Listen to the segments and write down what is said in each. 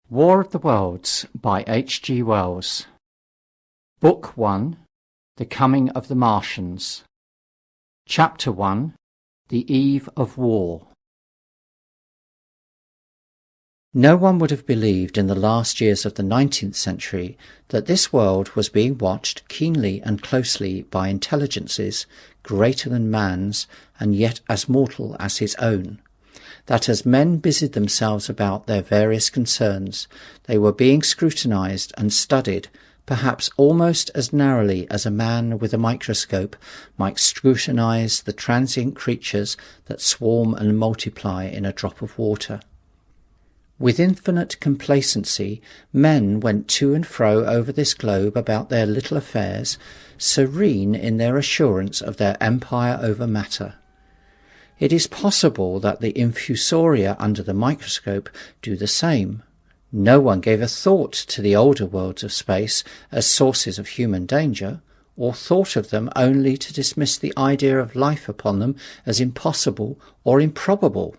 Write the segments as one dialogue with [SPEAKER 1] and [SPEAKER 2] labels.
[SPEAKER 1] War of the Worlds by H. G. Wells. Book 1. The Coming of the Martians. Chapter 1. The Eve of War. No one would have believed in the last years of the 19th century that this world was being watched keenly and closely by intelligences greater than man's and yet as mortal as his own. That as men busied themselves about their various concerns, they were being scrutinized and studied, perhaps almost as narrowly as a man with a microscope might scrutinize the transient creatures that swarm and multiply in a drop of water. With infinite complacency, men went to and fro over this globe about their little affairs, serene in their assurance of their empire over matter. It is possible that the infusoria under the microscope do the same. No one gave a thought to the older worlds of space as sources of human danger, or thought of them only to dismiss the idea of life upon them as impossible or improbable.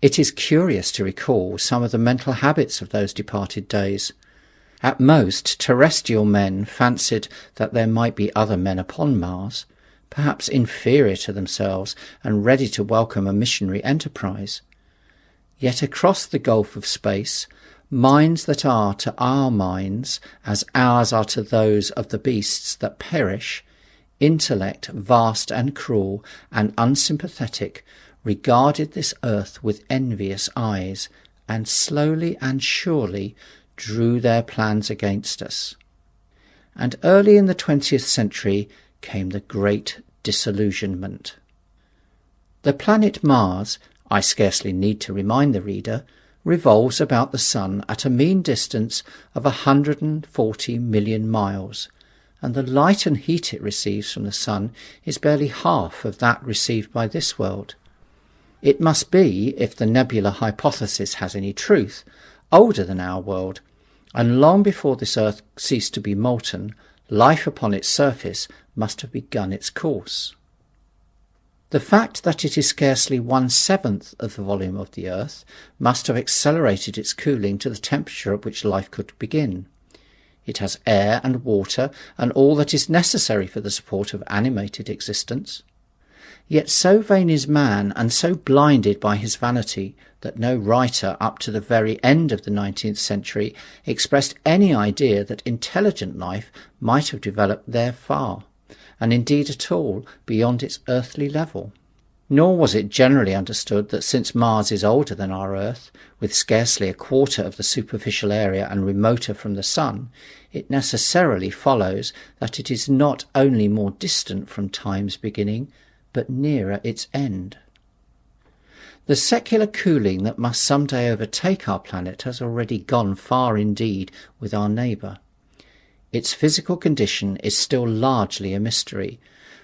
[SPEAKER 1] It is curious to recall some of the mental habits of those departed days. At most, terrestrial men fancied that there might be other men upon Mars, perhaps inferior to themselves and ready to welcome a missionary enterprise. Yet across the gulf of space, minds that are to our minds as ours are to those of the beasts that perish, intellect vast and cruel and unsympathetic, regarded this earth with envious eyes, and slowly and surely drew their plans against us. And early in the 20th century came the great disillusionment. The planet Mars, I scarcely need to remind the reader, revolves about the Sun at a mean distance of 140 million miles, and the light and heat it receives from the Sun is barely half of that received by this world. It must be, if the nebular hypothesis has any truth, older than our world, and long before this earth ceased to be molten, life upon its surface must have begun its course. The fact that it is scarcely 1/7 of the volume of the earth must have accelerated its cooling to the temperature at which life could begin. It has air and water and all that is necessary for the support of animated existence. Yet so vain is man and so blinded by his vanity that no writer up to the very end of the 19th century expressed any idea that intelligent life might have developed there far, and indeed at all, beyond its earthly level. Nor was it generally understood that since Mars is older than our Earth, with scarcely a quarter of the superficial area and remoter from the Sun, it necessarily follows that it is not only more distant from time's beginning, but nearer its end. The secular cooling that must some day overtake our planet has already gone far indeed with our neighbour. Its physical condition is still largely a mystery,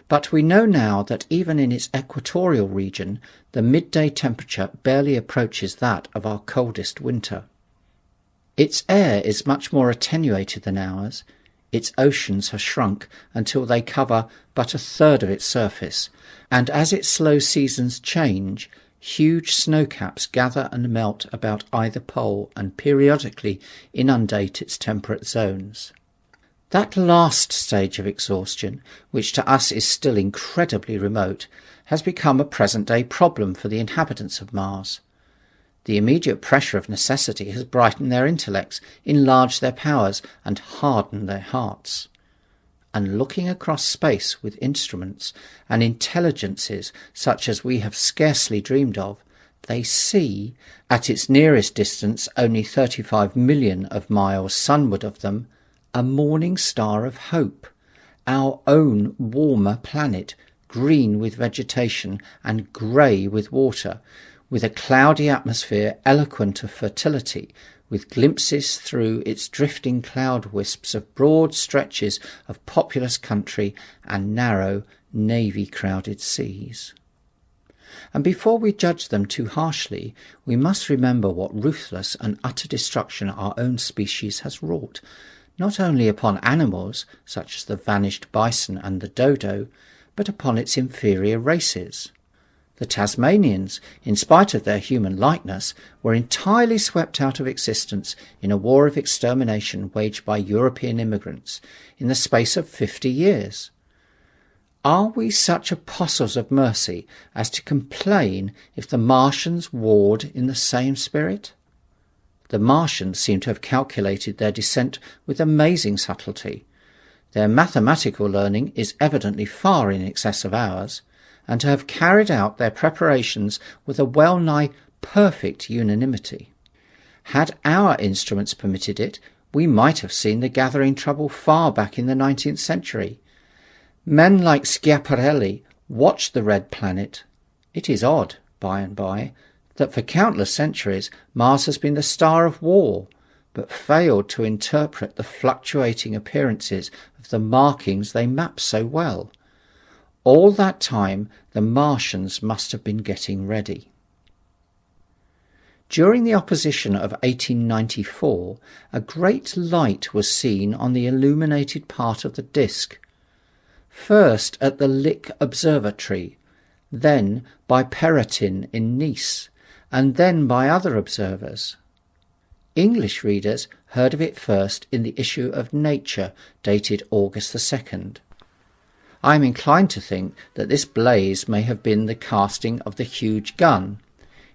[SPEAKER 1] but we know now that even in its equatorial region the midday temperature barely approaches that of our coldest winter. Its air is much more attenuated than ours. Its oceans have shrunk until they cover but 1/3 of its surface, and as its slow seasons change, huge snowcaps gather and melt about either pole and periodically inundate its temperate zones. That last stage of exhaustion, which to us is still incredibly remote, has become a present-day problem for the inhabitants of Mars. The immediate pressure of necessity has brightened their intellects, enlarged their powers, and hardened their hearts. And looking across space with instruments and intelligences such as we have scarcely dreamed of, they see, at its nearest distance only 35 million of miles sunward of them, a morning star of hope, our own warmer planet, green with vegetation and grey with water, with a cloudy atmosphere eloquent of fertility, with glimpses through its drifting cloud wisps of broad stretches of populous country and narrow, navy-crowded seas. And before we judge them too harshly, we must remember what ruthless and utter destruction our own species has wrought, not only upon animals, such as the vanished bison and the dodo, but upon its inferior races. The Tasmanians, in spite of their human likeness, were entirely swept out of existence in a war of extermination waged by European immigrants in the space of 50 years. Are we such apostles of mercy as to complain if the Martians warred in the same spirit? The Martians seem to have calculated their descent with amazing subtlety. Their mathematical learning is evidently far in excess of ours, and to have carried out their preparations with a well-nigh perfect unanimity. Had our instruments permitted it, we might have seen the gathering trouble far back in the 19th century. Men like Schiaparelli watched the red planet. It is odd, by and by, that for countless centuries Mars has been the star of war, but failed to interpret the fluctuating appearances of the markings they map so well. All that time the Martians must have been getting ready. During the opposition of 1894, a great light was seen on the illuminated part of the disk. First at the Lick Observatory, then by Perrotin in Nice, and then by other observers. English readers heard of it first in the issue of Nature, dated August 2nd. I am inclined to think that this blaze may have been the casting of the huge gun,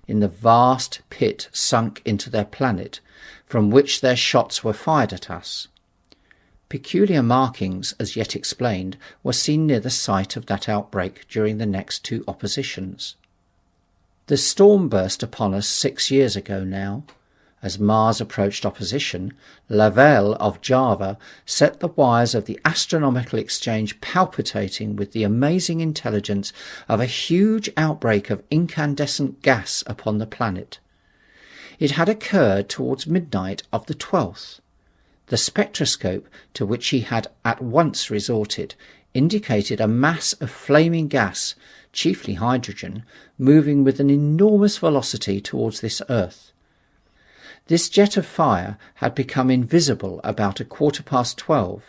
[SPEAKER 1] in the vast pit sunk into their planet, from which their shots were fired at us. Peculiar markings, as yet explained, were seen near the site of that outbreak during the next two oppositions. The storm burst upon us 6 years ago now. As Mars approached opposition, Lavelle of Java set the wires of the astronomical exchange palpitating with the amazing intelligence of a huge outbreak of incandescent gas upon the planet. It had occurred towards midnight of the 12th. The spectroscope, to which he had at once resorted, indicated a mass of flaming gas, chiefly hydrogen, moving with an enormous velocity towards this earth. This jet of fire had become invisible about 12:15.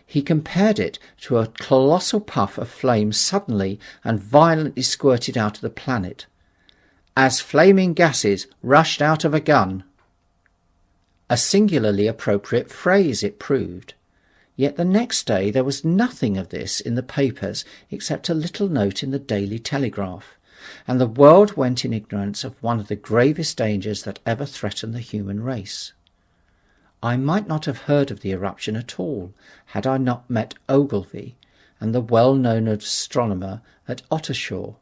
[SPEAKER 1] He compared it to a colossal puff of flame suddenly and violently squirted out of the planet, as flaming gases rushed out of a gun. A singularly appropriate phrase it proved. Yet the next day there was nothing of this in the papers except a little note in the Daily Telegraph, and the world went in ignorance of one of the gravest dangers that ever threatened the human race. I might not have heard of the eruption at all had I not met Ogilvy and the well-known astronomer at Ottershaw.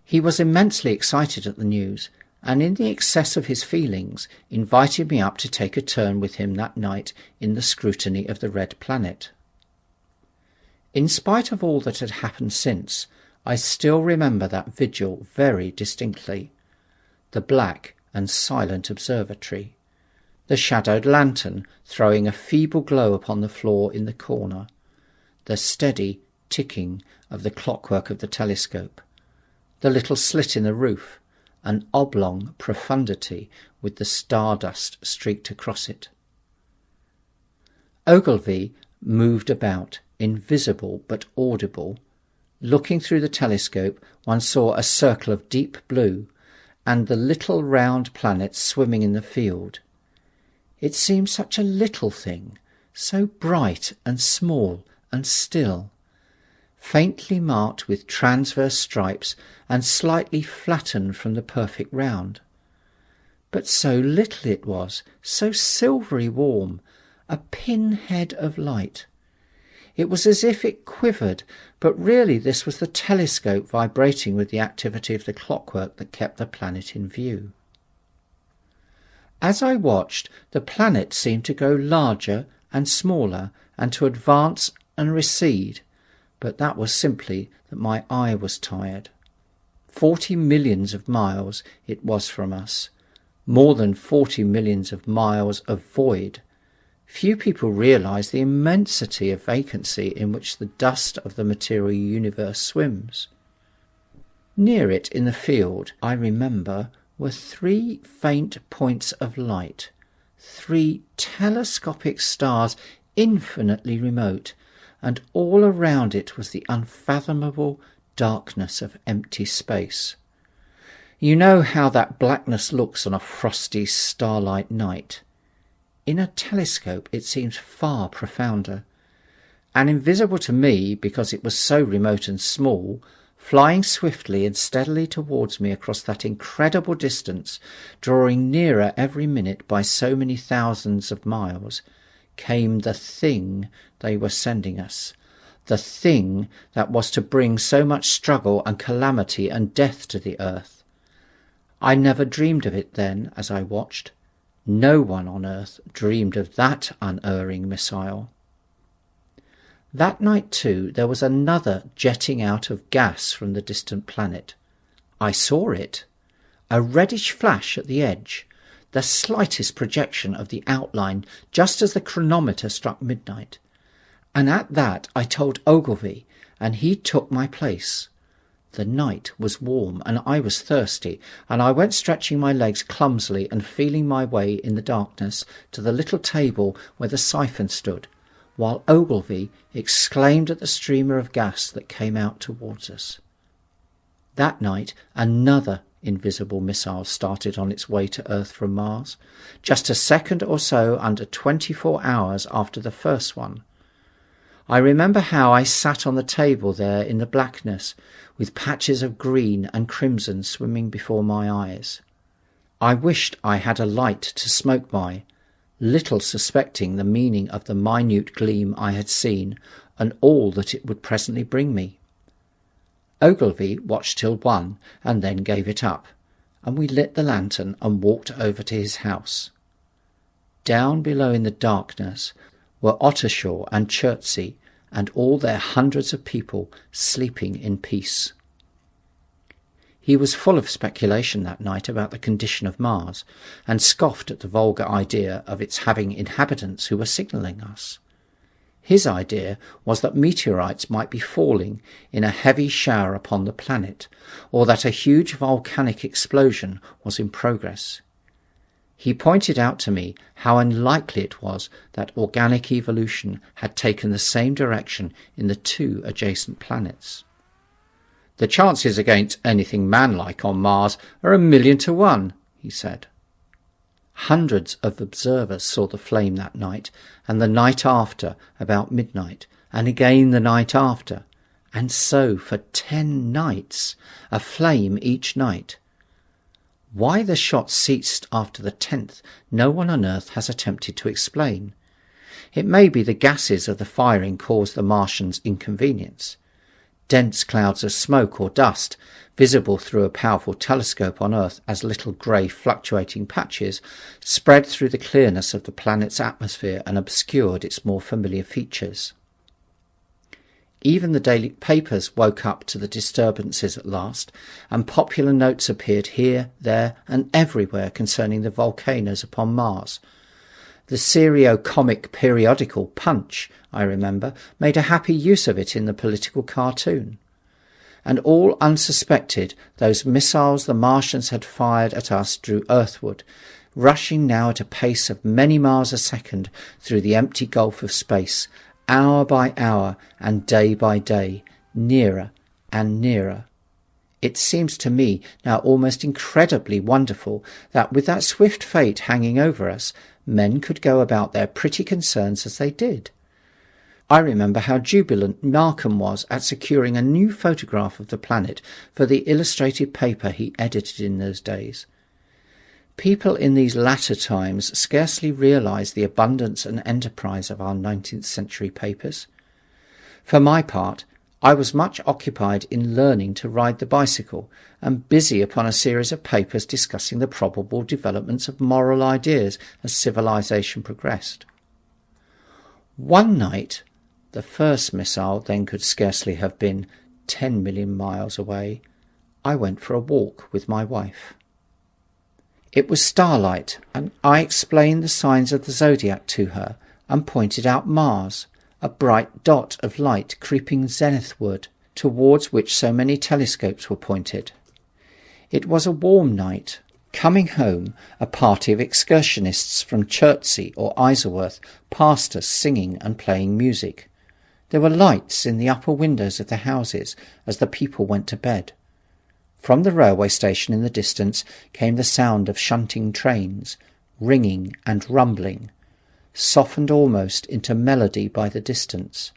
[SPEAKER 1] He was immensely excited at the news, and in the excess of his feelings invited me up to take a turn with him that night in the scrutiny of the red planet. In spite of all that had happened since, I still remember that vigil very distinctly. The black and silent observatory, the shadowed lantern throwing a feeble glow upon the floor in the corner, the steady ticking of the clockwork of the telescope, the little slit in the roof, an oblong profundity with the stardust streaked across it. Ogilvy moved about, invisible but audible. Looking through the telescope, one saw a circle of deep blue, and the little round planets swimming in the field. It seemed such a little thing, so bright and small and still, faintly marked with transverse stripes and slightly flattened from the perfect round. But so little it was, so silvery warm, a pin-head of light. It was as if it quivered, but really this was the telescope vibrating with the activity of the clockwork that kept the planet in view. As I watched, the planet seemed to grow larger and smaller and to advance and recede, but that was simply that my eye was tired. 40 millions of miles it was from us, more than 40 millions of miles of void. Few people realise the immensity of vacancy in which the dust of the material universe swims. Near it in the field, I remember, were 3 faint points of light, 3 telescopic stars infinitely remote, and all around it was the unfathomable, darkness of empty space. You know how that blackness looks on a frosty starlight night. In a telescope it seems far profounder, and invisible to me because it was so remote and small, flying swiftly and steadily towards me across that incredible distance, drawing nearer every minute by so many thousands of miles, came the thing they were sending us, the thing that was to bring so much struggle and calamity and death to the earth. I never dreamed of it then as I watched. No one on earth dreamed of that unerring missile. That night, too, there was another jetting out of gas from the distant planet. I saw it. A reddish flash at the edge, the slightest projection of the outline just as the chronometer struck midnight. And at that I told Ogilvy, and he took my place. The night was warm, and I was thirsty, and I went stretching my legs clumsily and feeling my way in the darkness to the little table where the siphon stood, while Ogilvy exclaimed at the streamer of gas that came out towards us. That night another invisible missile started on its way to Earth from Mars, just a second or so under 24 hours after the first one. I remember how I sat on the table there in the blackness, with patches of green and crimson swimming before my eyes. I wished I had a light to smoke by, little suspecting the meaning of the minute gleam I had seen, and all that it would presently bring me. Ogilvy watched till 1, and then gave it up, and we lit the lantern and walked over to his house. Down below in the darkness were Ottershaw and Chertsey, and all their hundreds of people sleeping in peace. He was full of speculation that night about the condition of Mars, and scoffed at the vulgar idea of its having inhabitants who were signalling us. His idea was that meteorites might be falling in a heavy shower upon the planet, or that a huge volcanic explosion was in progress. He pointed out to me how unlikely it was that organic evolution had taken the same direction in the 2 adjacent planets. "The chances against anything man-like on Mars are 1,000,000 to 1, he said. Hundreds of observers saw the flame that night, and the night after, about midnight, and again the night after, and so for 10 nights, a flame each night. Why the shot ceased after the 10th, no one on Earth has attempted to explain. It may be the gases of the firing caused the Martians inconvenience. Dense clouds of smoke or dust, visible through a powerful telescope on Earth as little grey fluctuating patches, spread through the clearness of the planet's atmosphere and obscured its more familiar features. Even the daily papers woke up to the disturbances at last, and popular notes appeared here, there, and everywhere concerning the volcanoes upon Mars. The serio-comic periodical Punch, I remember, made a happy use of it in the political cartoon. And all unsuspected, those missiles the Martians had fired at us drew earthward, rushing now at a pace of many miles a second through the empty gulf of space, hour by hour and day by day, nearer and nearer. It seems to me now almost incredibly wonderful that with that swift fate hanging over us, men could go about their pretty concerns as they did. I remember how jubilant Markham was at securing a new photograph of the planet for the illustrated paper he edited in those days. People in these latter times scarcely realise the abundance and enterprise of our 19th century papers. For my part, I was much occupied in learning to ride the bicycle, and busy upon a series of papers discussing the probable developments of moral ideas as civilization progressed. One night, the first missile then could scarcely have been 10 million miles away, I went for a walk with my wife. It was starlight, and I explained the signs of the zodiac to her, and pointed out Mars, a bright dot of light creeping zenithward, towards which so many telescopes were pointed. It was a warm night. Coming home, a party of excursionists from Chertsey or Isleworth passed us singing and playing music. There were lights in the upper windows of the houses as the people went to bed. From the railway station in the distance came the sound of shunting trains, ringing and rumbling, softened almost into melody by the distance.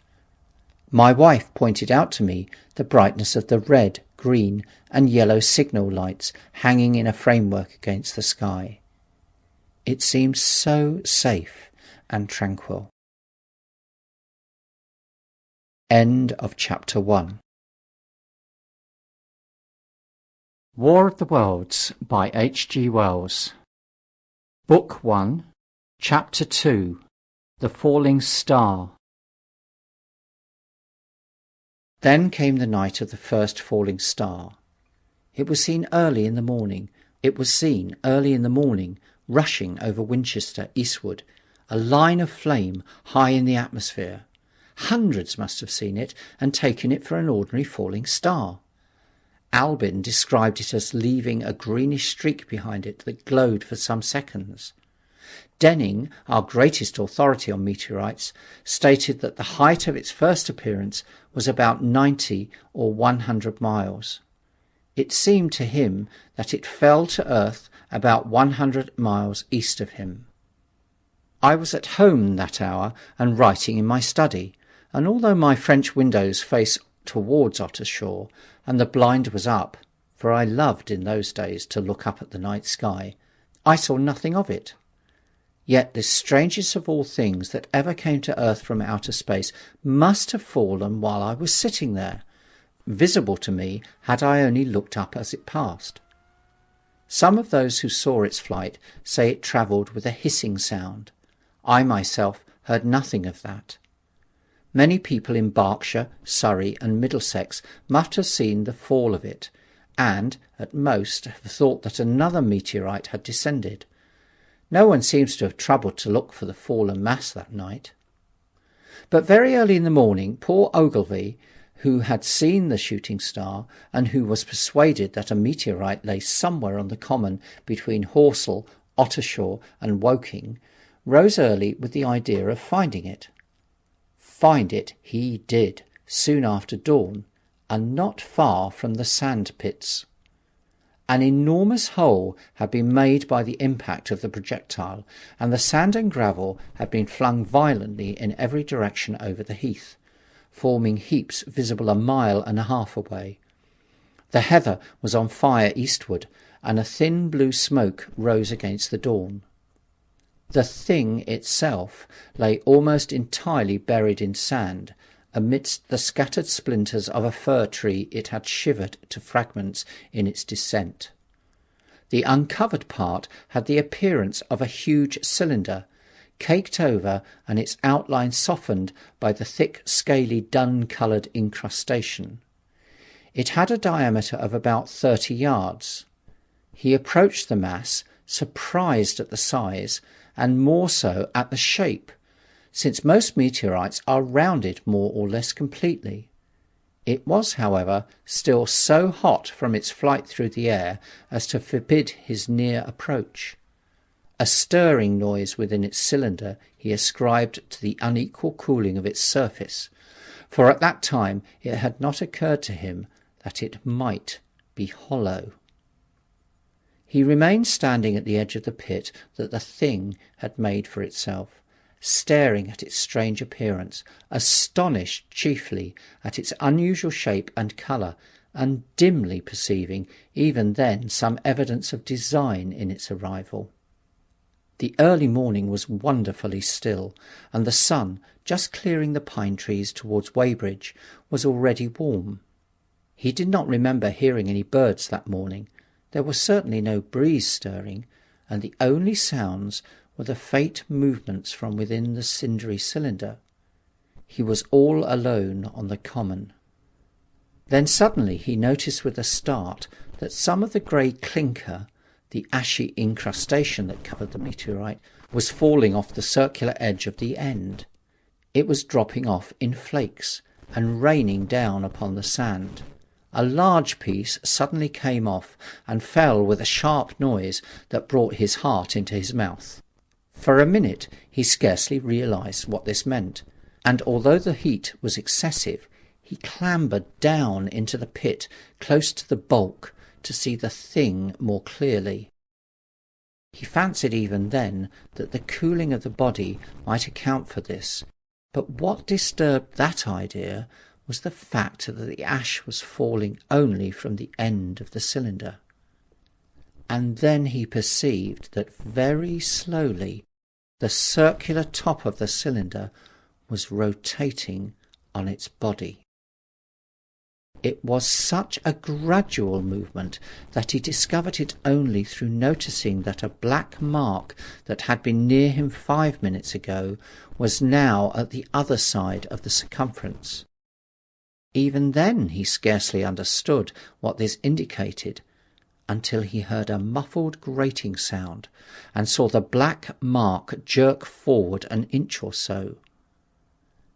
[SPEAKER 1] My wife pointed out to me the brightness of the red, green and yellow signal lights hanging in a framework against the sky. It seemed so safe and tranquil. End of Chapter 1. War of the Worlds by H.G. Wells. Book 1, Chapter 2, The Falling Star. Then came the night of the first falling star. It was seen early in the morning, rushing over Winchester eastward, a line of flame high in the atmosphere. Hundreds must have seen it and taken it for an ordinary falling star. Albin described it as leaving a greenish streak behind it that glowed for some seconds. Denning, our greatest authority on meteorites, stated that the height of its first appearance was about 90 or 100 miles. It seemed to him that it fell to earth about 100 miles east of him. I was at home that hour and writing in my study, and although my French windows face towards Ottershaw and the blind was up, for I loved in those days to look up at the night sky, I saw nothing of it. Yet this strangest of all things that ever came to earth from outer space must have fallen while I was sitting there, visible to me had I only looked up as it passed. Some of those who saw its flight say it travelled with a hissing sound. I myself heard nothing of that. Many people in Berkshire, Surrey and Middlesex must have seen the fall of it, and, at most, have thought that another meteorite had descended. No one seems to have troubled to look for the fallen mass that night. But very early in the morning, poor Ogilvy, who had seen the shooting star, and who was persuaded that a meteorite lay somewhere on the common between Horsell, Ottershaw and Woking, rose early with the idea of finding it. Find it he did, soon after dawn, and not far from the sand pits. An enormous hole had been made by the impact of the projectile, and the sand and gravel had been flung violently in every direction over the heath, forming heaps visible a mile and a half away. The heather was on fire eastward, and a thin blue smoke rose against the dawn. The thing itself lay almost entirely buried in sand, amidst the scattered splinters of a fir tree it had shivered to fragments in its descent. The uncovered part had the appearance of a huge cylinder, caked over and its outline softened by the thick, scaly, dun-coloured incrustation. It had a diameter of about 30 yards. He approached the mass, surprised at the size, and more so at the shape, since most meteorites are rounded more or less completely. It was, however, still so hot from its flight through the air as to forbid his near approach. A stirring noise within its cylinder he ascribed to the unequal cooling of its surface, for at that time it had not occurred to him that it might be hollow. He remained standing at the edge of the pit that the thing had made for itself, staring at its strange appearance, astonished chiefly at its unusual shape and colour, and dimly perceiving even then some evidence of design in its arrival. The early morning was wonderfully still, and the sun, just clearing the pine trees towards Weybridge, was already warm. He did not remember hearing any birds that morning. There was certainly no breeze stirring, and the only sounds were the faint movements from within the cindery cylinder. He was all alone on the common. Then suddenly he noticed with a start that some of the grey clinker, the ashy incrustation that covered the meteorite, was falling off the circular edge of the end. It was dropping off in flakes and raining down upon the sand. A large piece suddenly came off and fell with a sharp noise that brought his heart into his mouth. For a minute he scarcely realized what this meant, and although the heat was excessive, he clambered down into the pit close to the bulk to see the thing more clearly. He fancied even then that the cooling of the body might account for this, but what disturbed that idea was the fact that the ash was falling only from the end of the cylinder. And then he perceived that very slowly the circular top of the cylinder was rotating on its body. It was such a gradual movement that he discovered it only through noticing that a black mark that had been near him 5 minutes ago was now at the other side of the circumference. Even then he scarcely understood what this indicated, until he heard a muffled grating sound and saw the black mark jerk forward an inch or so.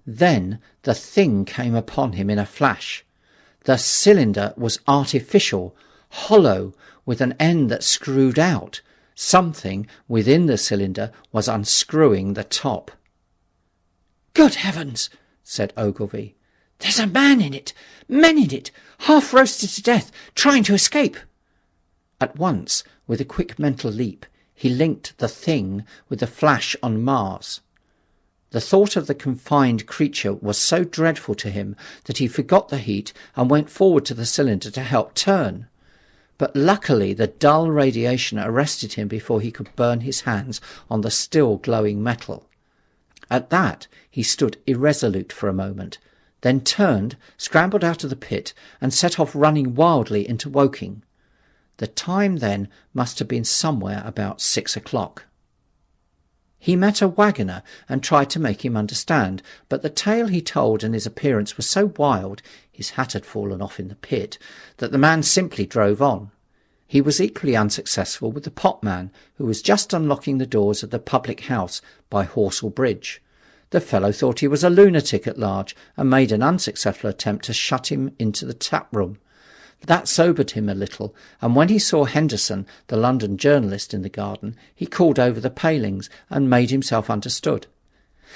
[SPEAKER 1] Then the thing came upon him in a flash. The cylinder was artificial, hollow, with an end that screwed out. Something within the cylinder was unscrewing the top. "Good heavens!" said Ogilvy. "There's a man in it! Men in it! Half roasted to death, trying to escape!" At once, with a quick mental leap, he linked the thing with the flash on Mars. The thought of the confined creature was so dreadful to him that he forgot the heat and went forward to the cylinder to help turn. But luckily the dull radiation arrested him before he could burn his hands on the still glowing metal. At that he stood irresolute for a moment, then turned, scrambled out of the pit, and set off running wildly into Woking. The time then must have been somewhere about 6 o'clock. He met a waggoner and tried to make him understand, but the tale he told and his appearance were so wild, his hat had fallen off in the pit, that the man simply drove on. He was equally unsuccessful with the potman, who was just unlocking the doors of the public house by Horsell Bridge. The fellow thought he was a lunatic at large, and made an unsuccessful attempt to shut him into the tap-room. That sobered him a little, and when he saw Henderson, the London journalist, in the garden, he called over the palings and made himself understood.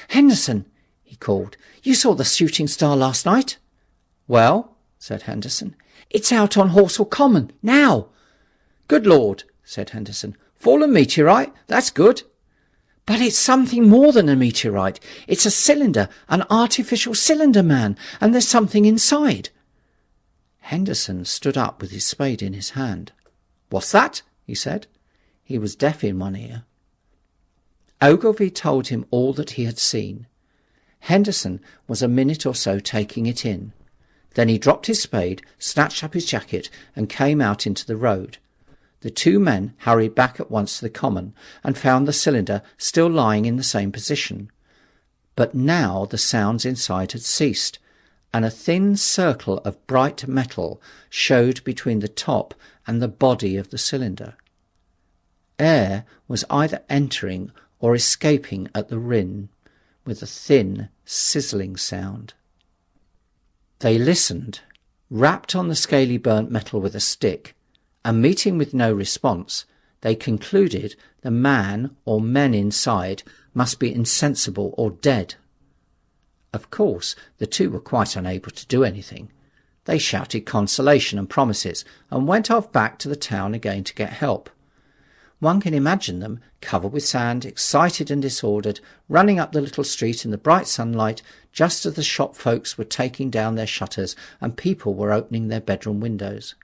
[SPEAKER 1] "Henderson," he called, "you saw the shooting star last night?" "Well," said Henderson, "it's out on Horsell Common, now." "Good Lord," said Henderson, "fallen meteorite? That's good." "But it's something more than a meteorite. It's a cylinder, an artificial cylinder, man, and there's something inside." Henderson stood up with his spade in his hand. "What's that?" he said. He was deaf in one ear. Ogilvy told him all that he had seen. Henderson was a minute or so taking it in. Then he dropped his spade, snatched up his jacket, and came out into the road. The two men hurried back at once to the common, and found the cylinder still lying in the same position. But now the sounds inside had ceased, and a thin circle of bright metal showed between the top and the body of the cylinder. Air was either entering or escaping at the rim, with a thin, sizzling sound. They listened, rapped on the scaly burnt metal with a stick, and meeting with no response, they concluded the man or men inside must be insensible or dead. Of course, the two were quite unable to do anything. They shouted consolation and promises, and went off back to the town again to get help. One can imagine them, covered with sand, excited and disordered, running up the little street in the bright sunlight, just as the shop folks were taking down their shutters and people were opening their bedroom windows.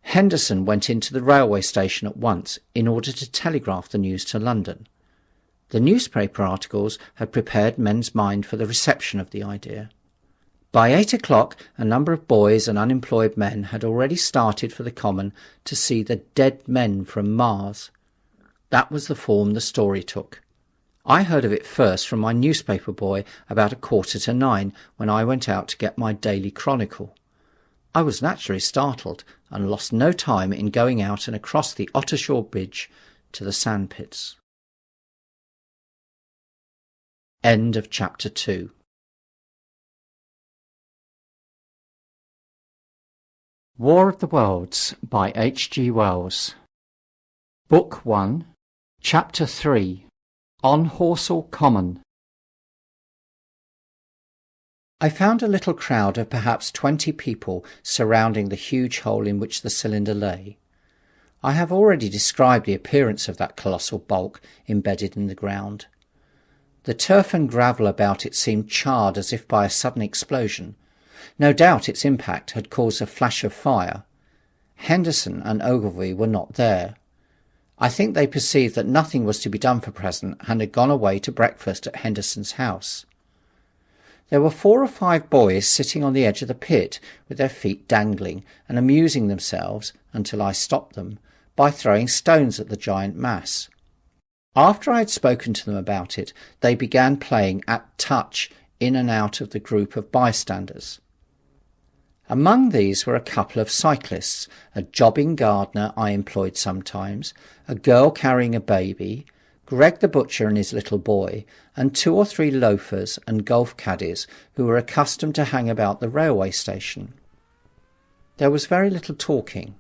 [SPEAKER 1] Henderson went into the railway station at once in order to telegraph the news to London. The newspaper articles had prepared men's mind for the reception of the idea. By 8 o'clock a number of boys and unemployed men had already started for the common to see the dead men from Mars. That was the form the story took. I heard of it first from my newspaper boy about 9:15, when I went out to get my daily chronicle. I was naturally startled, and lost no time in going out and across the Ottershaw bridge to the sandpits. End of chapter 2. War of the Worlds by H.G. Wells. Book 1, Chapter 3, On Horsell Common. I found a little crowd of perhaps 20 people surrounding the huge hole in which the cylinder lay. I have already described the appearance of that colossal bulk embedded in the ground. The turf and gravel about it seemed charred as if by a sudden explosion. No doubt its impact had caused a flash of fire. Henderson and Ogilvy were not there. I think they perceived that nothing was to be done for present and had gone away to breakfast at Henderson's house. There were 4 or 5 boys sitting on the edge of the pit with their feet dangling and amusing themselves, until I stopped them, by throwing stones at the giant mass. After I had spoken to them about it, they began playing at touch in and out of the group of bystanders. Among these were a couple of cyclists, a jobbing gardener I employed sometimes, a girl carrying a baby, Greg the butcher and his little boy, and 2 or 3 loafers and golf caddies who were accustomed to hang about the railway station. There was very little talking.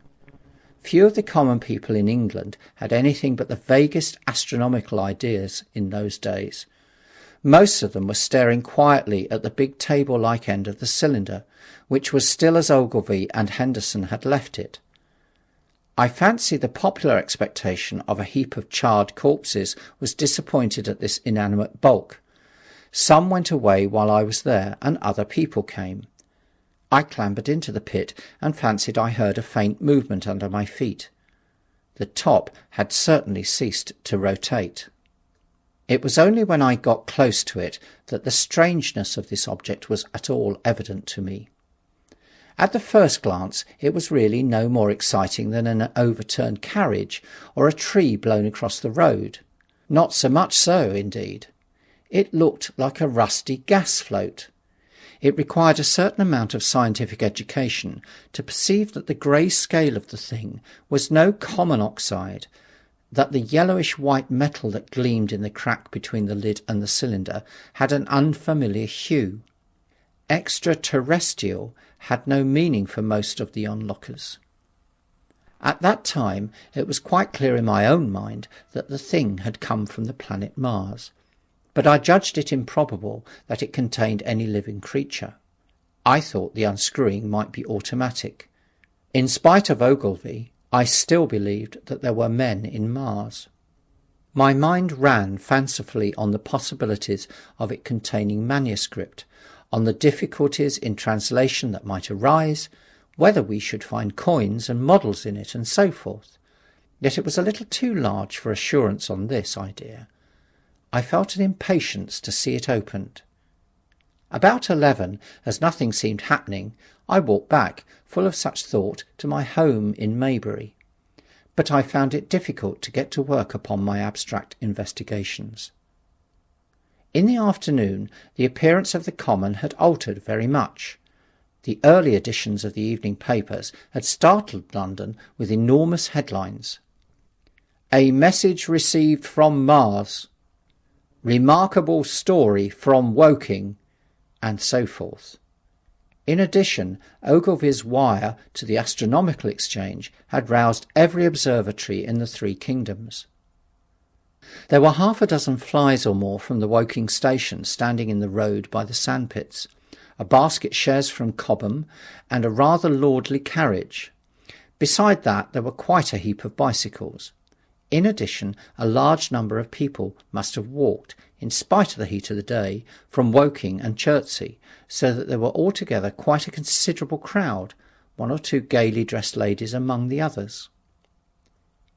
[SPEAKER 1] Few of the common people in England had anything but the vaguest astronomical ideas in those days. Most of them were staring quietly at the big table-like end of the cylinder, which was still as Ogilvy and Henderson had left it. I fancy the popular expectation of a heap of charred corpses was disappointed at this inanimate bulk. Some went away while I was there, and other people came. I clambered into the pit and fancied I heard a faint movement under my feet. The top had certainly ceased to rotate. It was only when I got close to it that the strangeness of this object was at all evident to me. At the first glance it was really no more exciting than an overturned carriage or a tree blown across the road. Not so much so, indeed. It looked like a rusty gas float. It required a certain amount of scientific education to perceive that the grey scale of the thing was no common oxide, that the yellowish-white metal that gleamed in the crack between the lid and the cylinder had an unfamiliar hue. Extraterrestrial had no meaning for most of the onlookers. At that time it was quite clear in my own mind that the thing had come from the planet Mars, but I judged it improbable that it contained any living creature. I thought the unscrewing might be automatic. In spite of Ogilvy, I still believed that there were men in Mars. My mind ran fancifully on the possibilities of it containing manuscript, on the difficulties in translation that might arise, whether we should find coins and models in it, and so forth. Yet it was a little too large for assurance on this idea. I felt an impatience to see it opened. About 11, as nothing seemed happening, I walked back, full of such thought, to my home in Maybury. But I found it difficult to get to work upon my abstract investigations. In the afternoon the appearance of the common had altered very much. The early editions of the evening papers had startled London with enormous headlines. "A message received from Mars," "Remarkable story from Woking," and so forth. In addition, Ogilvy's wire to the Astronomical Exchange had roused every observatory in the 3 kingdoms. There were 6 flies or more from the Woking station standing in the road by the sandpits, a basket chaise from Cobham, and a rather lordly carriage. Beside that there were quite a heap of bicycles. In addition, a large number of people must have walked, in spite of the heat of the day, from Woking and Chertsey, so that there were altogether quite a considerable crowd, 1 or 2 gaily dressed ladies among the others.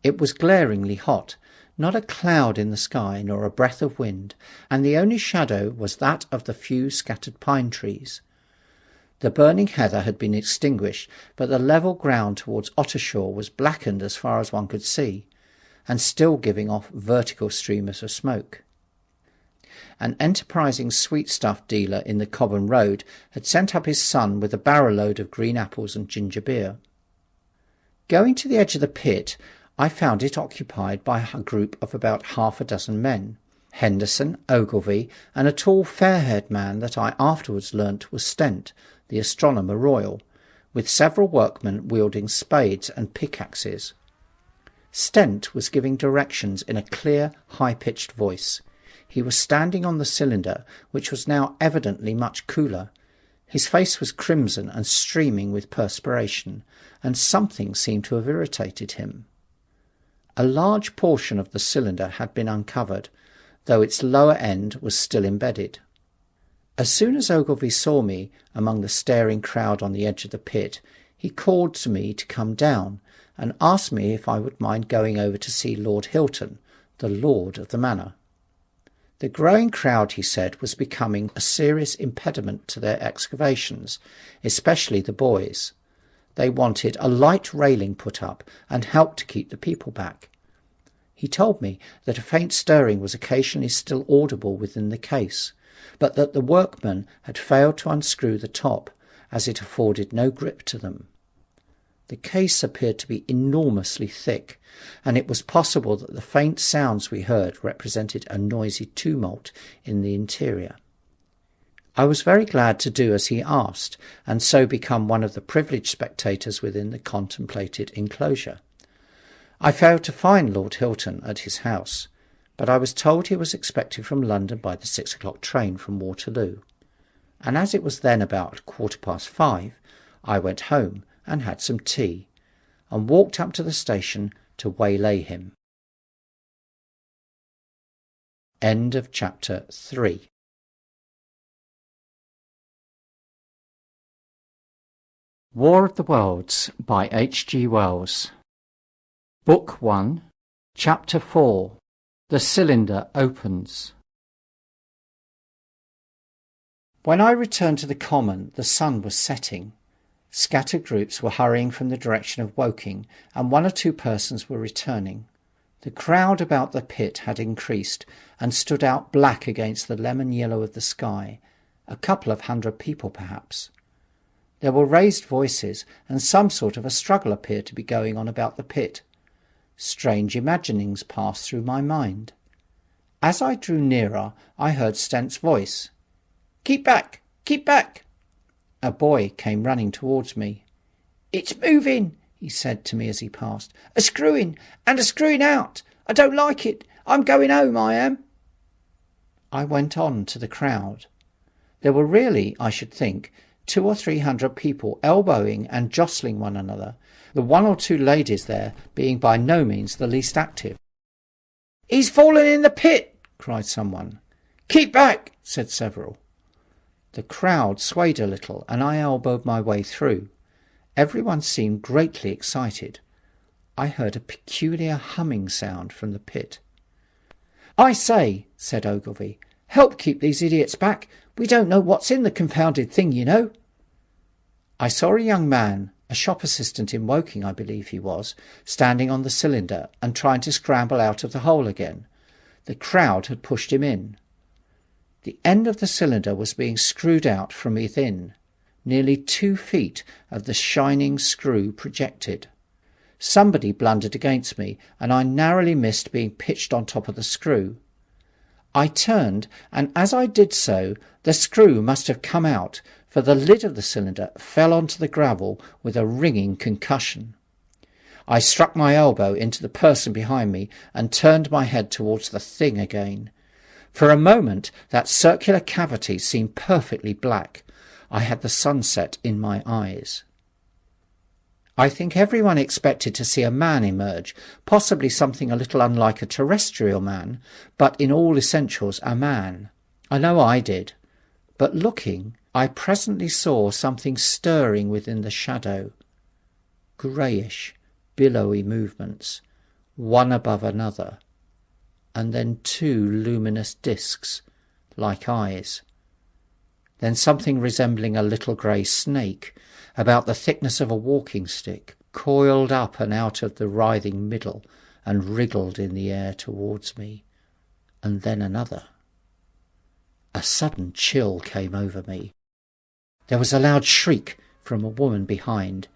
[SPEAKER 1] It was glaringly hot, not a cloud in the sky nor a breath of wind, and the only shadow was that of the few scattered pine trees. The burning heather had been extinguished, but the level ground towards Ottershaw was blackened as far as one could see, and still giving off vertical streamers of smoke. An enterprising sweetstuff dealer in the Cobham Road had sent up his son with a barrow-load of green apples and ginger beer. Going to the edge of the pit, I found it occupied by a group of about 6 men, Henderson, Ogilvy, and a tall fair-haired man that I afterwards learnt was Stent, the astronomer royal, with several workmen wielding spades and pickaxes. Stent was giving directions in a clear, high-pitched voice. He was standing on the cylinder, which was now evidently much cooler. His face was crimson and streaming with perspiration, and something seemed to have irritated him. A large portion of the cylinder had been uncovered, though its lower end was still embedded. As soon as Ogilvy saw me among the staring crowd on the edge of the pit, he called to me to come down, and asked me if I would mind going over to see Lord Hilton, the lord of the manor. The growing crowd, he said, was becoming a serious impediment to their excavations, especially the boys. They wanted a light railing put up and help to keep the people back. He told me that a faint stirring was occasionally still audible within the case, but that the workmen had failed to unscrew the top, as it afforded no grip to them. The case appeared to be enormously thick, and it was possible that the faint sounds we heard represented a noisy tumult in the interior. I was very glad to do as he asked, and so become one of the privileged spectators within the contemplated enclosure. I failed to find Lord Hilton at his house, but I was told he was expected from London by the 6 o'clock train from Waterloo, and as it was then about 5:15, I went home and had some tea, and walked up to the station to waylay him. End of chapter 3. War of the Worlds by H.G. Wells. Book 1, Chapter 4. The Cylinder Opens. When I returned to the common, the sun was setting. Scattered groups were hurrying from the direction of Woking, and 1 or 2 persons were returning. The crowd about the pit had increased, and stood out black against the lemon yellow of the sky, a couple of 100 people perhaps. There were raised voices, and some sort of a struggle appeared to be going on about the pit. Strange imaginings passed through my mind. As I drew nearer, I heard Stent's voice. "Keep back! Keep back!" A boy came running towards me. "It's moving," he said to me as he passed. "A screwing, and a screwing out. I don't like it. I'm going home, I am." I went on to the crowd. There were really, I should think, 200 or 300 people elbowing and jostling one another, the 1 or 2 ladies there being by no means the least active. "He's fallen in the pit!" cried someone. "Keep back!" said several. The crowd swayed a little, and I elbowed my way through. Everyone seemed greatly excited. I heard a peculiar humming sound from the pit. "I say," said Ogilvy, "help keep these idiots back. We don't know what's in the confounded thing, you know." I saw a young man, a shop assistant in Woking, I believe he was, standing on the cylinder and trying to scramble out of the hole again. The crowd had pushed him in. The end of the cylinder was being screwed out from within. Nearly 2 feet of the shining screw projected. Somebody blundered against me, and I narrowly missed being pitched on top of the screw. I turned, and as I did so, the screw must have come out, for the lid of the cylinder fell onto the gravel with a ringing concussion. I struck my elbow into the person behind me and turned my head towards the thing again. For a moment that circular cavity seemed perfectly black. I had the sunset in my eyes. I think everyone expected to see a man emerge, possibly something a little unlike a terrestrial man, but in all essentials a man. I know I did. But looking, I presently saw something stirring within the shadow. Greyish, billowy movements, one above another, and then 2 luminous discs, like eyes. Then something resembling a little grey snake, about the thickness of a walking stick, coiled up and out of the writhing middle and wriggled in the air towards me, and then another. A sudden chill came over me. There was a loud shriek from a woman behind.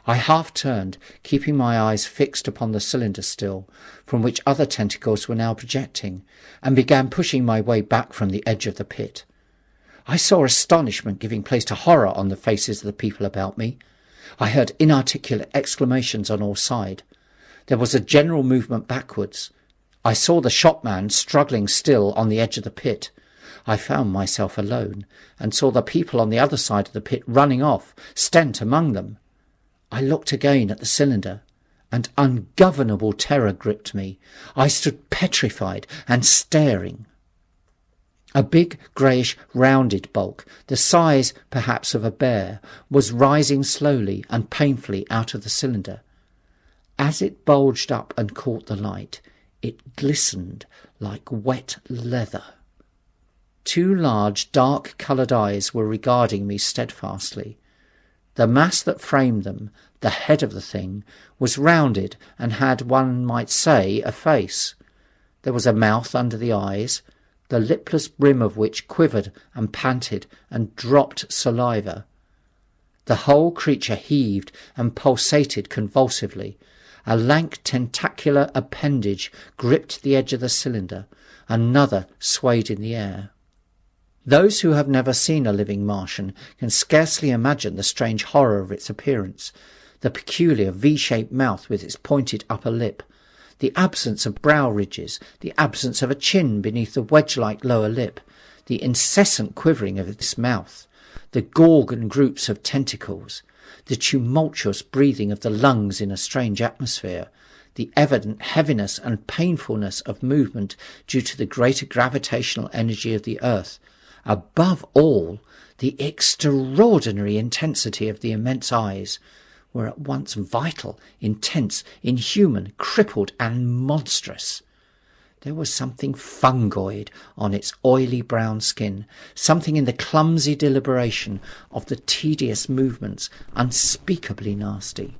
[SPEAKER 1] I half turned, keeping my eyes fixed upon the cylinder still, from which other tentacles were now projecting, and began pushing my way back from the edge of the pit. I saw astonishment giving place to horror on the faces of the people about me. I heard inarticulate exclamations on all sides. There was a general movement backwards. I saw the shopman struggling still on the edge of the pit. I found myself alone, and saw the people on the other side of the pit running off, Stent among them. I looked again at the cylinder, and ungovernable terror gripped me. I stood petrified and staring. A big, greyish, rounded bulk, the size, perhaps, of a bear, was rising slowly and painfully out of the cylinder. As it bulged up and caught the light, it glistened like wet leather. Two large, dark-coloured eyes were regarding me steadfastly. The mass that framed them, the head of the thing, was rounded and had, one might say, a face. There was a mouth under the eyes, the lipless brim of which quivered and panted and dropped saliva. The whole creature heaved and pulsated convulsively. A lank tentacular appendage gripped the edge of the cylinder. Another swayed in the air. Those who have never seen a living Martian can scarcely imagine the strange horror of its appearance. The peculiar V-shaped mouth with its pointed upper lip, the absence of brow ridges, the absence of a chin beneath the wedge-like lower lip, the incessant quivering of its mouth, the gorgon groups of tentacles, the tumultuous breathing of the lungs in a strange atmosphere, the evident heaviness and painfulness of movement due to the greater gravitational energy of the earth, above all, the extraordinary intensity of the immense eyes, were at once vital, intense, inhuman, crippled, and monstrous. There was something fungoid on its oily brown skin, something in the clumsy deliberation of the tedious movements unspeakably nasty.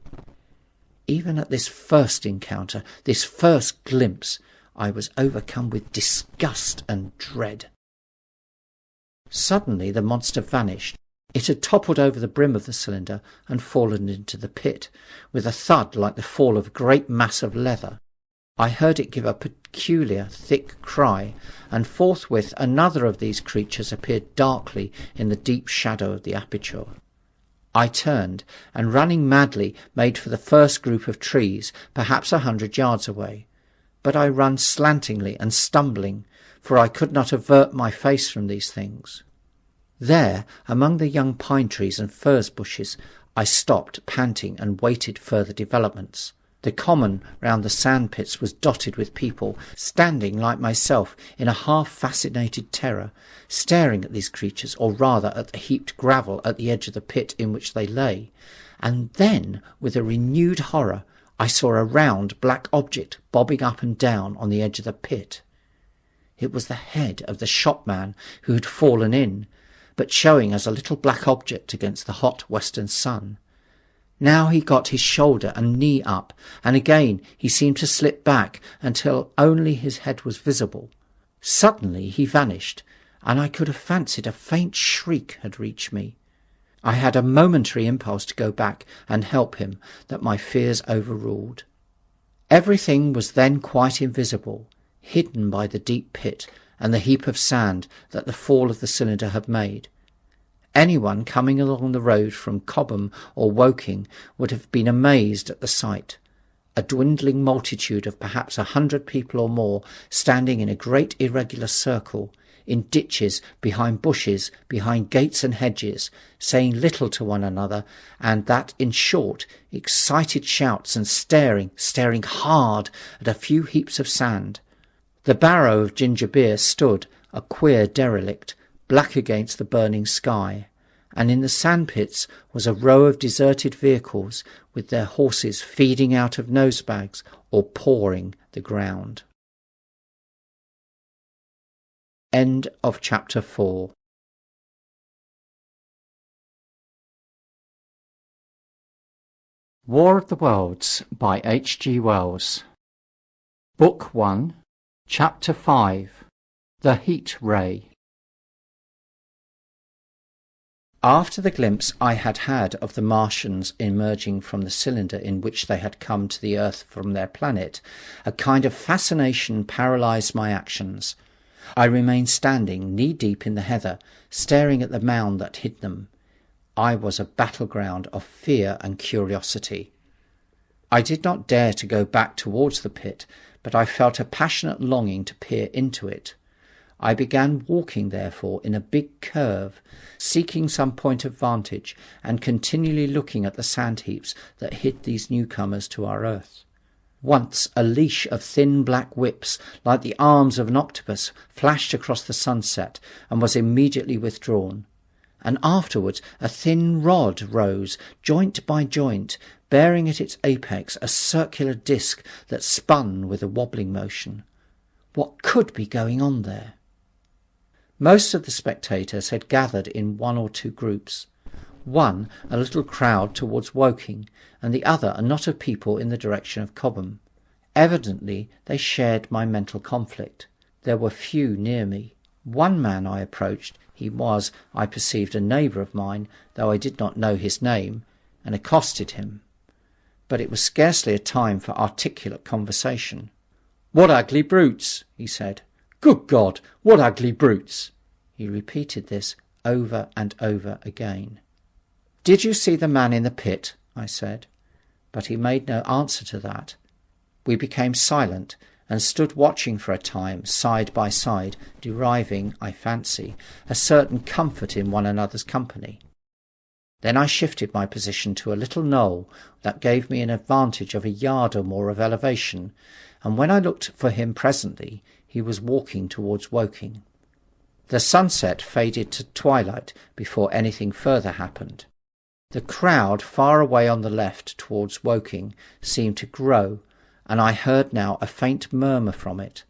[SPEAKER 1] Even at this first encounter, this first glimpse, I was overcome with disgust and dread. Suddenly the monster vanished. It had toppled over the brim of the cylinder and fallen into the pit, with a thud like the fall of a great mass of leather. I heard it give a peculiar, thick cry, and forthwith another of these creatures appeared darkly in the deep shadow of the aperture. I turned, and running madly, made for the first group of trees, perhaps 100 yards away. But I ran slantingly and stumbling, for I could not avert my face from these things. There, among the young pine trees and furze bushes, I stopped, panting, and waited further developments. The common round the sand pits was dotted with people, standing like myself in a half-fascinated terror, staring at these creatures, or rather at the heaped gravel at the edge of the pit in which they lay. And then, with a renewed horror, I saw a round black object bobbing up and down on the edge of the pit. It was the head of the shopman who had fallen in, but showing as a little black object against the hot western sun. Now he got his shoulder and knee up, and again he seemed to slip back until only his head was visible. Suddenly he vanished, and I could have fancied a faint shriek had reached me. I had a momentary impulse to go back and help him that my fears overruled. Everything was then quite invisible, hidden by the deep pit and the heap of sand that the fall of the cylinder had made. Anyone coming along the road from Cobham or Woking would have been amazed at the sight. A dwindling multitude of perhaps 100 people or more, standing in a great irregular circle, in ditches, behind bushes, behind gates and hedges, saying little to one another, and that, in short, excited shouts, and staring hard at a few heaps of sand. The barrow of ginger beer stood, a queer derelict, black against the burning sky, and in the sandpits was a row of deserted vehicles with their horses feeding out of nosebags or pawing the ground. End of chapter 4. War of the Worlds by H.G. Wells. Book 1, Chapter 5. The Heat Ray. After the glimpse I had had of the Martians emerging from the cylinder in which they had come to the earth from their planet, a kind of fascination paralysed my actions. I remained standing knee-deep in the heather, staring at the mound that hid them. I was a battleground of fear and curiosity. I did not dare to go back towards the pit, but I felt a passionate longing to peer into it. I began walking, therefore, in a big curve, seeking some point of vantage, and continually looking at the sand heaps that hid these newcomers to our earth. Once a leash of thin black whips, like the arms of an octopus, flashed across the sunset and was immediately withdrawn. And afterwards a thin rod rose, joint by joint, bearing at its apex a circular disc that spun with a wobbling motion. What could be going on there? Most of the spectators had gathered in one or two groups. One, a little crowd towards Woking, and the other a knot of people in the direction of Cobham. Evidently they shared my mental conflict. There were few near me. One man I approached. He was, I perceived, a neighbour of mine, though I did not know his name, and accosted him. But it was scarcely a time for articulate conversation. "What ugly brutes!" he said. "Good God, what ugly brutes!" He repeated this over and over again. "Did you see the man in the pit?" I said. But he made no answer to that. We became silent, and stood watching for a time, side by side, deriving, I fancy, a certain comfort in one another's company. Then I shifted my position to a little knoll that gave me an advantage of a yard or more of elevation, and when I looked for him presently, he was walking towards Woking. The sunset faded to twilight before anything further happened. The crowd far away on the left towards Woking seemed to grow, and I heard now a faint murmur from it.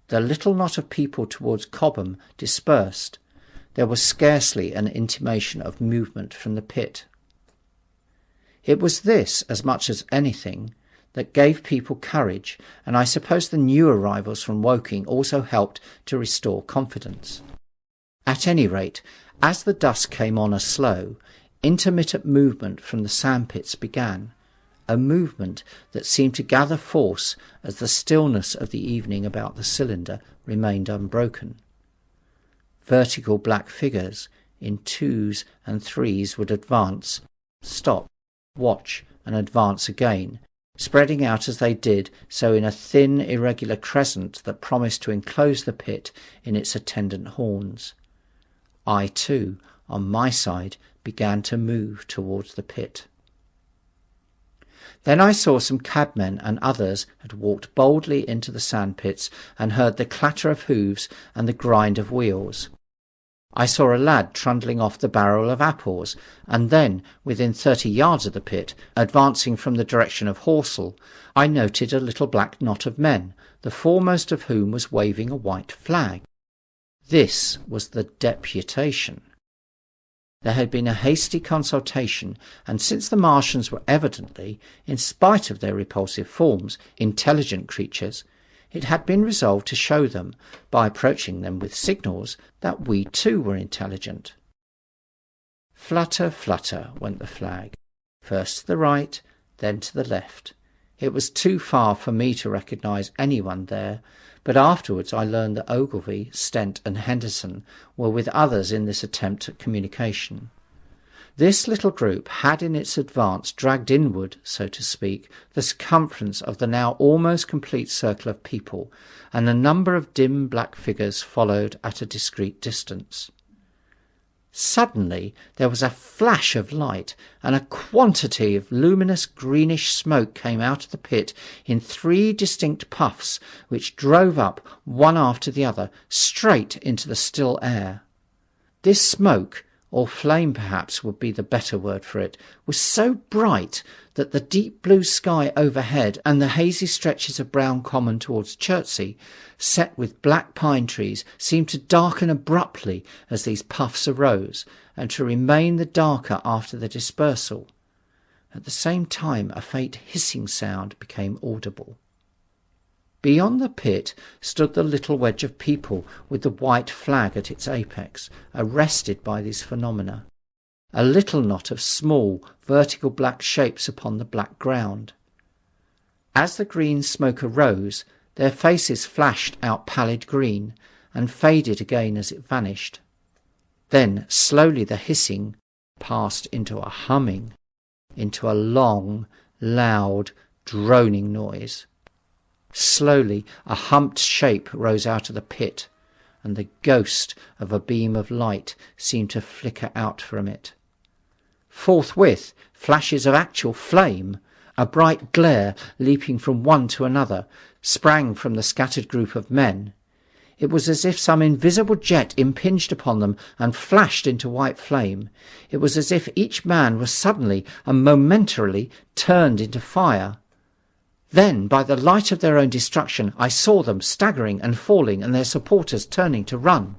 [SPEAKER 1] The little knot of people towards Cobham dispersed. There was scarcely an intimation of movement from the pit. It was this, as much as anything, that gave people courage, and I suppose the new arrivals from Woking also helped to restore confidence. At any rate, as the dusk came on a slow, intermittent movement from the sandpits began, a movement that seemed to gather force as the stillness of the evening about the cylinder remained unbroken. Vertical black figures in twos and threes would advance, stop, watch, and advance again, spreading out as they did so in a thin irregular crescent that promised to enclose the pit in its attendant horns. I too, on my side, began to move towards the pit. Then I saw some cabmen and others had walked boldly into the sandpits and heard the clatter of hoofs and the grind of wheels. I saw a lad trundling off the barrel of apples, and then, within 30 yards of the pit, advancing from the direction of Horsell, I noted a little black knot of men, the foremost of whom was waving a white flag. This was the deputation. There had been a hasty consultation, and since the Martians were evidently, in spite of their repulsive forms, intelligent creatures, it had been resolved to show them, by approaching them with signals, that we too were intelligent. Flutter, flutter went the flag, first to the right, then to the left. It was too far for me to recognise anyone there, but afterwards I learned that Ogilvy, Stent and Henderson were with others in this attempt at communication. This little group had in its advance dragged inward, so to speak, the circumference of the now almost complete circle of people, and a number of dim black figures followed at a discreet distance. Suddenly there was a flash of light, and a quantity of luminous greenish smoke came out of the pit in 3 distinct puffs, which drove up, one after the other, straight into the still air. This smoke, or flame perhaps would be the better word for it, was so bright that the deep blue sky overhead and the hazy stretches of brown common towards Chertsey, set with black pine trees, seemed to darken abruptly as these puffs arose, and to remain the darker after the dispersal. At the same time a faint hissing sound became audible. Beyond the pit stood the little wedge of people with the white flag at its apex, arrested by these phenomena, a little knot of small, vertical black shapes upon the black ground. As the green smoke arose, their faces flashed out pallid green, and faded again as it vanished. Then slowly the hissing passed into a humming, into a long, loud, droning noise. Slowly a humped shape rose out of the pit, and the ghost of a beam of light seemed to flicker out from it. Forthwith, flashes of actual flame, a bright glare leaping from one to another, sprang from the scattered group of men. It was as if some invisible jet impinged upon them and flashed into white flame. It was as if each man was suddenly and momentarily turned into fire. Then, by the light of their own destruction, I saw them staggering and falling and their supporters turning to run.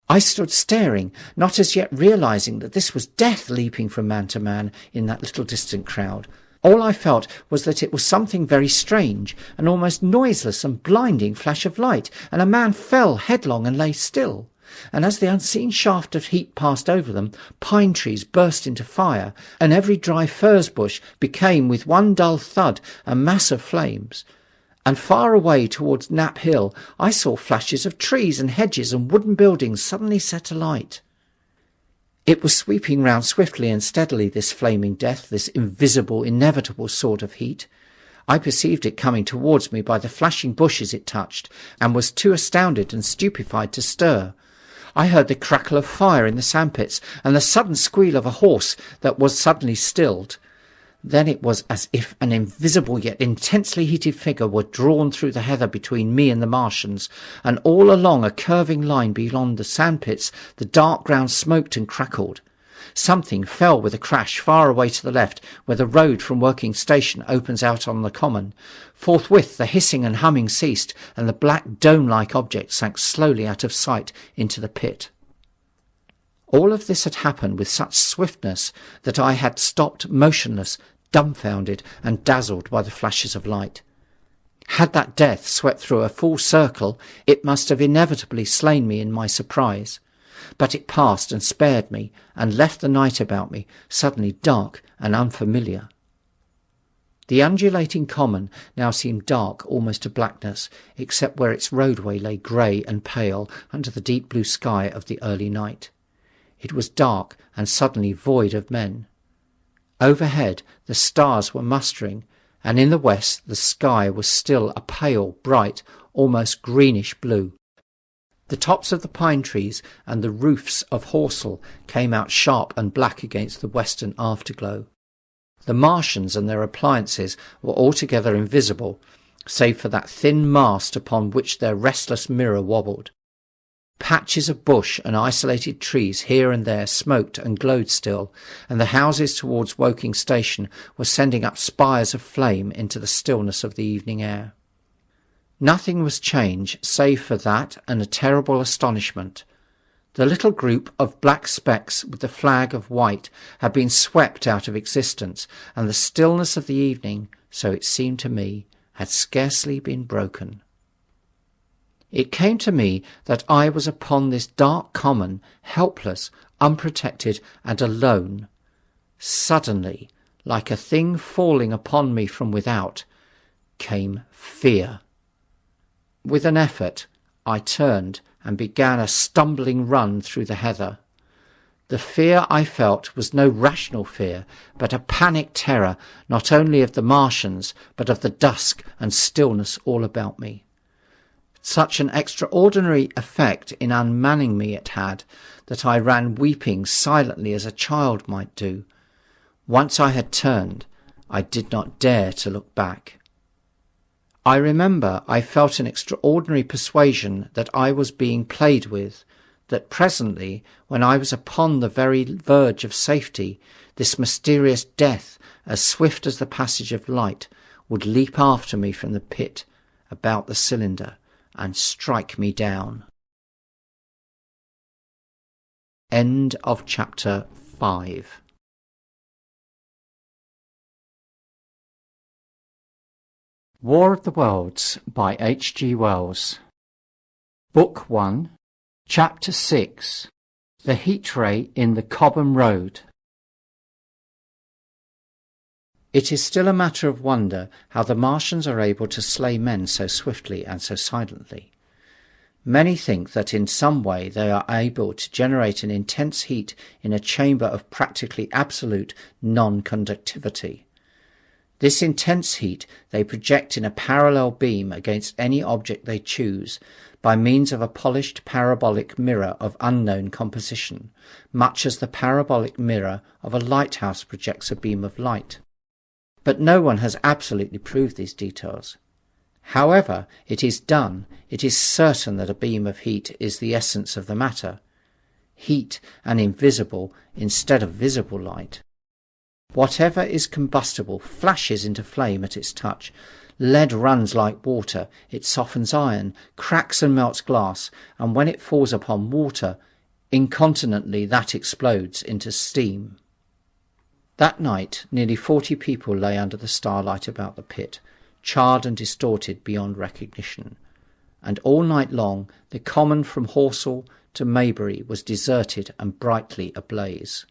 [SPEAKER 1] I stood staring, not as yet realizing that this was death leaping from man to man in that little distant crowd. All I felt was that it was something very strange, an almost noiseless and blinding flash of light, and a man fell headlong and lay still. And as the unseen shaft of heat passed over them, pine trees burst into fire, and every dry furze bush became with one dull thud a mass of flames. And far away towards Knapp Hill I saw flashes of trees and hedges and wooden buildings suddenly set alight. It was sweeping round swiftly and steadily, this flaming death, this invisible, inevitable sword of heat. I perceived it coming towards me by the flashing bushes it touched, and was too astounded and stupefied to stir. I heard the crackle of fire in the sandpits, and the sudden squeal of a horse that was suddenly stilled. Then it was as if an invisible yet intensely heated figure were drawn through the heather between me and the Martians, and all along a curving line beyond the sandpits the dark ground smoked and crackled. Something fell with a crash far away to the left, where the road from Working Station opens out on the common. Forthwith the hissing and humming ceased, and the black dome-like object sank slowly out of sight into the pit. All of this had happened with such swiftness that I had stopped motionless, dumbfounded and dazzled by the flashes of light. Had that death swept through a full circle, it must have inevitably slain me in my surprise. But it passed and spared me, and left the night about me suddenly dark and unfamiliar. The undulating common now seemed dark almost to blackness, except where its roadway lay grey and pale under the deep blue sky of the early night. It was dark and suddenly void of men. Overhead the stars were mustering, and in the west the sky was still a pale, bright, almost greenish blue. The tops of the pine trees and the roofs of Horsell came out sharp and black against the western afterglow. The Martians and their appliances were altogether invisible, save for that thin mast upon which their restless mirror wobbled. Patches of bush and isolated trees here and there smoked and glowed still, and the houses towards Woking Station were sending up spires of flame into the stillness of the evening air. Nothing was changed save for that and a terrible astonishment. The little group of black specks with the flag of white had been swept out of existence, and the stillness of the evening, so it seemed to me, had scarcely been broken. It came to me that I was upon this dark common, helpless, unprotected, and alone. Suddenly, like a thing falling upon me from without, came fear. With an effort, I turned and began a stumbling run through the heather. The fear I felt was no rational fear, but a panic terror not only of the Martians, but of the dusk and stillness all about me. Such an extraordinary effect in unmanning me it had, that I ran weeping silently as a child might do. Once I had turned, I did not dare to look back. I remember I felt an extraordinary persuasion that I was being played with, that presently, when I was upon the very verge of safety, this mysterious death, as swift as the passage of light, would leap after me from the pit about the cylinder and strike me down. End of chapter 5. War of the Worlds by H.G. Wells. Book 1, Chapter 6. The Heat Ray in the Cobham Road. It is still a matter of wonder how the Martians are able to slay men so swiftly and so silently. Many think that in some way they are able to generate an intense heat in a chamber of practically absolute non-conductivity. This intense heat they project in a parallel beam against any object they choose, by means of a polished parabolic mirror of unknown composition, much as the parabolic mirror of a lighthouse projects a beam of light. But no one has absolutely proved these details. However it is done, it is certain that a beam of heat is the essence of the matter. Heat and invisible instead of visible light. Whatever is combustible flashes into flame at its touch. Lead runs like water, it softens iron, cracks and melts glass, and when it falls upon water, incontinently that explodes into steam. That night nearly 40 people lay under the starlight about the pit, charred and distorted beyond recognition, and all night long the common from Horsell to Maybury was deserted and brightly ablaze.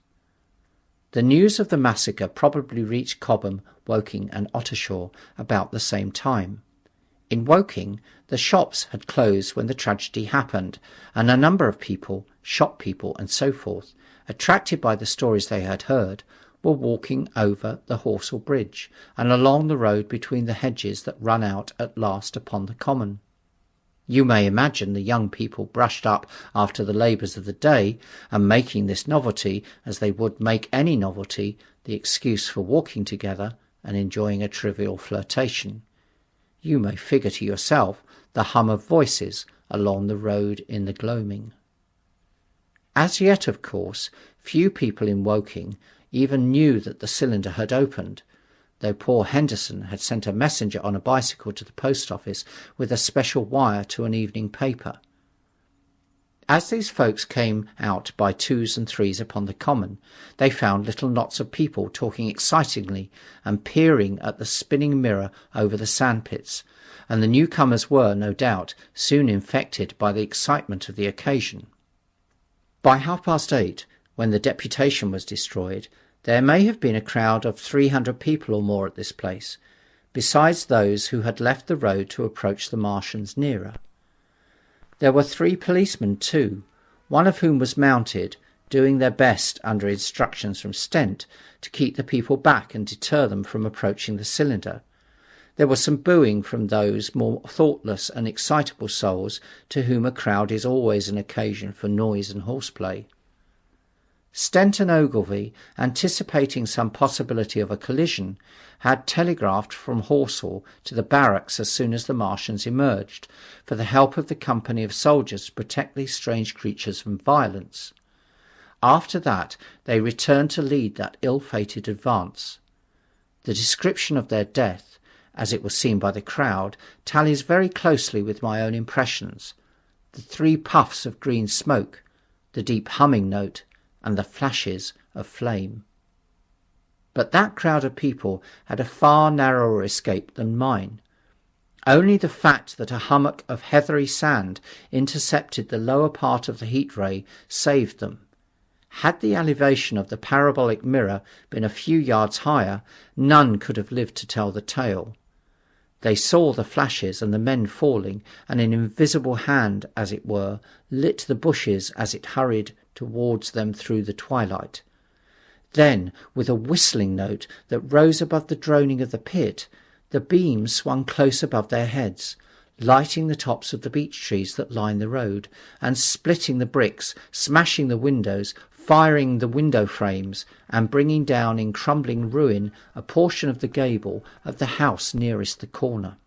[SPEAKER 1] The news of the massacre probably reached Cobham, Woking and Ottershaw about the same time. In Woking, the shops had closed when the tragedy happened, and a number of people, shop people and so forth, attracted by the stories they had heard, were walking over the Horsell Bridge and along the road between the hedges that run out at last upon the common. You may imagine the young people brushed up after the labours of the day, and making this novelty, as they would make any novelty, the excuse for walking together and enjoying a trivial flirtation. You may figure to yourself the hum of voices along the road in the gloaming. As yet, of course, few people in Woking even knew that the cylinder had opened, though poor Henderson had sent a messenger on a bicycle to the post office with a special wire to an evening paper. As these folks came out by twos and threes upon the common, they found little knots of people talking excitingly and peering at the spinning mirror over the sandpits, and the newcomers were, no doubt, soon infected by the excitement of the occasion. By 8:30, when the deputation was destroyed, there may have been a crowd of 300 people or more at this place, besides those who had left the road to approach the Martians nearer. There were 3 policemen too, one of whom was mounted, doing their best under instructions from Stent to keep the people back and deter them from approaching the cylinder. There was some booing from those more thoughtless and excitable souls to whom a crowd is always an occasion for noise and horseplay. Stent and Ogilvy, anticipating some possibility of a collision, had telegraphed from Horsell to the barracks as soon as the Martians emerged, for the help of the company of soldiers to protect these strange creatures from violence. After that they returned to lead that ill-fated advance. The description of their death, as it was seen by the crowd, tallies very closely with my own impressions. The 3 puffs of green smoke, the deep humming note, and the flashes of flame. But that crowd of people had a far narrower escape than mine. Only the fact that a hummock of heathery sand intercepted the lower part of the heat ray saved them. Had the elevation of the parabolic mirror been a few yards higher, none could have lived to tell the tale. They saw the flashes and the men falling, and an invisible hand, as it were, lit the bushes as it hurried towards them through the twilight. Then, with a whistling note that rose above the droning of the pit, the beam swung close above their heads, lighting the tops of the beech trees that line the road, and splitting the bricks, smashing the windows, firing the window frames, and bringing down in crumbling ruin a portion of the gable of the house nearest the corner.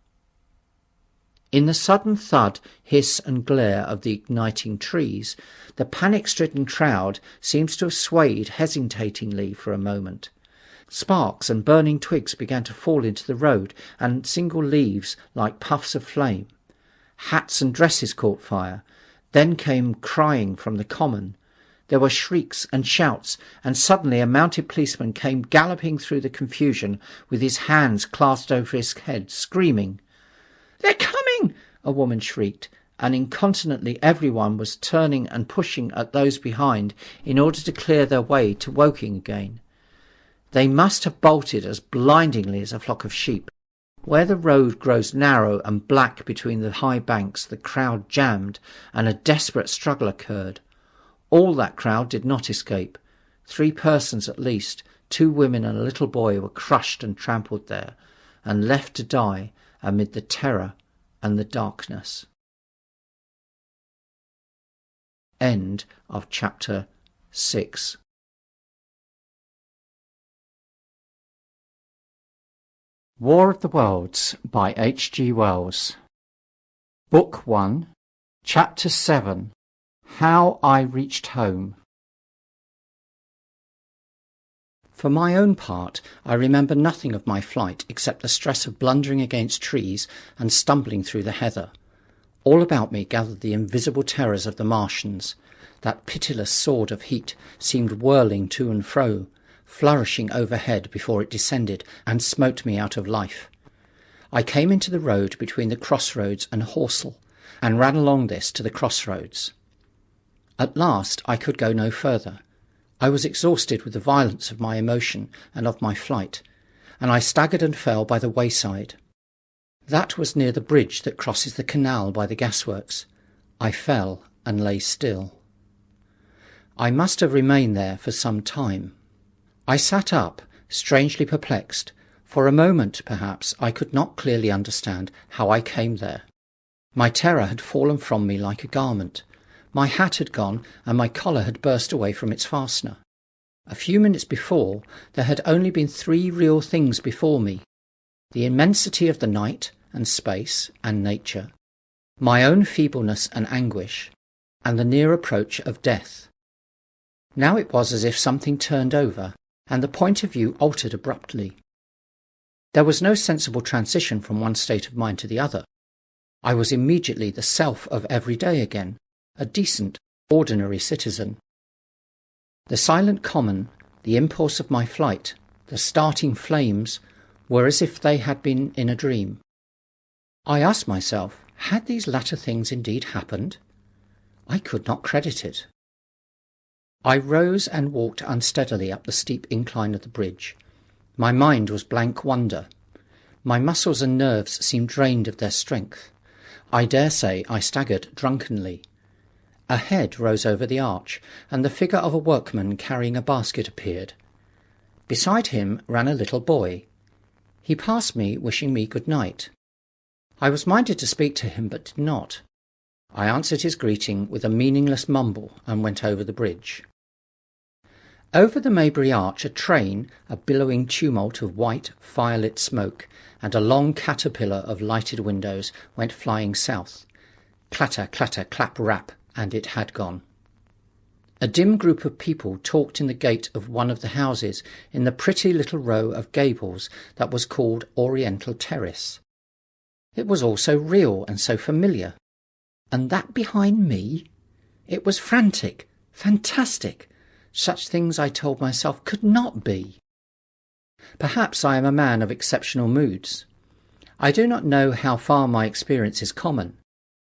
[SPEAKER 1] In the sudden thud, hiss and glare of the igniting trees, the panic-stricken crowd seems to have swayed hesitatingly for a moment. Sparks and burning twigs began to fall into the road, and single leaves like puffs of flame. Hats and dresses caught fire. Then came crying from the common. There were shrieks and shouts, and suddenly a mounted policeman came galloping through the confusion with his hands clasped over his head, screaming. "They're coming!" a woman shrieked, and incontinently everyone was turning and pushing at those behind in order to clear their way to Woking again. They must have bolted as blindingly as a flock of sheep. Where the road grows narrow and black between the high banks, the crowd jammed, and a desperate struggle occurred. All that crowd did not escape. 3 persons at least, 2 women and a little boy were crushed and trampled there, and left to die amid the terror and the darkness. End of chapter 6. War of the Worlds by H.G. Wells. Book 1, Chapter 7, How I Reached Home. For my own part, I remember nothing of my flight except the stress of blundering against trees and stumbling through the heather. All about me gathered the invisible terrors of the Martians. That pitiless sword of heat seemed whirling to and fro, flourishing overhead before it descended and smote me out of life. I came into the road between the crossroads and Horsell, and ran along this to the crossroads. At last I could go no further. I was exhausted with the violence of my emotion and of my flight, and I staggered and fell by the wayside. That was near the bridge that crosses the canal by the gasworks. I fell and lay still. I must have remained there for some time. I sat up, strangely perplexed. For a moment, perhaps, I could not clearly understand how I came there. My terror had fallen from me like a garment. My hat had gone, and my collar had burst away from its fastener. A few minutes before, there had only been 3 real things before me: the immensity of the night and space and nature, my own feebleness and anguish, and the near approach of death. Now it was as if something turned over, and the point of view altered abruptly. There was no sensible transition from one state of mind to the other. I was immediately the self of every day again, a decent, ordinary citizen. The silent common, the impulse of my flight, the starting flames, were as if they had been in a dream. I asked myself, had these latter things indeed happened? I could not credit it. I rose and walked unsteadily up the steep incline of the bridge. My mind was blank wonder. My muscles and nerves seemed drained of their strength. I dare say I staggered drunkenly. A head rose over the arch, and the figure of a workman carrying a basket appeared. Beside him ran a little boy. He passed me, wishing me good night. I was minded to speak to him, but did not. I answered his greeting with a meaningless mumble and went over the bridge. Over the Maybury Arch a train, a billowing tumult of white, fire-lit smoke, and a long caterpillar of lighted windows went flying south. Clatter, clatter, clap, rap, and it had gone. A dim group of people talked in the gate of one of the houses in the pretty little row of gables that was called Oriental Terrace. It was all so real and so familiar. And that behind me? It was frantic, fantastic. Such things, I told myself, could not be. Perhaps I am a man of exceptional moods. I do not know how far my experience is common.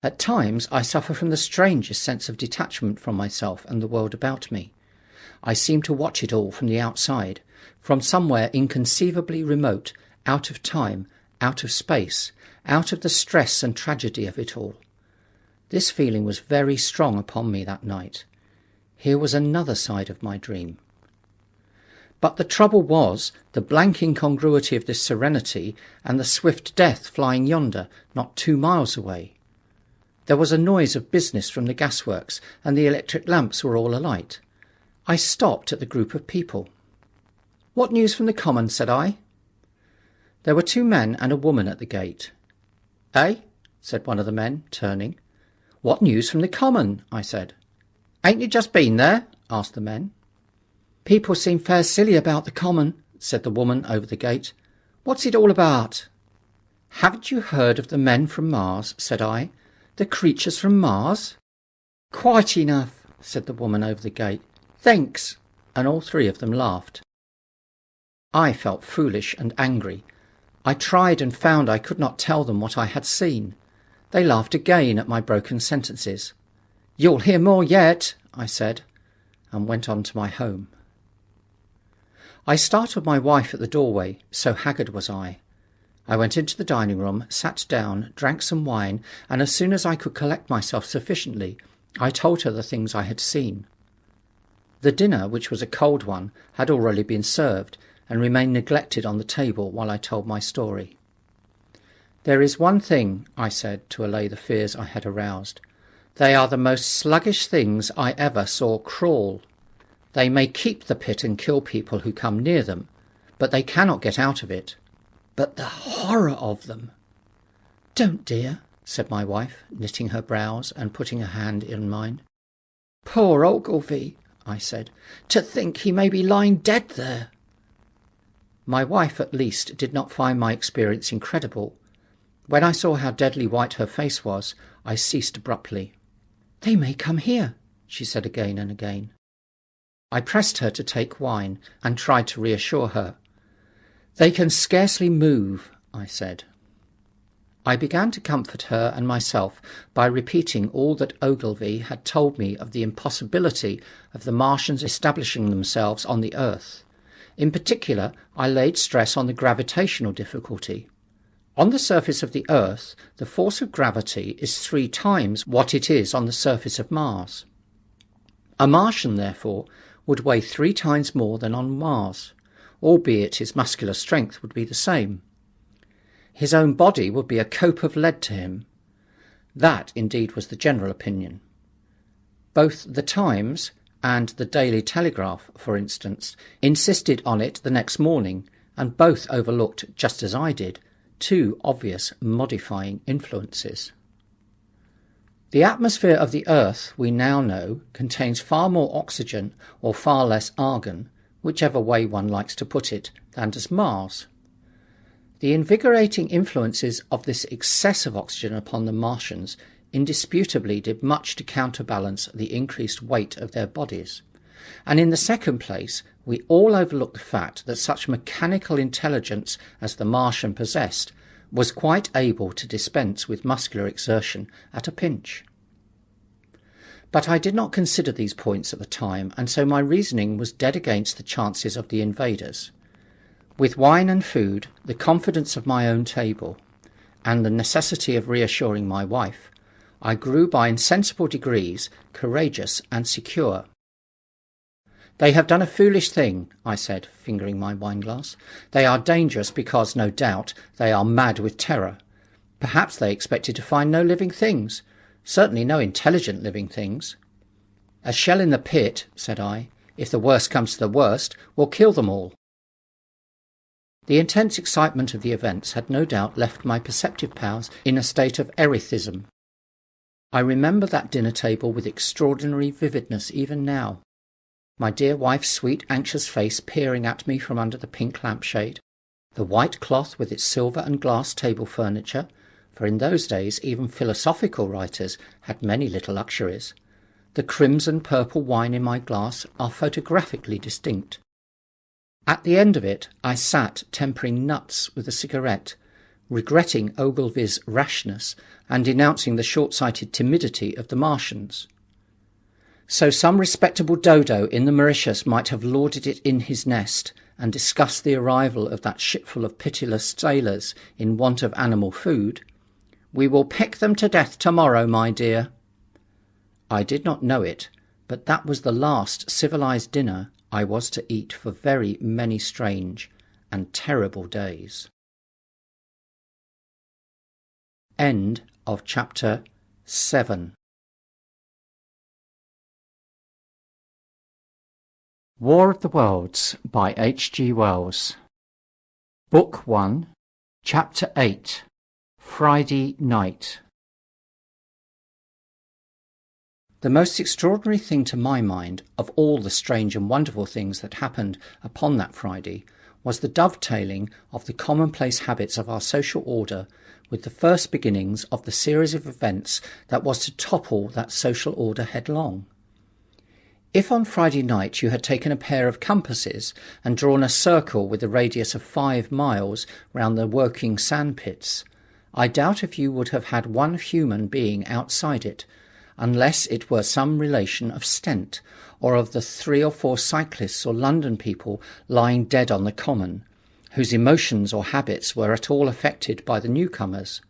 [SPEAKER 1] At times I suffer from the strangest sense of detachment from myself and the world about me. I seem to watch it all from the outside, from somewhere inconceivably remote, out of time, out of space, out of the stress and tragedy of it all. This feeling was very strong upon me that night. Here was another side of my dream. But the trouble was the blank incongruity of this serenity and the swift death flying yonder, not 2 miles away. There was a noise of business from the gasworks, and the electric lamps were all alight. I stopped at the group of people. "What news from the common?" said I. There were 2 men and a woman at the gate. "Eh?" said one of the men, turning. "What news from the common?" I said. "Ain't you just been there?" asked the men. "People seem fair silly about the common," said the woman over the gate. "What's it all about?" "Haven't you heard of the men from Mars?" said I. "The creatures from Mars?" "Quite enough," said the woman over the gate. "Thanks." And all 3 of them laughed. I felt foolish and angry. I tried and found I could not tell them what I had seen. They laughed again at my broken sentences. "You'll hear more yet," I said, and went on to my home. I startled my wife at the doorway, so haggard was I. I went into the dining room, sat down, drank some wine, and as soon as I could collect myself sufficiently, I told her the things I had seen. The dinner, which was a cold one, had already been served, and remained neglected on the table while I told my story. "There is one thing," I said, to allay the fears I had aroused. "They are the most sluggish things I ever saw crawl. They may keep the pit and kill people who come near them, but they cannot get out of it. But the horror of them!" "Don't, dear," said my wife, knitting her brows and putting her hand in mine. "Poor Ogilvy," I said. "To think he may be lying dead there." My wife, at least, did not find my experience incredible. When I saw how deadly white her face was, I ceased abruptly. "They may come here," she said again and again. I pressed her to take wine, and tried to reassure her. "They can scarcely move," I said. I began to comfort her and myself by repeating all that Ogilvy had told me of the impossibility of the Martians establishing themselves on the earth. In particular, I laid stress on the gravitational difficulty. On the surface of the earth, the force of gravity is 3 times what it is on the surface of Mars. A Martian, therefore, would weigh 3 times more than on Mars, albeit his muscular strength would be the same. His own body would be a cope of lead to him. That, indeed, was the general opinion. Both the Times and the Daily Telegraph, for instance, insisted on it the next morning, and both overlooked, just as I did, 2 obvious modifying influences. The atmosphere of the Earth, we now know, contains far more oxygen or far less argon, whichever way one likes to put it, than does Mars. The invigorating influences of this excess of oxygen upon the Martians indisputably did much to counterbalance the increased weight of their bodies. And in the second place, we all overlook the fact that such mechanical intelligence as the Martian possessed was quite able to dispense with muscular exertion at a pinch. But I did not consider these points at the time, and so my reasoning was dead against the chances of the invaders. With wine and food, the confidence of my own table, and the necessity of reassuring my wife, I grew by insensible degrees courageous and secure. "They have done a foolish thing," I said, fingering my wine-glass. "They are dangerous because, no doubt, they are mad with terror. Perhaps they expected to find no living things, certainly no intelligent living things. A shell in the pit," said I, "if the worst comes to the worst, will kill them all." The intense excitement of the events had no doubt left my perceptive powers in a state of erethism. I remember that dinner table with extraordinary vividness even now. My dear wife's sweet, anxious face peering at me from under the pink lampshade, the white cloth with its silver and glass table furniture, for in those days even philosophical writers had many little luxuries. The crimson purple wine in my glass are photographically distinct. At the end of it I sat tempering nuts with a cigarette, regretting Ogilvy's rashness and denouncing the short-sighted timidity of the Martians. So some respectable dodo in the Mauritius might have lauded it in his nest and discussed the arrival of that shipful of pitiless sailors in want of animal food. "We will peck them to death tomorrow, my dear." I did not know it, but that was the last civilized dinner I was to eat for very many strange and terrible days. End of chapter 7. War of the Worlds by H.G. Wells. Book 1, Chapter 8, Friday Night. The most extraordinary thing to my mind of all the strange and wonderful things that happened upon that Friday was the dovetailing of the commonplace habits of our social order with the first beginnings of the series of events that was to topple that social order headlong. If on Friday night you had taken a pair of compasses and drawn a circle with a radius of 5 miles round the working sandpits, I doubt if you would have had one human being outside it, unless it were some relation of Stent, or of the 3 or 4 cyclists or London people lying dead on the common, whose emotions or habits were at all affected by the newcomers.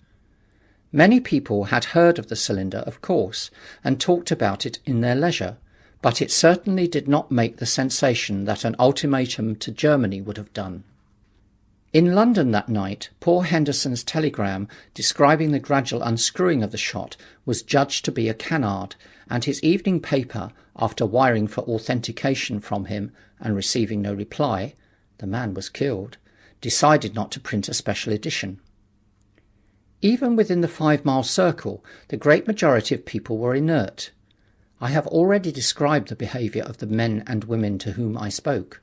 [SPEAKER 1] Many people had heard of the cylinder, of course, and talked about it in their leisure, but it certainly did not make the sensation that an ultimatum to Germany would have done. In London that night, poor Henderson's telegram describing the gradual unscrewing of the shot was judged to be a canard, and his evening paper, after wiring for authentication from him and receiving no reply — the man was killed — decided not to print a special edition. Even within the 5-mile circle, the great majority of people were inert. I have already described the behaviour of the men and women to whom I spoke.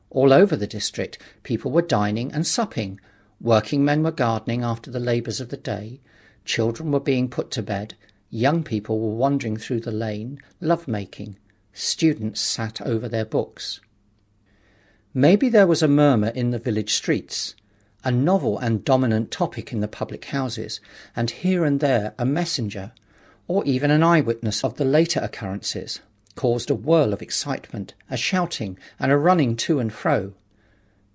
[SPEAKER 1] All over the district, people were dining and supping, working men were gardening after the labours of the day, children were being put to bed, young people were wandering through the lane, love-making, students sat over their books. Maybe there was a murmur in the village streets, a novel and dominant topic in the public houses, and here and there a messenger, or even an eyewitness of the later occurrences, caused a whirl of excitement, a shouting, and a running to and fro.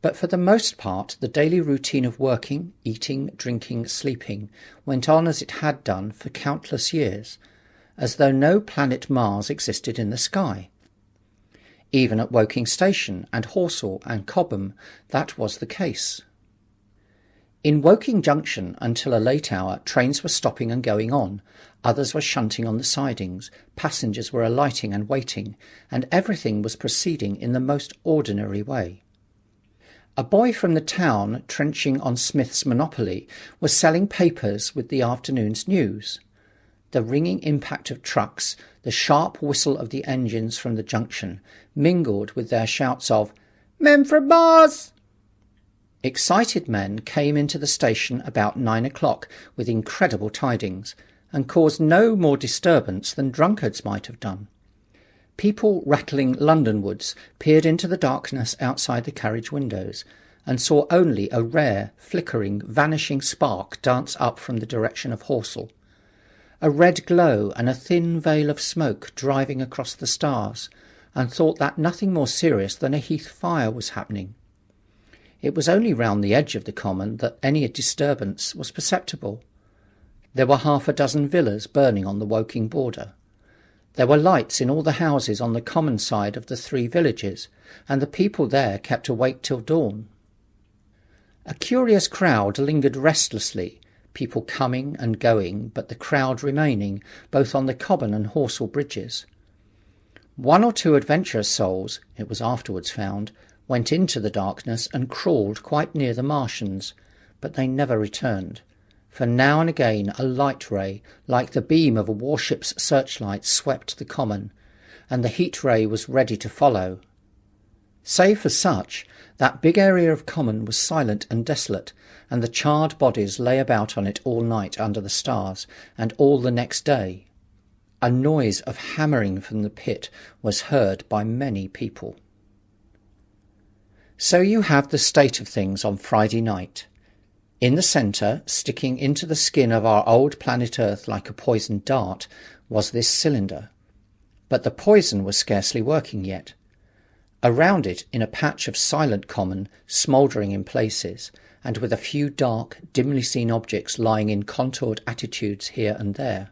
[SPEAKER 1] But for the most part the daily routine of working, eating, drinking, sleeping went on as it had done for countless years, as though no planet Mars existed in the sky. Even at Woking Station and Horsell and Cobham that was the case. In Woking Junction, until a late hour, trains were stopping and going on, others were shunting on the sidings, passengers were alighting and waiting, and everything was proceeding in the most ordinary way. A boy from the town, trenching on Smith's Monopoly, was selling papers with the afternoon's news. The ringing impact of trucks, the sharp whistle of the engines from the junction, mingled with their shouts of "Men from Mars!" Excited men came into the station about 9 o'clock with incredible tidings, and caused no more disturbance than drunkards might have done. People rattling Londonwards peered into the darkness outside the carriage windows, and saw only a rare, flickering, vanishing spark dance up from the direction of Horsell, a red glow and a thin veil of smoke driving across the stars, and thought that nothing more serious than a heath fire was happening. It was only round the edge of the common that any disturbance was perceptible. There were 6 villas burning on the Woking border. There were lights in all the houses on the common side of the 3 villages, and the people there kept awake till dawn. A curious crowd lingered restlessly, people coming and going, but the crowd remaining, both on the Common and Horsell bridges. 1 or 2 adventurous souls, it was afterwards found, went into the darkness and crawled quite near the Martians, but they never returned, for now and again a light ray, like the beam of a warship's searchlight, swept the common, and the heat ray was ready to follow. Save for such, that big area of common was silent and desolate, and the charred bodies lay about on it all night under the stars, and all the next day. A noise of hammering from the pit was heard by many people. So you have the state of things on Friday night. In the centre, sticking into the skin of our old planet Earth like a poisoned dart, was this cylinder. But the poison was scarcely working yet. Around it, in a patch of silent common, smouldering in places, and with a few dark, dimly seen objects lying in contoured attitudes here and there.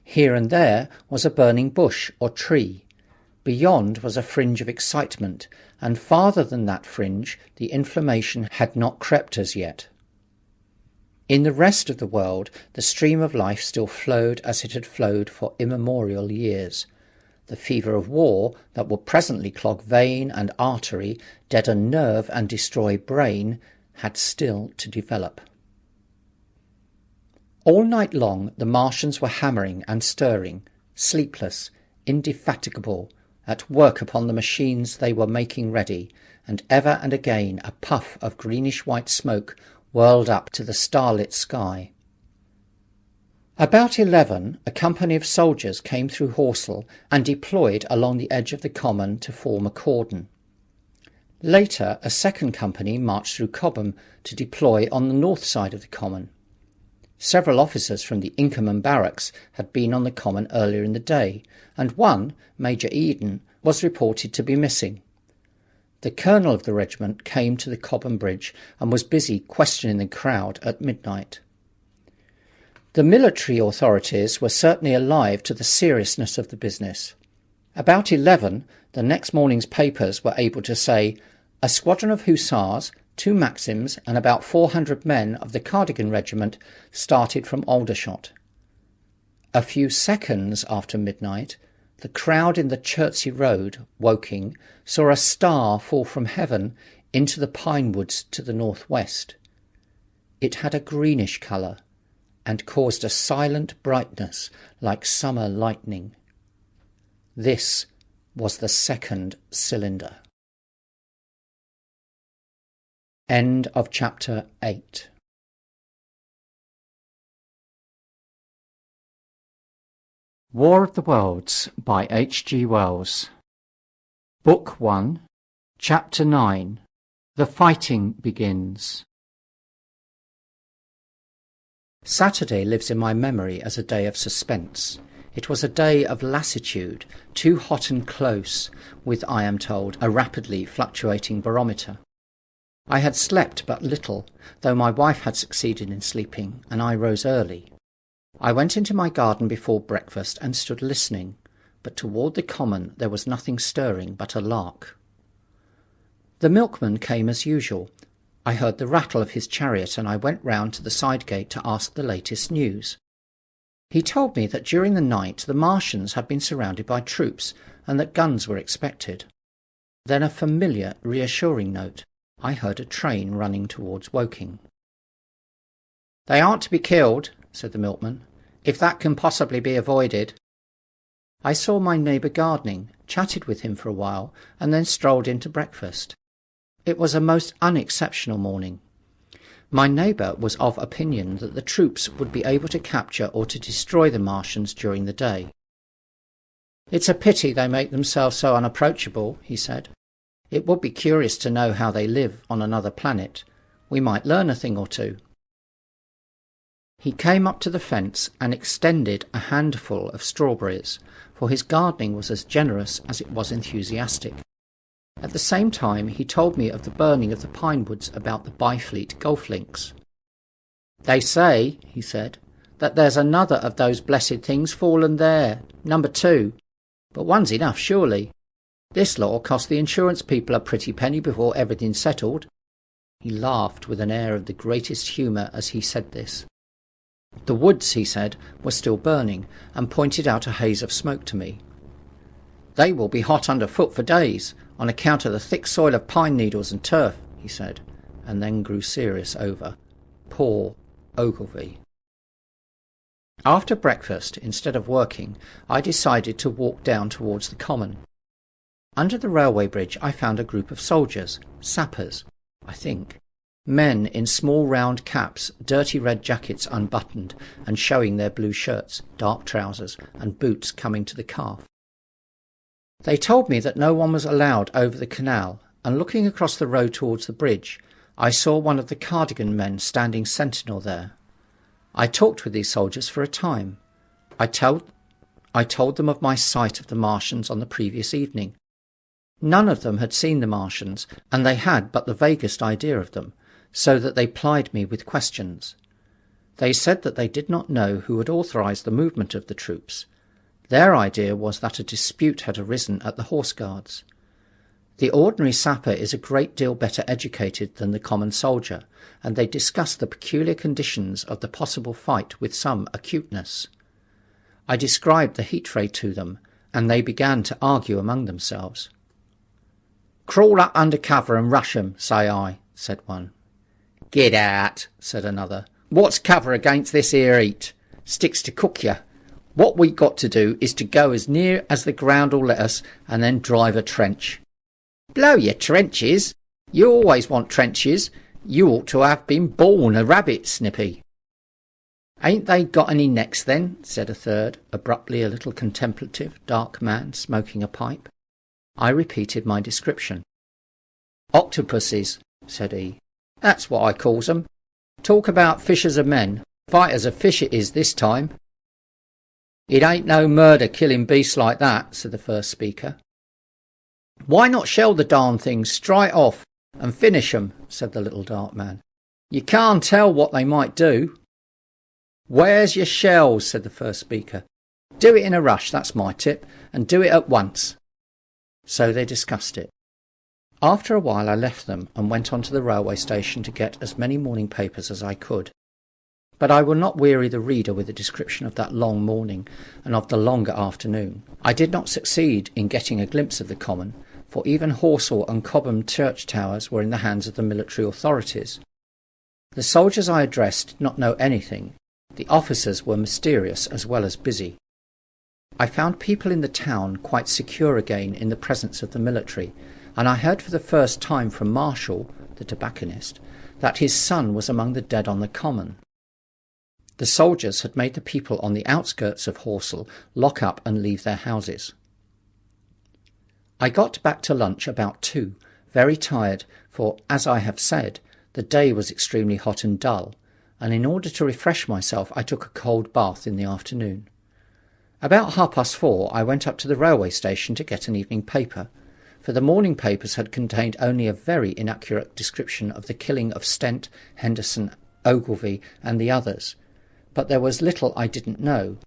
[SPEAKER 1] Here and there was a burning bush or tree. Beyond was a fringe of excitement, and farther than that fringe the inflammation had not crept as yet. In the rest of the world the stream of life still flowed as it had flowed for immemorial years. The fever of war that will presently clog vein and artery, deaden nerve and destroy brain, had still to develop. All night long the Martians were hammering and stirring, sleepless, indefatigable, at work upon the machines they were making ready, and ever and again a puff of greenish-white smoke whirled up to the starlit sky. About 11, a company of soldiers came through Horsell and deployed along the edge of the common to form a cordon. Later, a second company marched through Cobham to deploy on the north side of the common. Several officers from the Inkerman barracks had been on the common earlier in the day, and one, Major Eden, was reported to be missing. The colonel of the regiment came to the Cobham Bridge and was busy questioning the crowd at midnight. The military authorities were certainly alive to the seriousness of the business. About 11, the next morning's papers were able to say, "A squadron of hussars, 2 Maxims, and about 400 men of the Cardigan Regiment started from Aldershot." A few seconds after midnight, the crowd in the Chertsey Road, Woking, saw a star fall from heaven into the pine woods to the northwest. It had a greenish colour, and caused a silent brightness like summer lightning. This was the second cylinder. End of chapter 8. War of the Worlds by H.G. Wells. Book 1, Chapter 9. The Fighting Begins. Saturday lives in my memory as a day of suspense. It was a day of lassitude, too hot and close, with, I am told, a rapidly fluctuating barometer. I had slept but little, though my wife had succeeded in sleeping, and I rose early. I went into my garden before breakfast and stood listening, but toward the common there was nothing stirring but a lark. The milkman came as usual. I heard the rattle of his chariot, and I went round to the side gate to ask the latest news. He told me that during the night the Martians had been surrounded by troops, and that guns were expected. Then a familiar, reassuring note. I heard a train running towards Woking. "They aren't to be killed," said the milkman, "if that can possibly be avoided." I saw my neighbour gardening, chatted with him for a while, and then strolled in to breakfast. It was a most unexceptional morning. My neighbour was of opinion that the troops would be able to capture or to destroy the Martians during the day. "It's a pity they make themselves so unapproachable," he said. "It would be curious to know how they live on another planet. We might learn a thing or two." He came up to the fence and extended a handful of strawberries, for his gardening was as generous as it was enthusiastic. At the same time he told me of the burning of the pine woods about the Byfleet golf links. "They say," he said, "that there's another of those blessed things fallen there, number 2. But one's enough, surely. This lot'll cost the insurance people a pretty penny before everything's settled." He laughed with an air of the greatest humour as he said this. The woods, he said, were still burning, and pointed out a haze of smoke to me. "They will be hot underfoot for days, on account of the thick soil of pine needles and turf," he said, and then grew serious over poor Ogilvy. After breakfast, instead of working, I decided to walk down towards the common. Under the railway bridge I found a group of soldiers, sappers, I think, men in small round caps, dirty red jackets unbuttoned and showing their blue shirts, dark trousers, and boots coming to the calf. They told me that no one was allowed over the canal, and looking across the road towards the bridge, I saw one of the Cardigan men standing sentinel there. I talked with these soldiers for a time. I told them of my sight of the Martians on the previous evening. None of them had seen the Martians, and they had but the vaguest idea of them, so that they plied me with questions. They said that they did not know who had authorised the movement of the troops. Their idea was that a dispute had arisen at the Horse Guards. The ordinary sapper is a great deal better educated than the common soldier, and they discussed the peculiar conditions of the possible fight with some acuteness. I described the heat ray to them, and they began to argue among themselves. "Crawl up under cover and rush 'em, say I," said one. "Get out," said another. "What's cover against this here heat? Sticks to cook you. What we got to do is to go as near as the ground'll let us, and then drive a trench." "Blow your trenches! You always want trenches. You ought to have been born a rabbit, Snippy." "Ain't they got any necks then?" said a third, abruptly a little contemplative, dark man, smoking a pipe. I repeated my description. "Octopuses," said he. "That's what I calls 'em. Talk about fishers of men. Fighters of fish it is this time." "It ain't no murder killing beasts like that," said the first speaker. "Why not shell the darn things straight off and finish 'em?" said the little dark man. "You can't tell what they might do." "Where's your shells?" said the first speaker. Do it in a rush, that's my tip, and do it at once." So they discussed it. After a while I left them and went on to the railway station to get as many morning papers as I could. But I will not weary the reader with a description of that long morning and of the longer afternoon. I did not succeed in getting a glimpse of the common, for even Horsell and Cobham church towers were in the hands of the military authorities. The soldiers I addressed did not know anything. The officers were mysterious as well as busy. I found people in the town quite secure again in the presence of the military, and I heard for the first time from Marshall, the tobacconist, that his son was among the dead on the common. The soldiers had made the people on the outskirts of Horsell lock up and leave their houses. I got back to lunch about 2, very tired, for, as I have said, the day was extremely hot and dull, and in order to refresh myself I took a cold bath in the afternoon. About 4:30 I went up to the railway station to get an evening paper, for the morning papers had contained only a very inaccurate description of the killing of Stent, Henderson, Ogilvy, and the others, but there was little I didn't know.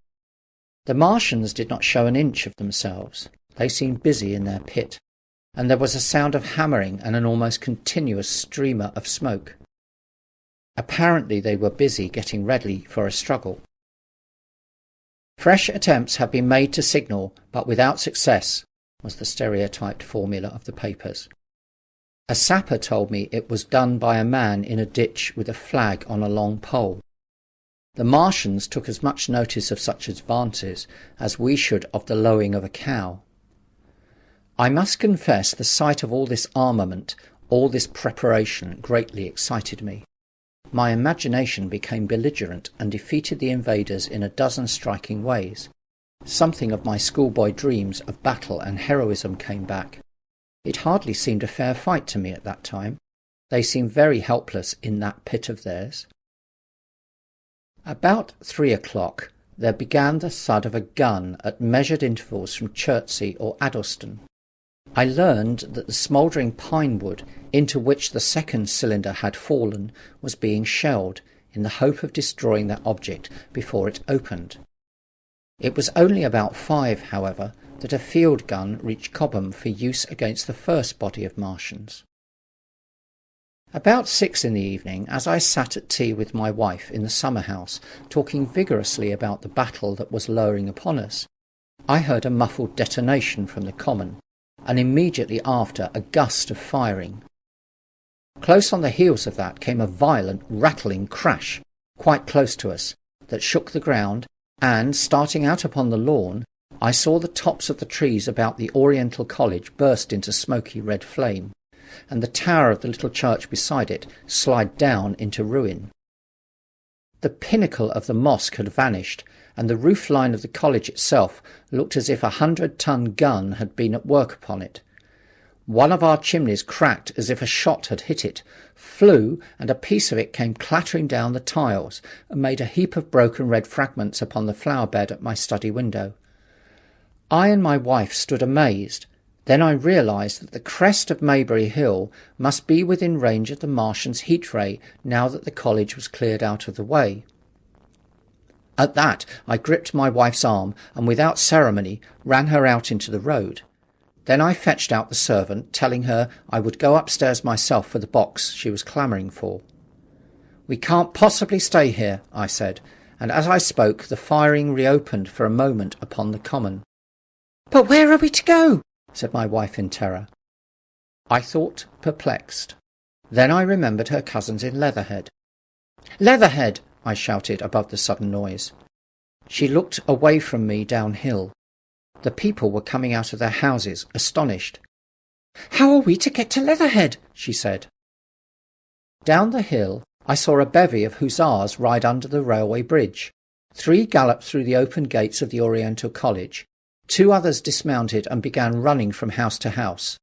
[SPEAKER 1] The Martians did not show an inch of themselves. They seemed busy in their pit, and there was a sound of hammering and an almost continuous streamer of smoke. Apparently they were busy getting ready for a struggle. "Fresh attempts have been made to signal, but without success," was the stereotyped formula of the papers. A sapper told me it was done by a man in a ditch with a flag on a long pole. The Martians took as much notice of such advances as we should of the lowing of a cow. I must confess the sight of all this armament, all this preparation, greatly excited me. My imagination became belligerent and defeated the invaders in a dozen striking ways. Something of my schoolboy dreams of battle and heroism came back. It hardly seemed a fair fight to me at that time. They seemed very helpless in that pit of theirs. About 3 o'clock there began the thud of a gun at measured intervals from Chertsey or Addleston. I learned that the smouldering pine wood into which the second cylinder had fallen was being shelled, in the hope of destroying that object before it opened. It was only about 5, however, that a field gun reached Cobham for use against the first body of Martians. About 6 in the evening, as I sat at tea with my wife in the summer house, talking vigorously about the battle that was lowering upon us, I heard a muffled detonation from the common, and immediately after a gust of firing. Close on the heels of that came a violent rattling crash, quite close to us, that shook the ground, and, starting out upon the lawn, I saw the tops of the trees about the Oriental College burst into smoky red flame, and the tower of the little church beside it slide down into ruin. The pinnacle of the mosque had vanished, and the roof line of the college itself looked as if 100-ton gun had been at work upon it. One of our chimneys cracked as if a shot had hit it, flew, and a piece of it came clattering down the tiles, and made a heap of broken red fragments upon the flower bed at my study window. I and my wife stood amazed. Then I realised that the crest of Maybury Hill must be within range of the Martians' heat ray now that the college was cleared out of the way. At that I gripped my wife's arm and without ceremony ran her out into the road. Then I fetched out the servant, telling her I would go upstairs myself for the box she was clamouring for. "We can't possibly stay here," I said, and as I spoke the firing reopened for a moment upon the common. "But where are we to go?" said my wife in terror. I thought, perplexed. Then I remembered her cousins in Leatherhead. "Leatherhead!" I shouted above the sudden noise. She looked away from me downhill. The people were coming out of their houses, astonished. "How are we to get to Leatherhead?" she said. Down the hill I saw a bevy of hussars ride under the railway bridge. 3 galloped through the open gates of the Oriental College. 2 others dismounted and began running from house to house.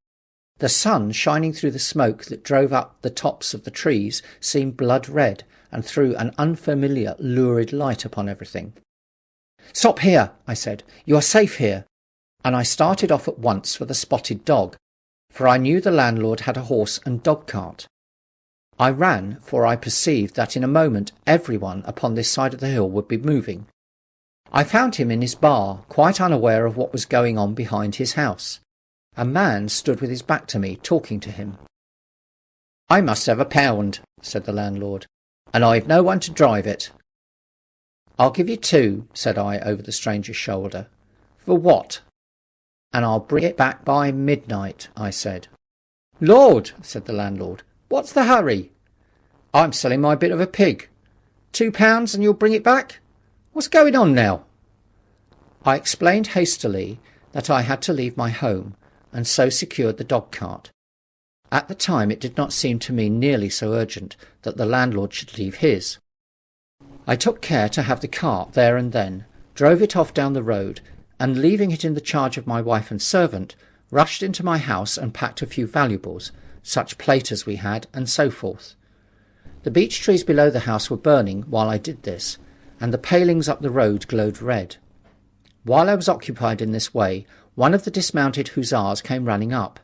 [SPEAKER 1] The sun, shining through the smoke that drove up the tops of the trees, seemed blood-red, and threw an unfamiliar, lurid light upon everything. "Stop here," I said. "You are safe here." And I started off at once for the Spotted Dog, for I knew the landlord had a horse and dog-cart. I ran, for I perceived that in a moment everyone upon this side of the hill would be moving. I found him in his bar, quite unaware of what was going on behind his house. A man stood with his back to me, talking to him. "I must have £1," said the landlord, "and I've no one to drive it." "I'll give you 2, said I over the stranger's shoulder. "For what?" "And I'll bring it back by midnight," I said. "Lord," said the landlord, "what's the hurry?" "I'm selling my bit of a pig. £2 and you'll bring it back? What's going on now?" I explained hastily that I had to leave my home, and so secured the dog-cart. At the time it did not seem to me nearly so urgent that the landlord should leave his. I took care to have the cart there and then, drove it off down the road, and leaving it in the charge of my wife and servant, rushed into my house and packed a few valuables, such plate as we had, and so forth. The beech trees below the house were burning while I did this, and the palings up the road glowed red. While I was occupied in this way, one of the dismounted hussars came running up.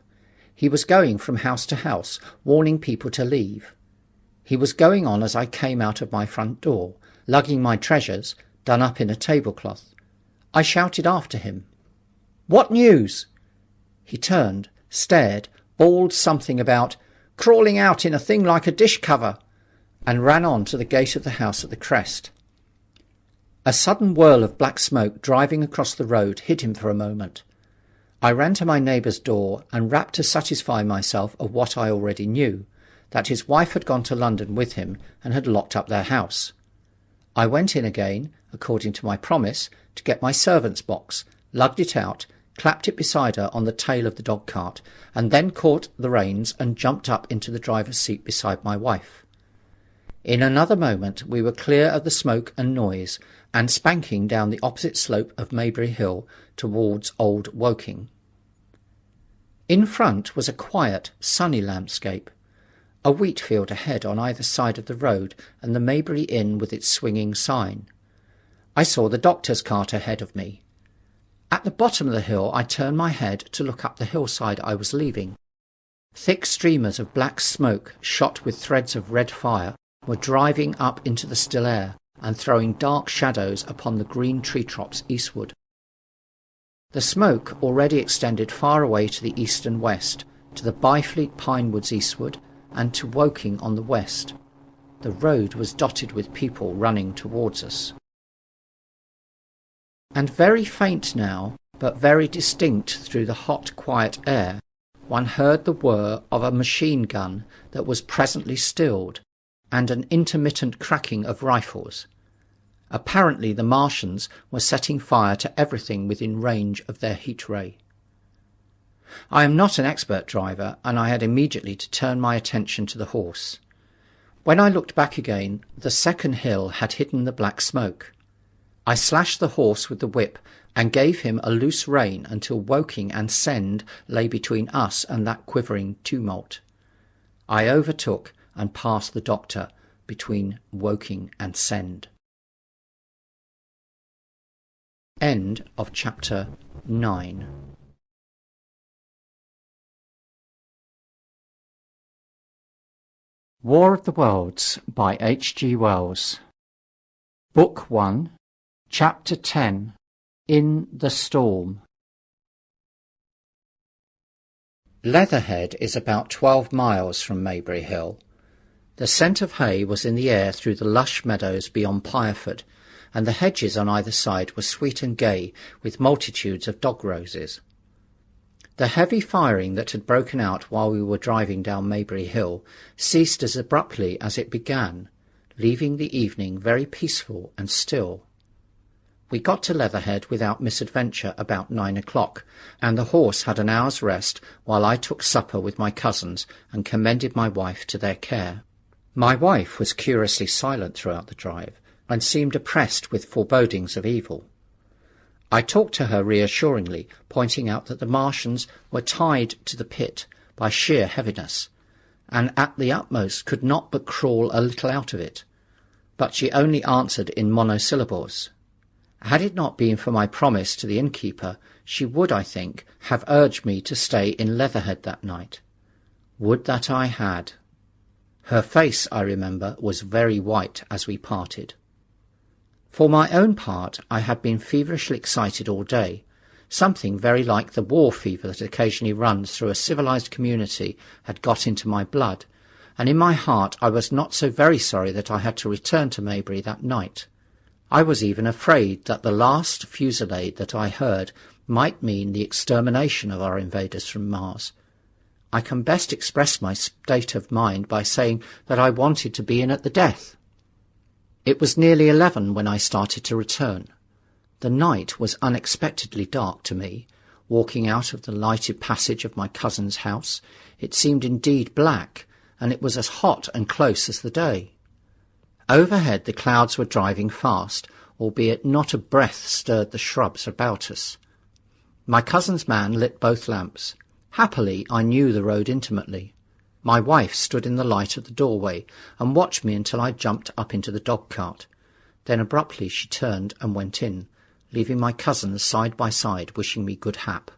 [SPEAKER 1] He was going from house to house, warning people to leave. He was going on as I came out of my front door, lugging my treasures, done up in a tablecloth. I shouted after him, "What news?" He turned, stared, bawled something about crawling out in a thing like a dish cover, and ran on to the gate of the house at the crest. A sudden whirl of black smoke driving across the road hid him for a moment. I ran to my neighbour's door and rapped to satisfy myself of what I already knew, that his wife had gone to London with him and had locked up their house. I went in again, according to my promise, to get my servant's box, lugged it out, clapped it beside her on the tail of the dog-cart, and then caught the reins and jumped up into the driver's seat beside my wife. In another moment we were clear of the smoke and noise, and spanking down the opposite slope of Maybury Hill towards Old Woking. In front was a quiet, sunny landscape, a wheat field ahead on either side of the road, and the Maybury Inn with its swinging sign. I saw the doctor's cart ahead of me. At the bottom of the hill I turned my head to look up the hillside I was leaving. Thick streamers of black smoke, shot with threads of red fire, were driving up into the still air, and throwing dark shadows upon the green tree-tops eastward. The smoke already extended far away to the east and west, to the Byfleet pine woods eastward, and to Woking on the west. The road was dotted with people running towards us. And very faint now, but very distinct through the hot, quiet air, one heard the whir of a machine gun that was presently stilled, and an intermittent cracking of rifles. Apparently the Martians were setting fire to everything within range of their heat ray. I am not an expert driver, and I had immediately to turn my attention to the horse. When I looked back again, the second hill had hidden the black smoke. I slashed the horse with the whip, and gave him a loose rein until Woking and Send lay between us and that quivering tumult. I overtook and passed the doctor between Woking and Send. End of chapter 9. War of the Worlds by H.G. Wells. Book 1, Chapter 10, In the Storm. Leatherhead is about 12 miles from Maybury Hill. The scent of hay was in the air through the lush meadows beyond Pireford, and the hedges on either side were sweet and gay with multitudes of dog roses. The heavy firing that had broken out while we were driving down Maybury Hill ceased as abruptly as it began, leaving the evening very peaceful and still. We got to Leatherhead without misadventure about 9 o'clock, and the horse had an hour's rest while I took supper with my cousins and commended my wife to their care. My wife was curiously silent throughout the drive, and seemed oppressed with forebodings of evil. I talked to her reassuringly, pointing out that the Martians were tied to the pit by sheer heaviness, and at the utmost could not but crawl a little out of it. But she only answered in monosyllables. Had it not been for my promise to the innkeeper, she would, I think, have urged me to stay in Leatherhead that night. Would that I had. Her face, I remember, was very white as we parted. For my own part, I had been feverishly excited all day. Something very like the war fever that occasionally runs through a civilized community had got into my blood, and in my heart I was not so very sorry that I had to return to Maybury that night. I was even afraid that the last fusillade that I heard might mean the extermination of our invaders from Mars. I can best express my state of mind by saying that I wanted to be in at the death. It was nearly 11 when I started to return. The night was unexpectedly dark to me. Walking out of the lighted passage of my cousin's house, it seemed indeed black, and it was as hot and close as the day. Overhead the clouds were driving fast, albeit not a breath stirred the shrubs about us. My cousin's man lit both lamps. Happily, I knew the road intimately. My wife stood in the light of the doorway and watched me until I jumped up into the dog-cart. Then abruptly she turned and went in, leaving my cousins side by side wishing me good hap.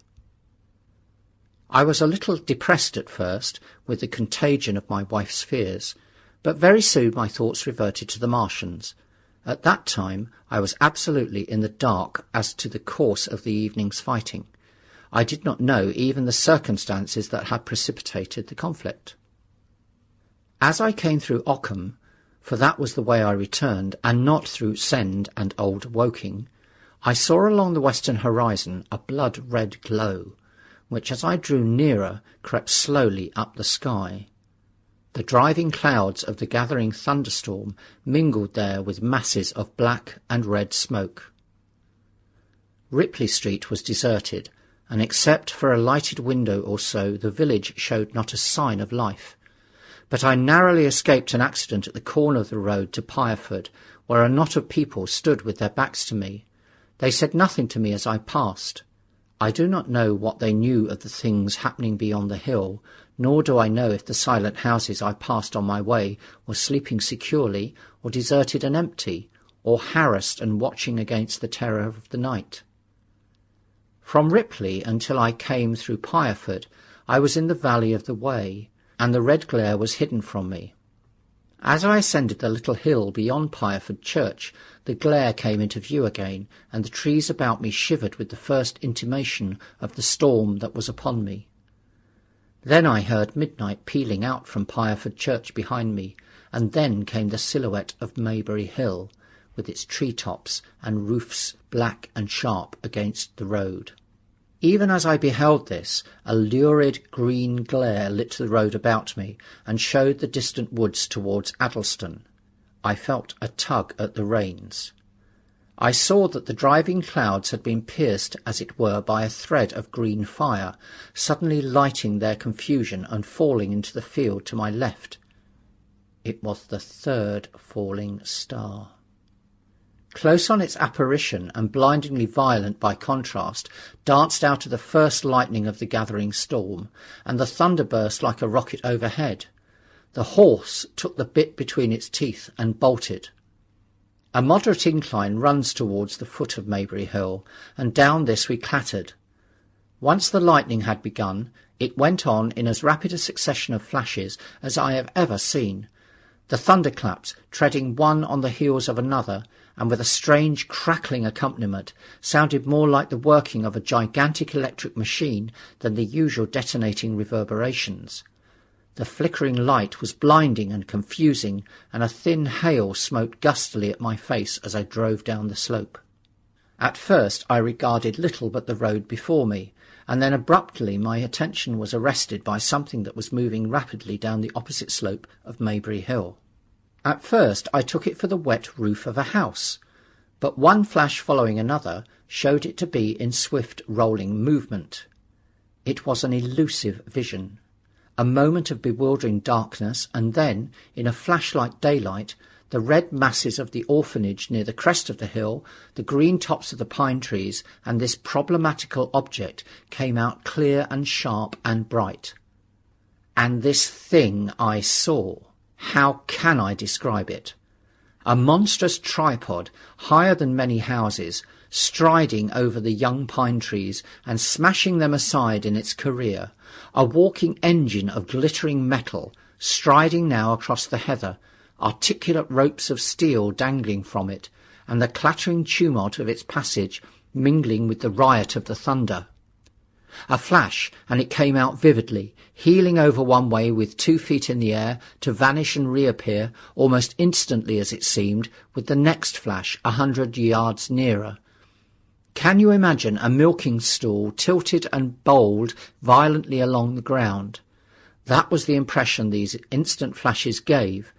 [SPEAKER 1] I was a little depressed at first with the contagion of my wife's fears, but very soon my thoughts reverted to the Martians. At that time I was absolutely in the dark as to the course of the evening's fighting. I did not know even the circumstances that had precipitated the conflict. As I came through Ockham, for that was the way I returned, and not through Send and Old Woking, I saw along the western horizon a blood-red glow, which as I drew nearer crept slowly up the sky. The driving clouds of the gathering thunderstorm mingled there with masses of black and red smoke. Ripley Street was deserted, and except for a lighted window or so the village showed not a sign of life. But I narrowly escaped an accident at the corner of the road to Pireford, where a knot of people stood with their backs to me. They said nothing to me as I passed. I do not know what they knew of the things happening beyond the hill, nor do I know if the silent houses I passed on my way were sleeping securely, or deserted and empty, or harassed and watching against the terror of the night. From Ripley until I came through Pireford, I was in the valley of the Wey, and the red glare was hidden from me. As I ascended the little hill beyond Pireford Church, the glare came into view again, and the trees about me shivered with the first intimation of the storm that was upon me. Then I heard midnight pealing out from Pireford Church behind me, and then came the silhouette of Maybury Hill, with its tree-tops and roofs black and sharp against the road. Even as I beheld this, a lurid green glare lit the road about me, and showed the distant woods towards Addlestone. I felt a tug at the reins. I saw that the driving clouds had been pierced, as it were, by a thread of green fire, suddenly lighting their confusion and falling into the field to my left. It was the third falling star. Close on its apparition, and blindingly violent by contrast, danced out of the first lightning of the gathering storm, and the thunder burst like a rocket overhead. The horse took the bit between its teeth and bolted. A moderate incline runs towards the foot of Maybury Hill, and down this we clattered. Once the lightning had begun, it went on in as rapid a succession of flashes as I have ever seen, the thunderclaps treading one on the heels of another, and with a strange crackling accompaniment, sounded more like the working of a gigantic electric machine than the usual detonating reverberations. The flickering light was blinding and confusing, and a thin hail smote gustily at my face as I drove down the slope. At first I regarded little but the road before me, and then abruptly my attention was arrested by something that was moving rapidly down the opposite slope of Maybury Hill. At first I took it for the wet roof of a house, but one flash following another showed it to be in swift rolling movement. It was an elusive vision. A moment of bewildering darkness, and then, in a flash like daylight, the red masses of the orphanage near the crest of the hill, the green tops of the pine trees, and this problematical object came out clear and sharp and bright. And this thing I saw, how can I describe it? A monstrous tripod, higher than many houses, striding over the young pine trees and smashing them aside in its career, a walking engine of glittering metal, striding now across the heather, articulate ropes of steel dangling from it, and the clattering tumult of its passage mingling with the riot of the thunder. A flash, and it came out vividly, heeling over one way with 2 feet in the air, to vanish and reappear, almost instantly as it seemed, with the next flash 100 yards nearer. Can you imagine a milking stool tilted and bowled violently along the ground? That was the impression these instant flashes gave.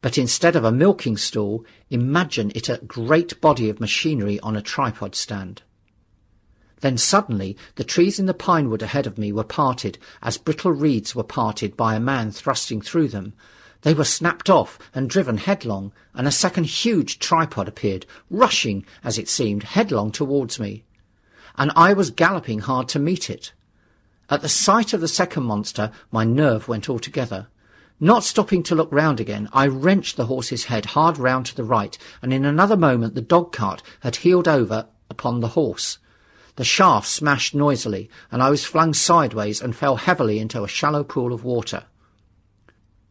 [SPEAKER 1] But instead of a milking stool, imagine it a great body of machinery on a tripod stand. Then suddenly the trees in the pine wood ahead of me were parted, as brittle reeds were parted by a man thrusting through them. They were snapped off and driven headlong, and a second huge tripod appeared, rushing, as it seemed, headlong towards me. And I was galloping hard to meet it. At the sight of the second monster, my nerve went altogether. Not stopping to look round again, I wrenched the horse's head hard round to the right, and in another moment the dog-cart had heeled over upon the horse. The shaft smashed noisily, and I was flung sideways and fell heavily into a shallow pool of water.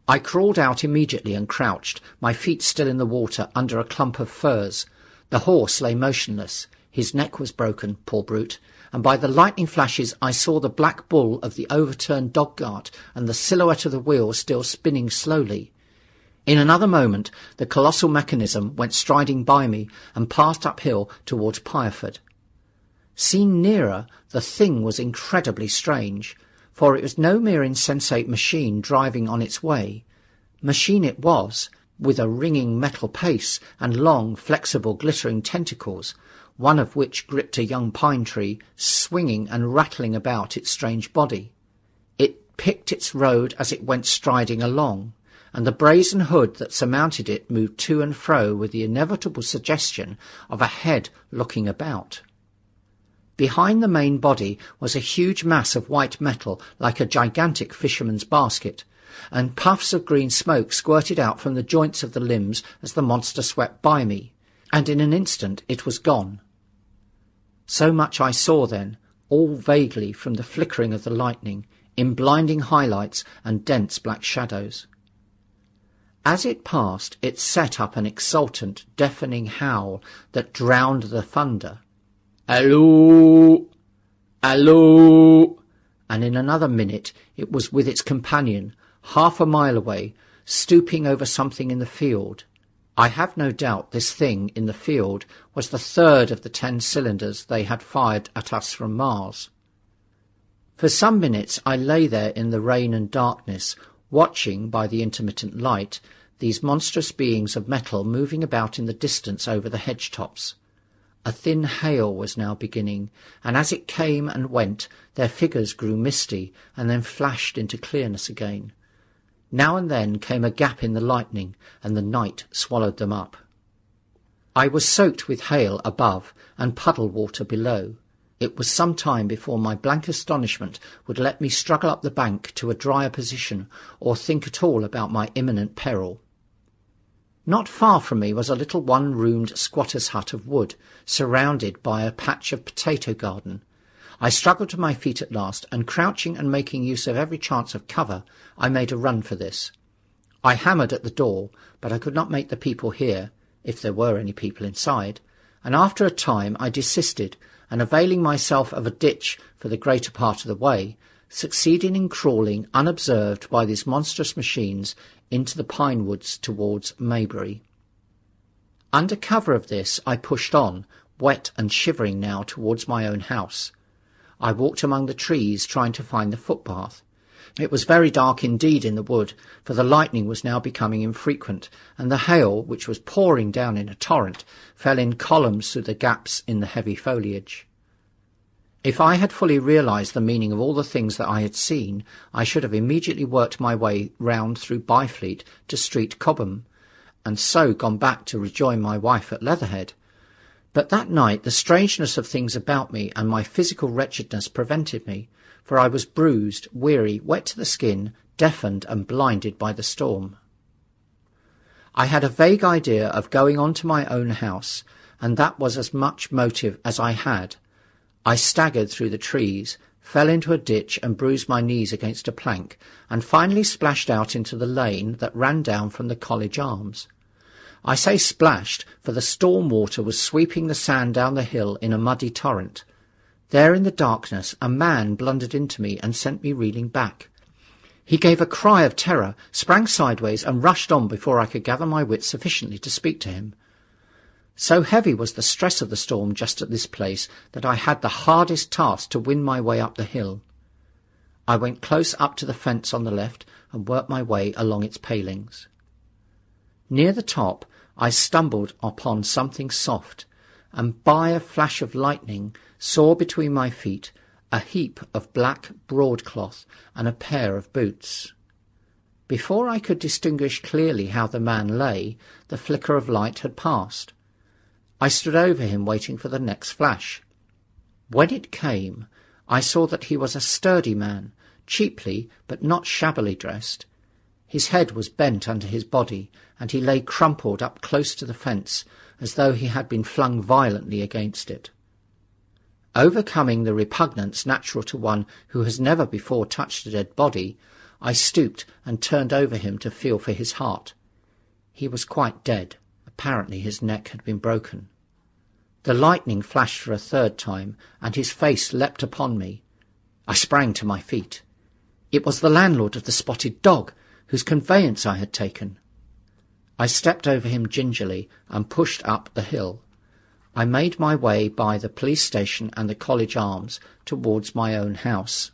[SPEAKER 1] I crawled out immediately and crouched, my feet still in the water, under a clump of firs. The horse lay motionless. His neck was broken, poor brute, and by the lightning flashes I saw the black bull of the overturned dog-cart and the silhouette of the wheel still spinning slowly. In another moment the colossal mechanism went striding by me and passed uphill towards Pireford. Seen nearer, the thing was incredibly strange, for it was no mere insensate machine driving on its way. Machine it was, with a ringing metal pace and long, flexible, glittering tentacles, one of which gripped a young pine tree, swinging and rattling about its strange body. It picked its road as it went striding along, and the brazen hood that surmounted it moved to and fro with the inevitable suggestion of a head looking about. Behind the main body was a huge mass of white metal like a gigantic fisherman's basket, and puffs of green smoke squirted out from the joints of the limbs as the monster swept by me, and in an instant it was gone. So much I saw then, all vaguely from the flickering of the lightning, in blinding highlights and dense black shadows. As it passed, it set up an exultant, deafening howl that drowned the thunder. "Alloo! Alloo!" And in another minute it was with its companion, half a mile away, stooping over something in the field. I have no doubt this thing in the field was the third of the 10 cylinders they had fired at us from Mars. For some minutes I lay there in the rain and darkness, watching, by the intermittent light, these monstrous beings of metal moving about in the distance over the hedge-tops. A thin hail was now beginning, and as it came and went, their figures grew misty and then flashed into clearness again. Now and then came a gap in the lightning, and the night swallowed them up. I was soaked with hail above and puddle water below. It was some time before my blank astonishment would let me struggle up the bank to a drier position or think at all about my imminent peril. Not far from me was a little one-roomed squatter's hut of wood, surrounded by a patch of potato garden. I struggled to my feet at last, and crouching and making use of every chance of cover, I made a run for this. I hammered at the door, but I could not make the people hear, if there were any people inside, and after a time I desisted, and availing myself of a ditch for the greater part of the way, succeeded in crawling unobserved by these monstrous machines into the pine woods towards Maybury. Under cover of this I pushed on, wet and shivering now, towards my own house. I walked among the trees, trying to find the footpath. It was very dark indeed in the wood, for the lightning was now becoming infrequent, and the hail, which was pouring down in a torrent, fell in columns through the gaps in the heavy foliage. If I had fully realized the meaning of all the things that I had seen, I should have immediately worked my way round through Byfleet to Street Cobham, and so gone back to rejoin my wife at Leatherhead. But that night the strangeness of things about me and my physical wretchedness prevented me, for I was bruised, weary, wet to the skin, deafened and blinded by the storm. I had a vague idea of going on to my own house, and that was as much motive as I had. I staggered through the trees, fell into a ditch and bruised my knees against a plank, and finally splashed out into the lane that ran down from the College Arms. I say splashed, for the storm water was sweeping the sand down the hill in a muddy torrent. There in the darkness a man blundered into me and sent me reeling back. He gave a cry of terror, sprang sideways, and rushed on before I could gather my wits sufficiently to speak to him. So heavy was the stress of the storm just at this place that I had the hardest task to win my way up the hill. I went close up to the fence on the left and worked my way along its palings. Near the top I stumbled upon something soft, and by a flash of lightning saw between my feet a heap of black broadcloth and a pair of boots. Before I could distinguish clearly how the man lay, the flicker of light had passed. I stood over him waiting for the next flash. When it came, I saw that he was a sturdy man, cheaply but not shabbily dressed. His head was bent under his body, and he lay crumpled up close to the fence, as though he had been flung violently against it. Overcoming the repugnance natural to one who has never before touched a dead body, I stooped and turned over him to feel for his heart. He was quite dead. Apparently his neck had been broken. The lightning flashed for a third time, and his face leapt upon me. I sprang to my feet. It was the landlord of the Spotted Dog, whose conveyance I had taken. I stepped over him gingerly and pushed up the hill. I made my way by the police station and the College Arms towards my own house.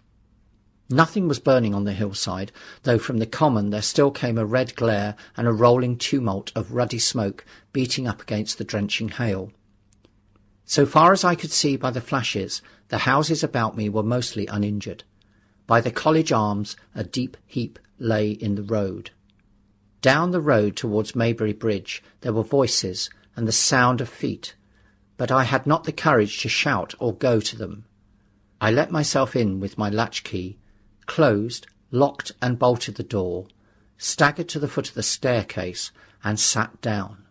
[SPEAKER 1] Nothing was burning on the hillside, though from the common there still came a red glare and a rolling tumult of ruddy smoke beating up against the drenching hail. So far as I could see by the flashes, the houses about me were mostly uninjured. By the College Arms a deep heap lay in the road. Down the road towards Maybury Bridge there were voices and the sound of feet, but I had not the courage to shout or go to them. I let myself in with my latchkey, closed, locked and bolted the door, staggered to the foot of the staircase, and sat down.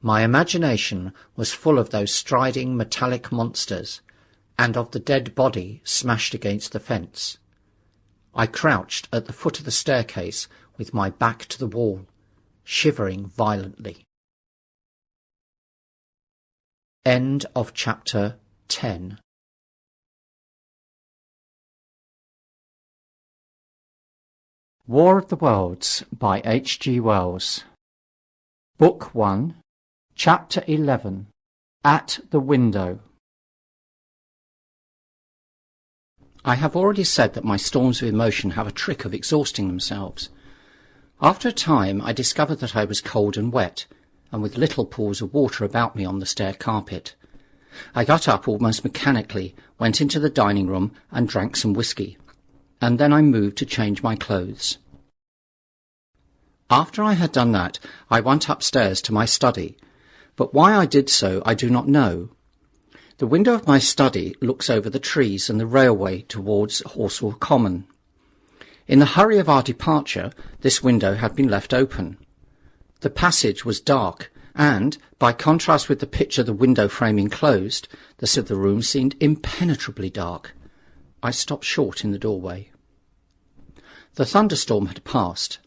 [SPEAKER 1] My imagination was full of those striding metallic monsters, and of the dead body smashed against the fence. I crouched at the foot of the staircase with my back to the wall, shivering violently. End of chapter 10. War of the Worlds by H.G. Wells. Book 1, Chapter 11. At the Window. I have already said that my storms of emotion have a trick of exhausting themselves. After a time I discovered that I was cold and wet, and with little pools of water about me on the stair carpet. I got up almost mechanically, went into the dining room and drank some whisky, and then I moved to change my clothes. After I had done that, I went upstairs to my study, but why I did so I do not know. The window of my study looks over the trees and the railway towards Horsell Common. In the hurry of our departure, this window had been left open. The passage was dark, and, by contrast with the picture the window frame enclosed, the room seemed impenetrably dark. I stopped short in the doorway. The thunderstorm had passed.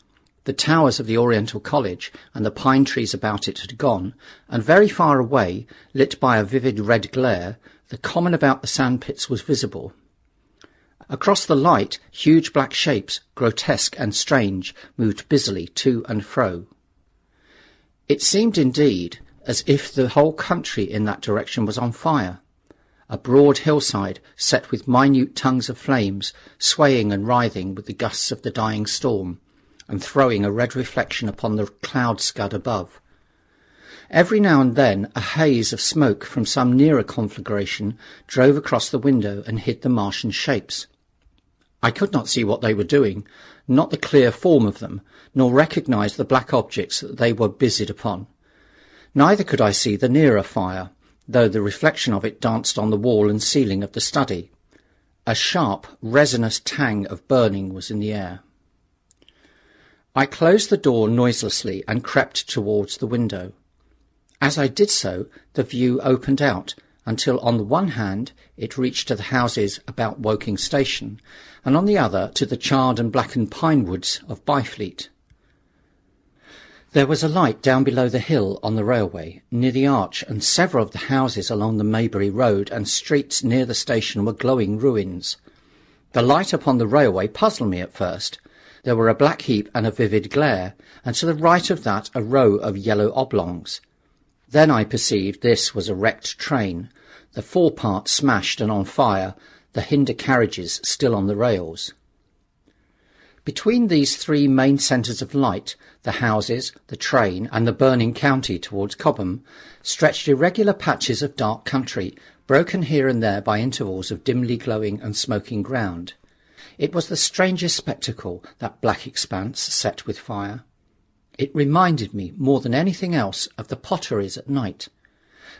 [SPEAKER 1] The towers of the Oriental College and the pine trees about it had gone, and very far away, lit by a vivid red glare, the common about the sandpits was visible. Across the light, huge black shapes, grotesque and strange, moved busily to and fro. It seemed indeed as if the whole country in that direction was on fire. A broad hillside, set with minute tongues of flames, swaying and writhing with the gusts of the dying storm, and throwing a red reflection upon the cloud scud above. Every now and then a haze of smoke from some nearer conflagration drove across the window and hid the Martian shapes. I could not see what they were doing, not the clear form of them, nor recognise the black objects that they were busied upon. Neither could I see the nearer fire, though the reflection of it danced on the wall and ceiling of the study. A sharp, resinous tang of burning was in the air. I closed the door noiselessly and crept towards the window. As I did so, the view opened out, until on the one hand it reached to the houses about Woking Station, and on the other to the charred and blackened pine woods of Byfleet. There was a light down below the hill on the railway, near the arch, and several of the houses along the Maybury Road and streets near the station were glowing ruins. The light upon the railway puzzled me at first. There were a black heap and a vivid glare, and to the right of that a row of yellow oblongs. Then I perceived this was a wrecked train, the forepart smashed and on fire, the hinder carriages still on the rails. Between these three main centres of light, the houses, the train, and the burning county towards Cobham, stretched irregular patches of dark country, broken here and there by intervals of dimly glowing and smoking ground. It was the strangest spectacle, that black expanse set with fire. It reminded me, more than anything else, of the potteries at night.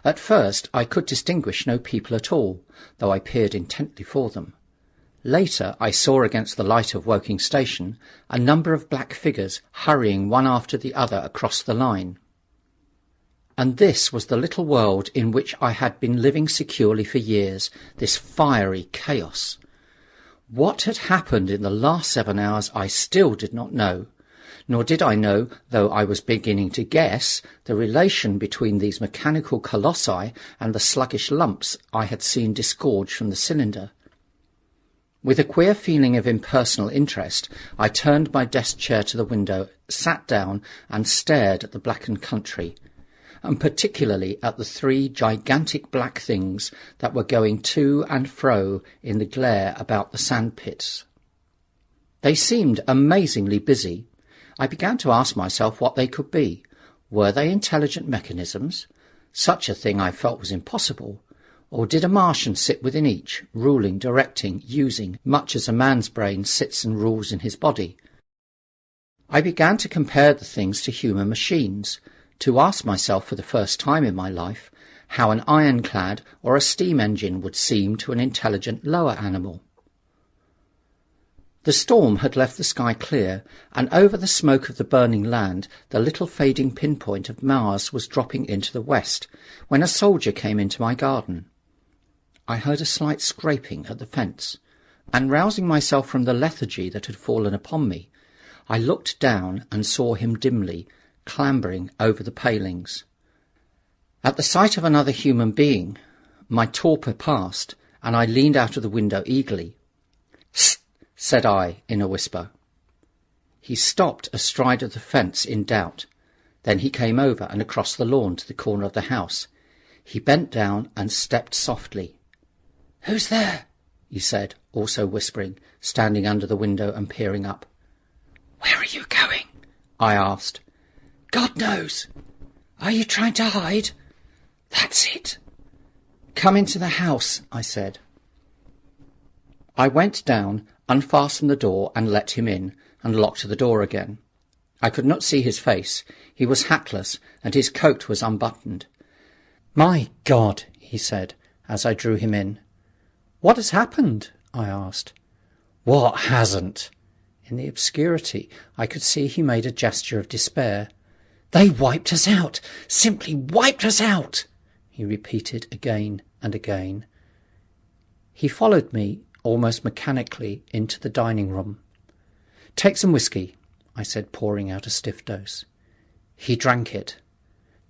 [SPEAKER 1] At first I could distinguish no people at all, though I peered intently for them. Later I saw against the light of Woking Station a number of black figures hurrying one after the other across the line. And this was the little world in which I had been living securely for years, this fiery chaos. What had happened in the last 7 hours I still did not know, nor did I know, though I was beginning to guess, the relation between these mechanical colossi and the sluggish lumps I had seen disgorged from the cylinder. With a queer feeling of impersonal interest, I turned my desk chair to the window, sat down, and stared at the blackened country, and particularly at the three gigantic black things that were going to and fro in the glare about the sandpits. They seemed amazingly busy. I began to ask myself what they could be. Were they intelligent mechanisms? Such a thing I felt was impossible. Or did a Martian sit within each, ruling, directing, using, much as a man's brain sits and rules in his body? I began to compare the things to human machines, to ask myself for the first time in my life how an ironclad or a steam engine would seem to an intelligent lower animal. The storm had left the sky clear, and over the smoke of the burning land the little fading pinpoint of Mars was dropping into the west, when a soldier came into my garden. I heard a slight scraping at the fence, and rousing myself from the lethargy that had fallen upon me, I looked down and saw him dimly, clambering over the palings. At the sight of another human being, my torpor passed, and I leaned out of the window eagerly. "Hst!" said I in a whisper. He stopped astride of the fence in doubt. Then he came over and across the lawn to the corner of the house. He bent down and stepped softly. "Who's there?" he said, also whispering, standing under the window and peering up. "Where are you going?" I asked. "God knows. Are you trying to hide?" "That's it." "Come into the house," I said. I went down, unfastened the door and let him in, and locked the door again. I could not see his face. He was hatless, and his coat was unbuttoned. "My God," he said, as I drew him in. "What has happened?" I asked. "What hasn't?" In the obscurity I could see he made a gesture of despair. "They wiped us out! Simply wiped us out!" he repeated again and again. He followed me, almost mechanically, into the dining room. "Take some whisky," I said, pouring out a stiff dose. He drank it.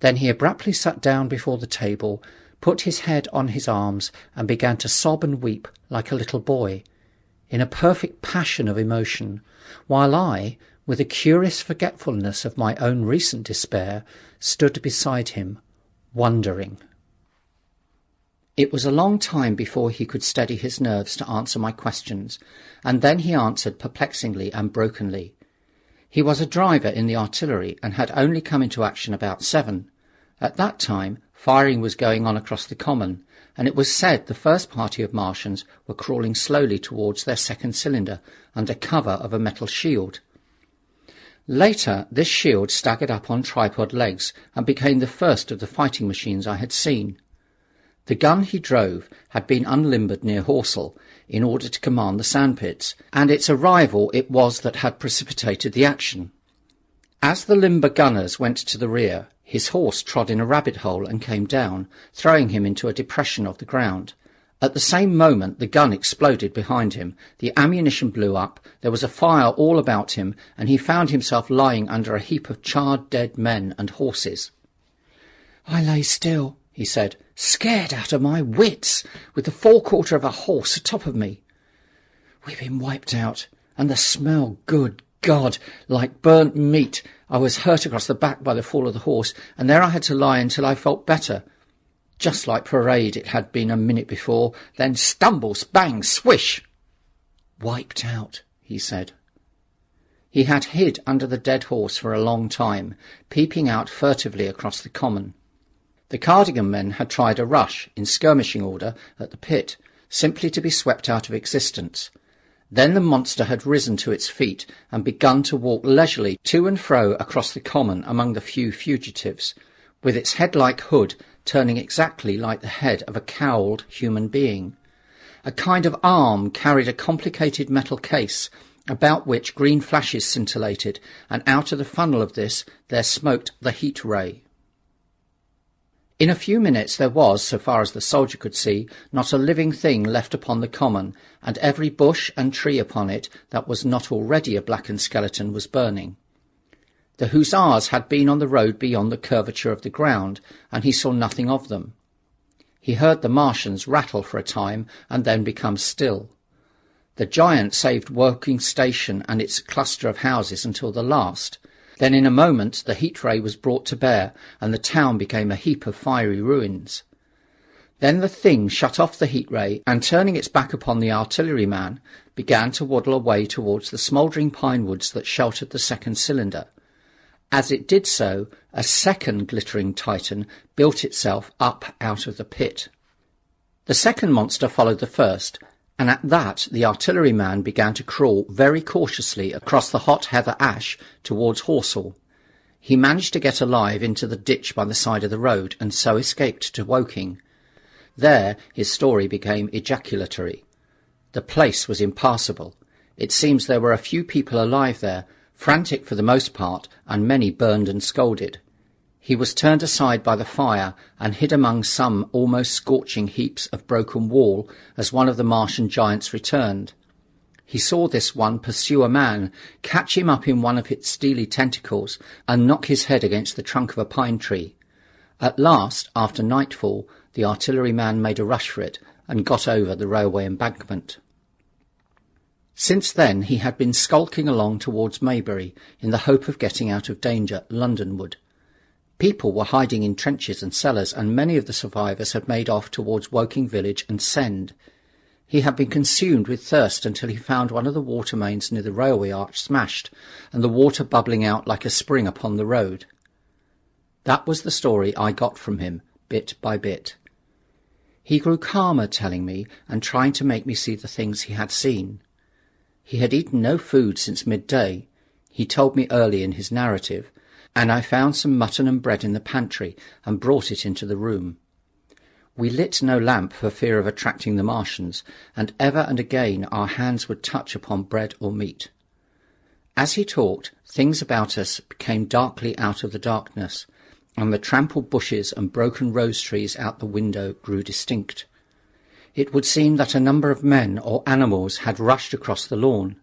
[SPEAKER 1] Then he abruptly sat down before the table, put his head on his arms, and began to sob and weep like a little boy, in a perfect passion of emotion, while I, with a curious forgetfulness of my own recent despair, stood beside him, wondering. It was a long time before he could steady his nerves to answer my questions, and then he answered perplexingly and brokenly. He was a driver in the artillery and had only come into action about 7. At that time firing was going on across the common, and it was said the first party of Martians were crawling slowly towards their second cylinder under cover of a metal shield. Later this shield staggered up on tripod legs and became the first of the fighting machines I had seen. The gun he drove had been unlimbered near Horsell in order to command the sandpits, and its arrival it was that had precipitated the action. As the limber gunners went to the rear, his horse trod in a rabbit hole and came down, throwing him into a depression of the ground. At the same moment the gun exploded behind him, the ammunition blew up, there was a fire all about him, and he found himself lying under a heap of charred dead men and horses. "I lay still," he said, "scared out of my wits, with the forequarter of a horse atop of me. We've been wiped out, and the smell, good God, like burnt meat. I was hurt across the back by the fall of the horse, and there I had to lie until I felt better. Just like parade it had been a minute before, then stumble, bang, swish." "Wiped out," he said. He had hid under the dead horse for a long time, peeping out furtively across the common. The Cardigan men had tried a rush, in skirmishing order, at the pit, simply to be swept out of existence. Then the monster had risen to its feet and begun to walk leisurely to and fro across the common among the few fugitives, with its head-like hood turning exactly like the head of a cowled human being. A kind of arm carried a complicated metal case, about which green flashes scintillated, and out of the funnel of this there smoked the heat ray. In a few minutes there was, so far as the soldier could see, not a living thing left upon the common, and every bush and tree upon it that was not already a blackened skeleton was burning. The hussars had been on the road beyond the curvature of the ground, and he saw nothing of them. He heard the Martians rattle for a time and then become still. The giant saved Woking Station and its cluster of houses until the last. Then in a moment the heat ray was brought to bear, and the town became a heap of fiery ruins. Then the thing shut off the heat ray, and turning its back upon the artilleryman, began to waddle away towards the smouldering pine woods that sheltered the second cylinder. As it did so, a second glittering titan built itself up out of the pit. The second monster followed the first, and at that the artilleryman began to crawl very cautiously across the hot heather ash towards Horsell. He managed to get alive into the ditch by the side of the road, and so escaped to Woking. There his story became ejaculatory. The place was impassable. It seems there were a few people alive there, frantic for the most part, and many burned and scalded. He was turned aside by the fire and hid among some almost scorching heaps of broken wall as one of the Martian giants returned. He saw this one pursue a man, catch him up in one of its steely tentacles, and knock his head against the trunk of a pine tree. At last, after nightfall, the artilleryman made a rush for it and got over the railway embankment. Since then he had been skulking along towards Maybury in the hope of getting out of danger Londonward. People were hiding in trenches and cellars, and many of the survivors had made off towards Woking village and Send. He had been consumed with thirst until he found one of the water mains near the railway arch smashed, and the water bubbling out like a spring upon the road. That was the story I got from him, bit by bit. He grew calmer telling me, and trying to make me see the things he had seen. He had eaten no food since midday, he told me early in his narrative, and I found some mutton and bread in the pantry and brought it into the room. We lit no lamp for fear of attracting the Martians, and ever and again our hands would touch upon bread or meat. As he talked, things about us came darkly out of the darkness, and the trampled bushes and broken rose trees out the window grew distinct. It would seem that a number of men or animals had rushed across the lawn.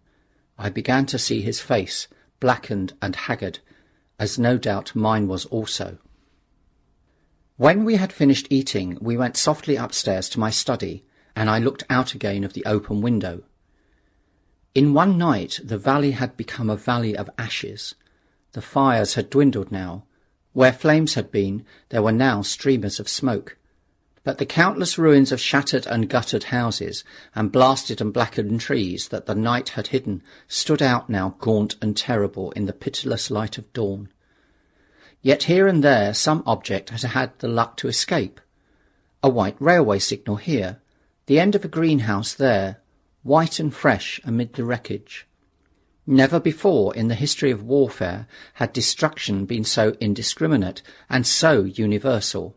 [SPEAKER 1] I began to see his face, blackened and haggard, as no doubt mine was also. When we had finished eating, we went softly upstairs to my study, and I looked out again of the open window. In one night the valley had become a valley of ashes. The fires had dwindled now. Where flames had been, there were now streamers of smoke. But the countless ruins of shattered and guttered houses, and blasted and blackened trees that the night had hidden, stood out now gaunt and terrible in the pitiless light of dawn. Yet here and there some object had had the luck to escape. A white railway signal here, the end of a greenhouse there, white and fresh amid the wreckage. Never before in the history of warfare had destruction been so indiscriminate and so universal.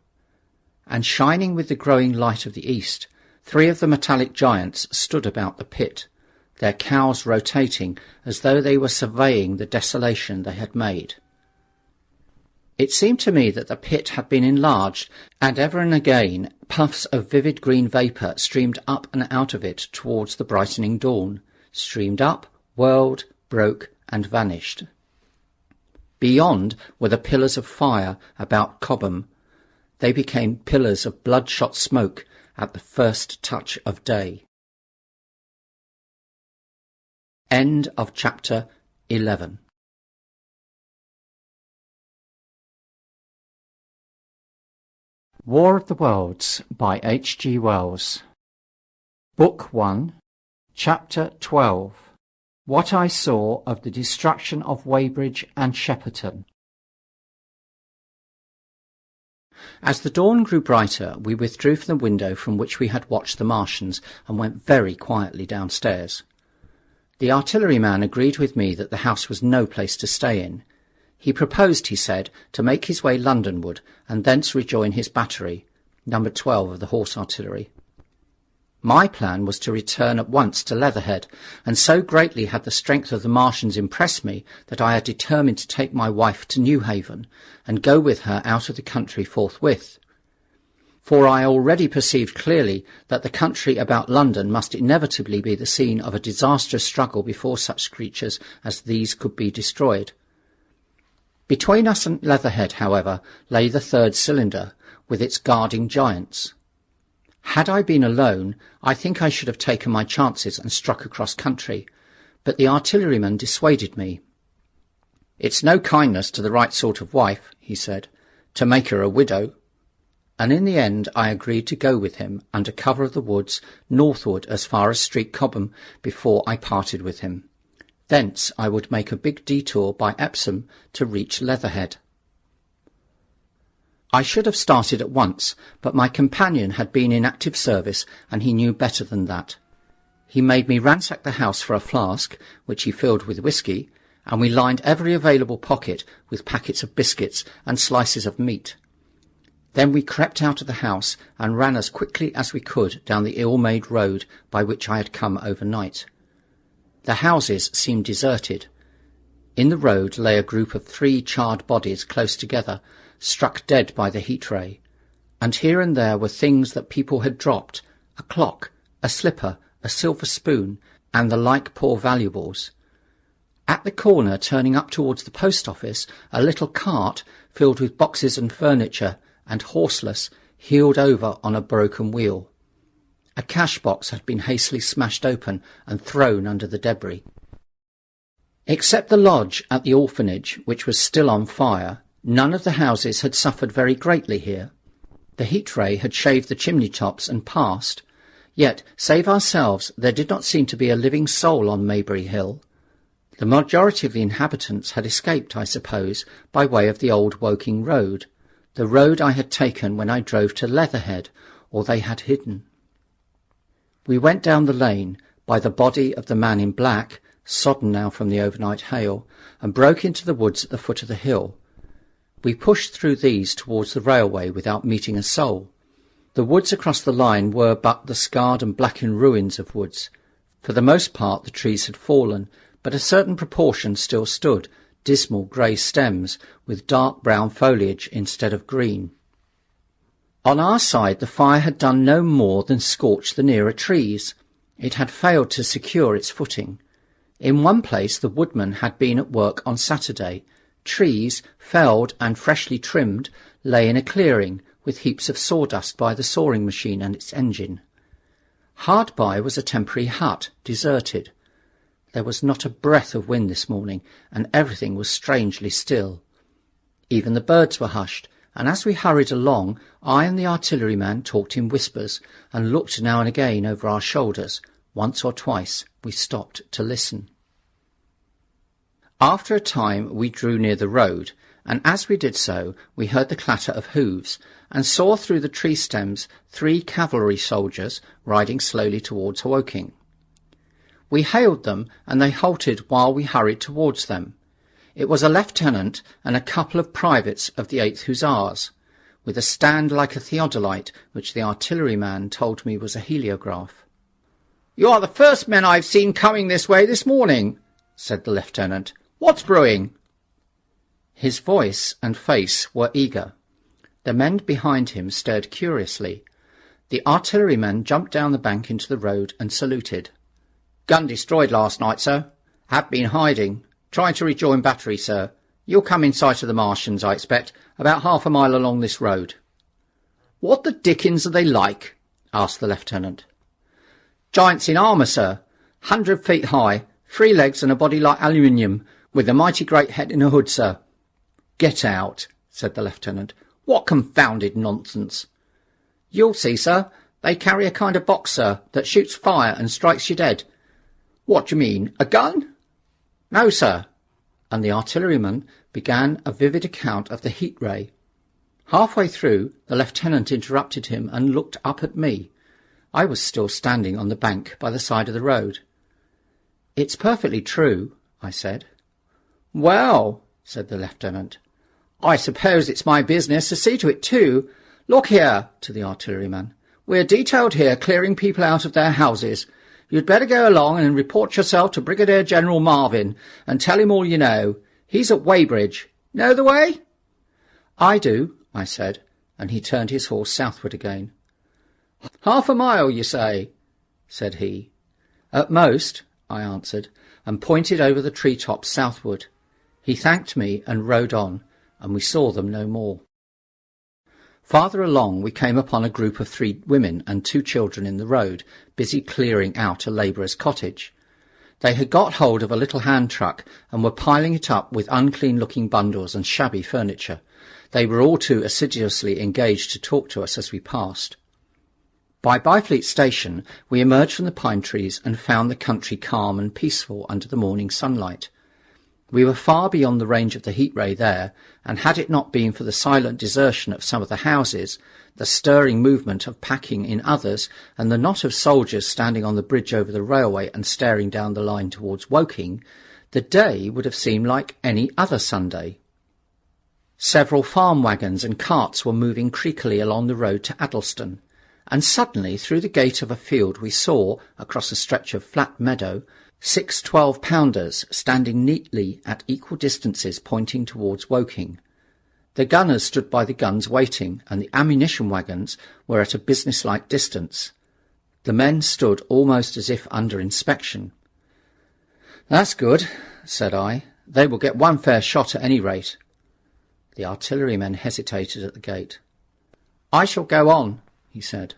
[SPEAKER 1] And shining with the growing light of the east, 3 of the metallic giants stood about the pit, their cows rotating as though they were surveying the desolation they had made. It seemed to me that the pit had been enlarged, and ever and again Puffs of vivid green vapour streamed up and out of it towards the brightening dawn, streamed up, whirled, broke, and vanished. Beyond were the pillars of fire about Cobham. They became pillars of bloodshot smoke at the first touch of day. End of chapter 11. War of the Worlds by H. G. Wells. Book 1, Chapter 12. What I Saw of the Destruction of Weybridge and Shepperton. As the dawn grew brighter, we withdrew from the window from which we had watched the Martians and went very quietly downstairs. The artilleryman agreed with me that the house was no place to stay in. He proposed, he said, to make his way Londonward and thence rejoin his battery, number 12 of the Horse Artillery. My plan was to return at once to Leatherhead, and so greatly had the strength of the Martians impressed me that I had determined to take my wife to Newhaven and go with her out of the country forthwith. For I already perceived clearly that the country about London must inevitably be the scene of a disastrous struggle before such creatures as these could be destroyed. Between us and Leatherhead, however, lay the third cylinder, with its guarding giants. Had I been alone, I think I should have taken my chances and struck across country, but the artilleryman dissuaded me. "It's no kindness to the right sort of wife," he said, "to make her a widow." And in the end I agreed to go with him under cover of the woods northward as far as Street Cobham before I parted with him. Thence I would make a big detour by Epsom to reach Leatherhead. I should have started at once, but my companion had been in active service, and he knew better than that. He made me ransack the house for a flask, which he filled with whisky, and we lined every available pocket with packets of biscuits and slices of meat. Then we crept out of the house and ran as quickly as we could down the ill-made road by which I had come overnight. The houses seemed deserted. In the road lay a group of 3 charred bodies close together, struck dead by the heat ray, and here and there were things that people had dropped, a clock, a slipper, a silver spoon, and the like poor valuables. At the corner, turning up towards the post office, a little cart filled with boxes and furniture, and horseless, heeled over on a broken wheel. A cash box had been hastily smashed open and thrown under the debris. Except the lodge at the orphanage, which was still on fire, none of the houses had suffered very greatly here. The heat ray had shaved the chimney tops and passed, yet, save ourselves, there did not seem to be a living soul on Maybury Hill. The majority of the inhabitants had escaped, I suppose, by way of the old Woking road, the road I had taken when I drove to Leatherhead, or they had hidden. We went down the lane, by the body of the man in black, sodden now from the overnight hail, and broke into the woods at the foot of the hill. We pushed through these towards the railway without meeting a soul. The woods across the line were but the scarred and blackened ruins of woods. For the most part the trees had fallen, but a certain proportion still stood, dismal grey stems, with dark brown foliage instead of green. On our side the fire had done no more than scorch the nearer trees. It had failed to secure its footing. In one place the woodman had been at work on Saturday. Trees, felled and freshly trimmed, lay in a clearing, with heaps of sawdust by the sawing machine and its engine. Hard by was a temporary hut, deserted. There was not a breath of wind this morning, and everything was strangely still. Even the birds were hushed, and as we hurried along, I and the artilleryman talked in whispers, and looked now and again over our shoulders. Once or twice we stopped to listen. After a time we drew near the road, and as we did so we heard the clatter of hoofs, and saw through the tree stems 3 cavalry soldiers riding slowly towards Woking. We hailed them, and they halted while we hurried towards them. It was a lieutenant and a couple of privates of the 8th Hussars, with a stand like a theodolite, which the artilleryman told me was a heliograph. "You are the first men I've seen coming this way this morning," said the lieutenant. "What's brewing?" His voice and face were eager. The men behind him stared curiously. The artilleryman jumped down the bank into the road and saluted. "Gun destroyed last night, sir. Have been hiding. Trying to rejoin battery, sir. You'll come in sight of the Martians, I expect, about half a mile along this road." "What the dickens are they like?" asked the lieutenant. "Giants in armour, sir. 100 feet high, 3 legs and a body like aluminium, with a mighty great head in a hood, sir." "Get out," said the lieutenant. "What confounded nonsense!" "You'll see, sir. They carry a kind of box, sir, that shoots fire and strikes you dead." "What do you mean, a gun?" "No, sir." And the artilleryman began a vivid account of the heat ray. Halfway through, the lieutenant interrupted him and looked up at me. I was still standing on the bank by the side of the road. "It's perfectly true," I said. "Well," said the lieutenant, "I suppose it's my business to see to it too. Look here," to the artilleryman, "we're detailed here clearing people out of their houses. You'd better go along and report yourself to Brigadier General Marvin and tell him all you know. He's at Weybridge. Know the way?" "I do," I said, and he turned his horse southward again. "Half a mile, you say?" said he. "At most," I answered, and pointed over the tree-tops southward. He thanked me and rode on, and we saw them no more. Farther along we came upon a group of 3 women and 2 children in the road, busy clearing out a labourer's cottage. They had got hold of a little hand truck and were piling it up with unclean-looking bundles and shabby furniture. They were all too assiduously engaged to talk to us as we passed. By Byfleet Station we emerged from the pine trees and found the country calm and peaceful under the morning sunlight. We were far beyond the range of the heat ray there, and had it not been for the silent desertion of some of the houses, the stirring movement of packing in others, and the knot of soldiers standing on the bridge over the railway and staring down the line towards Woking, the day would have seemed like any other Sunday. Several farm wagons and carts were moving creakily along the road to Addleston, and suddenly through the gate of a field we saw, across a stretch of flat meadow, 6 12-pounders standing neatly at equal distances pointing towards Woking. The gunners stood by the guns waiting, and the ammunition wagons were at a business-like distance. The men stood almost as if under inspection. "That's good," said I. "They will get one fair shot at any rate." The artillerymen hesitated at the gate. "I shall go on," he said.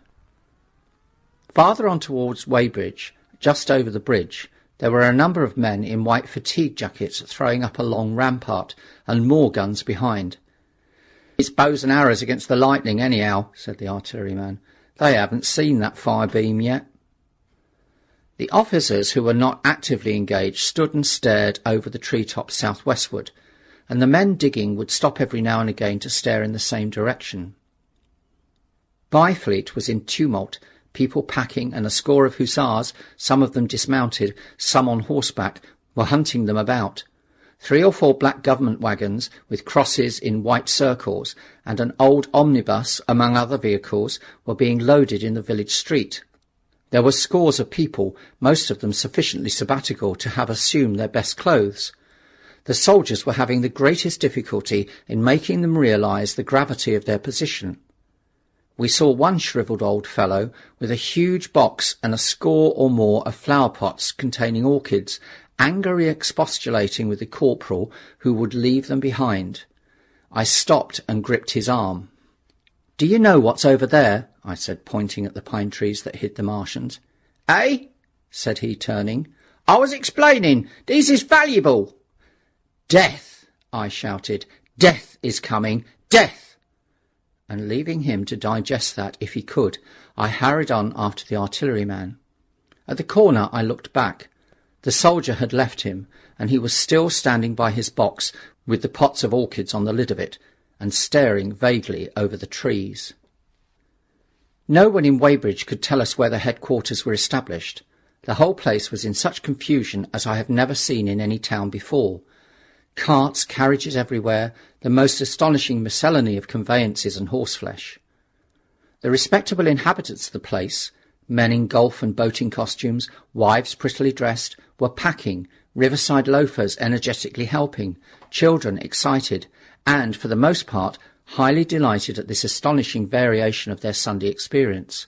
[SPEAKER 1] Farther on towards Weybridge, just over the bridge, there were a number of men in white fatigue jackets throwing up a long rampart, and more guns behind. "It's bows and arrows against the lightning anyhow," said the artilleryman. "They haven't seen that fire beam yet." The officers who were not actively engaged stood and stared over the tree-tops southwestward, and the men digging would stop every now and again to stare in the same direction. Byfleet was in tumult, people packing, and a score of hussars, some of them dismounted, some on horseback, were hunting them about. 3 or 4 black government wagons, with crosses in white circles, and an old omnibus, among other vehicles, were being loaded in the village street. There were scores of people, most of them sufficiently sabbatical to have assumed their best clothes. The soldiers were having the greatest difficulty in making them realise the gravity of their position. We saw one shrivelled old fellow with a huge box and a score or more of flower-pots containing orchids, angrily expostulating with the corporal who would leave them behind. I stopped and gripped his arm. "Do you know what's over there?" I said, pointing at the pine trees that hid the Martians. "Eh?" said he, turning. "I was explaining. These is valuable." "Death!" I shouted. "Death is coming! Death!" And leaving him to digest that if he could, I hurried on after the artilleryman. At the corner I looked back. The soldier had left him, and he was still standing by his box with the pots of orchids on the lid of it, and staring vaguely over the trees. No one in Weybridge could tell us where the headquarters were established. The whole place was in such confusion as I have never seen in any town before. Carts, carriages everywhere, the most astonishing miscellany of conveyances and horseflesh. The respectable inhabitants of the place, men in golf and boating costumes, wives prettily dressed, were packing, riverside loafers energetically helping, children excited, and, for the most part, highly delighted at this astonishing variation of their Sunday experience.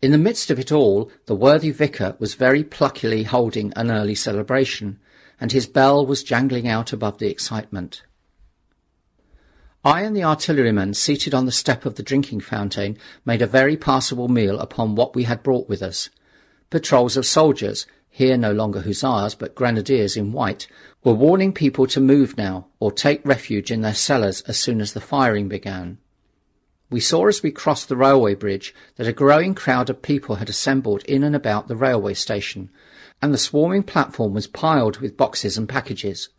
[SPEAKER 1] In the midst of it all, the worthy vicar was very pluckily holding an early celebration, and his bell was jangling out above the excitement. I and the artilleryman, seated on the step of the drinking fountain, made a very passable meal upon what we had brought with us. Patrols of soldiers, here no longer hussars but grenadiers in white, were warning people to move now, or take refuge in their cellars as soon as the firing began. We saw as we crossed the railway bridge that a growing crowd of people had assembled in and about the railway station, and the swarming platform was piled with boxes and packages.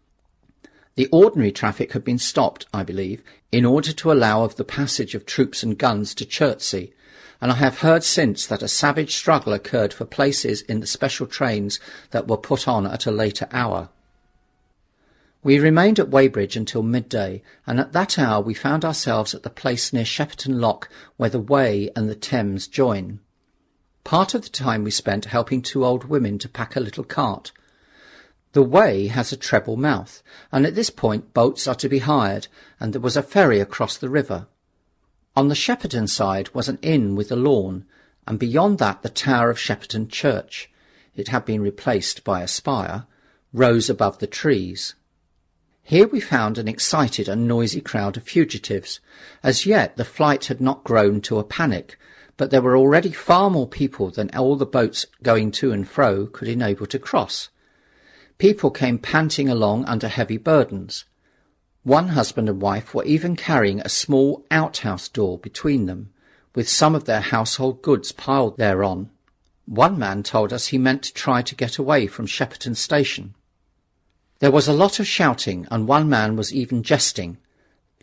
[SPEAKER 1] The ordinary traffic had been stopped, I believe, in order to allow of the passage of troops and guns to Chertsey, and I have heard since that a savage struggle occurred for places in the special trains that were put on at a later hour. We remained at Weybridge until midday, and at that hour we found ourselves at the place near Shepperton Lock where the Wey and the Thames join. Part of the time we spent helping two old women to pack a little cart. The Wey has a treble mouth, and at this point boats are to be hired, and there was a ferry across the river. On the Shepperton side was an inn with a lawn, and beyond that the tower of Shepperton Church, it had been replaced by a spire, rose above the trees. Here we found an excited and noisy crowd of fugitives. As yet the flight had not grown to a panic, but there were already far more people than all the boats going to and fro could enable to cross. People came panting along under heavy burdens. One husband and wife were even carrying a small outhouse door between them, with some of their household goods piled thereon. One man told us he meant to try to get away from Shepperton Station. There was a lot of shouting, and one man was even jesting.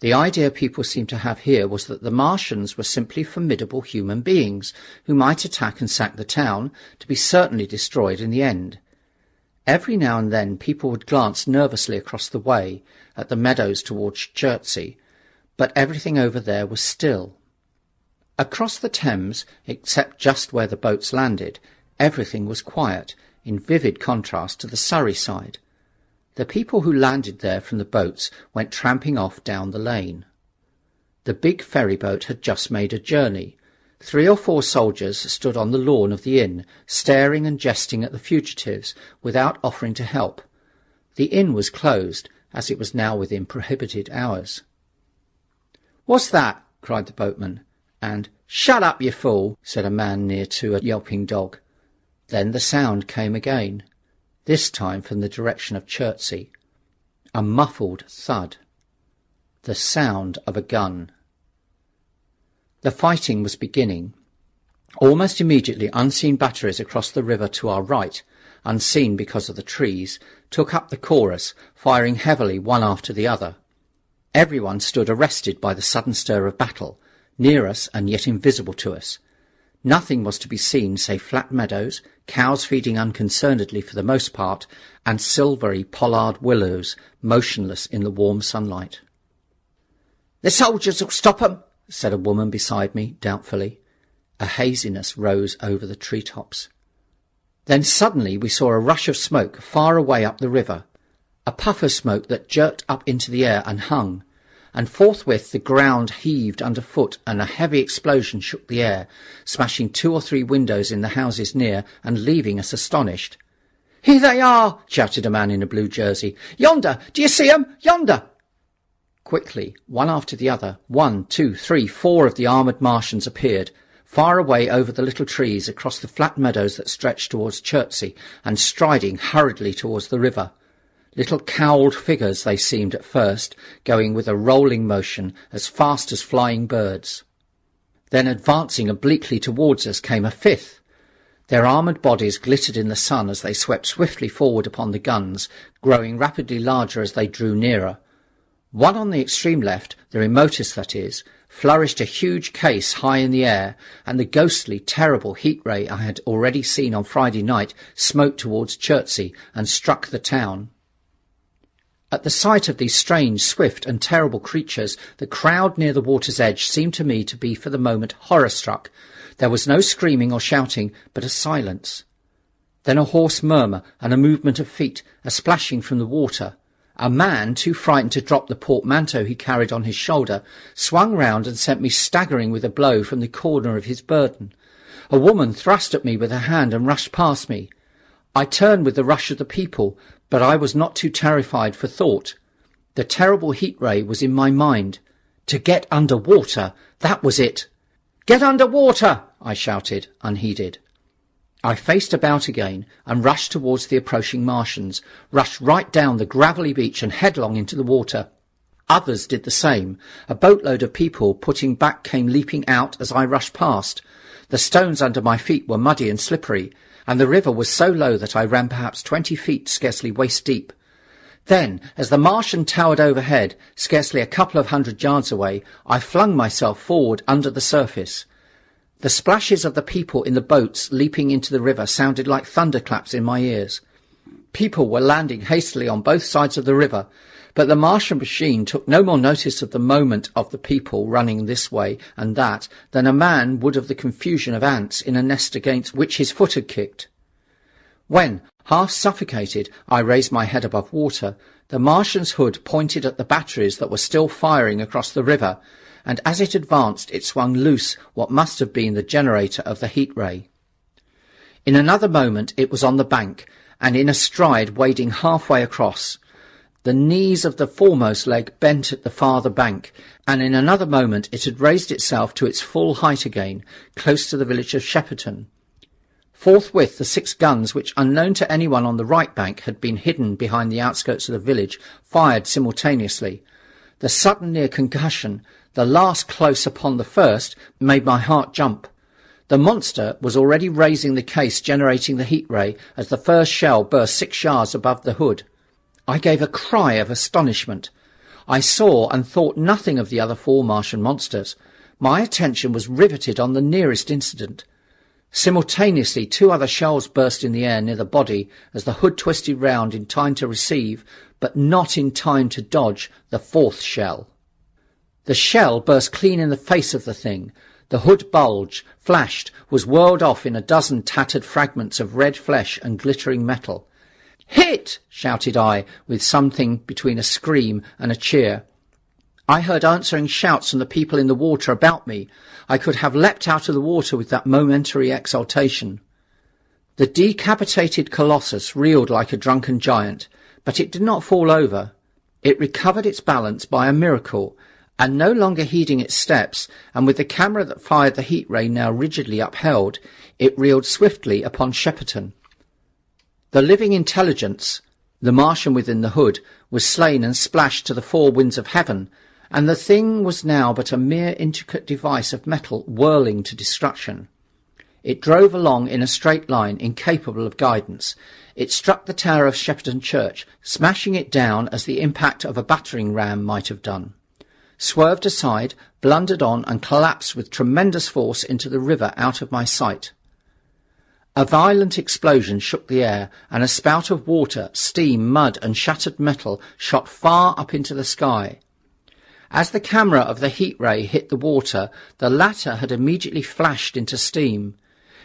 [SPEAKER 1] The idea people seemed to have here was that the Martians were simply formidable human beings, who might attack and sack the town, to be certainly destroyed in the end. Every now and then people would glance nervously across the way, at the meadows towards Chertsey, but everything over there was still. Across the Thames, except just where the boats landed, everything was quiet, in vivid contrast to the Surrey side. The people who landed there from the boats went tramping off down the lane. The big ferry-boat had just made a journey. 3 or 4 soldiers stood on the lawn of the inn, staring and jesting at the fugitives, without offering to help. The inn was closed, as it was now within prohibited hours. "What's that?" cried the boatman, and "Shut up, you fool," said a man near to a yelping dog. Then the sound came again, this time from the direction of Chertsey. A muffled thud. The sound of a gun. The fighting was beginning. Almost immediately unseen batteries across the river to our right, unseen because of the trees, took up the chorus, firing heavily one after the other. Everyone stood arrested by the sudden stir of battle, near us and yet invisible to us. Nothing was to be seen save flat meadows, cows feeding unconcernedly for the most part, and silvery pollard willows motionless in the warm sunlight. "The soldiers'll stop 'em," said a woman beside me, doubtfully. A haziness rose over the tree-tops. Then suddenly we saw a rush of smoke far away up the river, a puff of smoke that jerked up into the air and hung, and forthwith the ground heaved underfoot and a heavy explosion shook the air, smashing 2 or 3 windows in the houses near and leaving us astonished. "Here they are!" shouted a man in a blue jersey. "Yonder! Do you see 'em? Yonder!" Quickly, one after the other, 1, 2, 3, 4 of the armoured Martians appeared, far away over the little trees across the flat meadows that stretched towards Chertsey, and striding hurriedly towards the river. Little cowled figures they seemed at first, going with a rolling motion as fast as flying birds. Then advancing obliquely towards us came a 5th. Their armoured bodies glittered in the sun as they swept swiftly forward upon the guns, growing rapidly larger as they drew nearer. One on the extreme left, the remotest that is, flourished a huge case high in the air, and the ghostly, terrible heat ray I had already seen on Friday night smote towards Chertsey and struck the town. At the sight of these strange, swift and terrible creatures, the crowd near the water's edge seemed to me to be for the moment horror-struck. There was no screaming or shouting, but a silence. Then a hoarse murmur and a movement of feet, a splashing from the water. A man, too frightened to drop the portmanteau he carried on his shoulder, swung round and sent me staggering with a blow from the corner of his burden. A woman thrust at me with her hand and rushed past me. I turned with the rush of the people, but I was not too terrified for thought. The terrible heat ray was in my mind. To get under water, that was it. "Get under water!" I shouted, unheeded. I faced about again and rushed towards the approaching Martians, rushed right down the gravelly beach and headlong into the water. Others did the same. A boatload of people putting back came leaping out as I rushed past. The stones under my feet were muddy and slippery, and the river was so low that I ran perhaps 20 feet, scarcely waist deep. Then, as the Martian towered overhead, scarcely a couple of 100 yards away, I flung myself forward under the surface. The splashes of the people in the boats leaping into the river sounded like thunderclaps in my ears. People were landing hastily on both sides of the river, but the Martian machine took no more notice of the moment of the people running this way and that than a man would of the confusion of ants in a nest against which his foot had kicked. When, half suffocated, I raised my head above water, the Martian's hood pointed at the batteries that were still firing across the river, and as it advanced it swung loose what must have been the generator of the heat ray. In another moment it was on the bank, and in a stride wading halfway across. The knees of the foremost leg bent at the farther bank, and in another moment it had raised itself to its full height again, close to the village of Shepperton. Forthwith the 6 guns, which unknown to anyone on the right bank had been hidden behind the outskirts of the village, fired simultaneously. The sudden near concussion, the last close upon the first, made my heart jump. The monster was already raising the case generating the heat ray as the first shell burst 6 yards above the hood. I gave a cry of astonishment. I saw and thought nothing of the other 4 Martian monsters. My attention was riveted on the nearest incident. Simultaneously 2 other shells burst in the air near the body as the hood twisted round in time to receive, but not in time to dodge, the 4th shell. The shell burst clean in the face of the thing. The hood bulged, flashed, was whirled off in a dozen tattered fragments of red flesh and glittering metal. "Hit!" shouted I, with something between a scream and a cheer. I heard answering shouts from the people in the water about me. I could have leapt out of the water with that momentary exultation. The decapitated colossus reeled like a drunken giant, but it did not fall over. It recovered its balance by a miracle, and no longer heeding its steps, and with the camera that fired the heat ray now rigidly upheld, it reeled swiftly upon Shepperton. The living intelligence, the Martian within the hood, was slain and splashed to the 4 winds of heaven, and the thing was now but a mere intricate device of metal whirling to destruction. It drove along in a straight line, incapable of guidance. It struck the tower of Shepperton Church, smashing it down as the impact of a battering ram might have done, swerved aside, blundered on, and collapsed with tremendous force into the river out of my sight. A violent explosion shook the air, and a spout of water, steam, mud, and shattered metal shot far up into the sky. As the camera of the heat ray hit the water, the latter had immediately flashed into steam.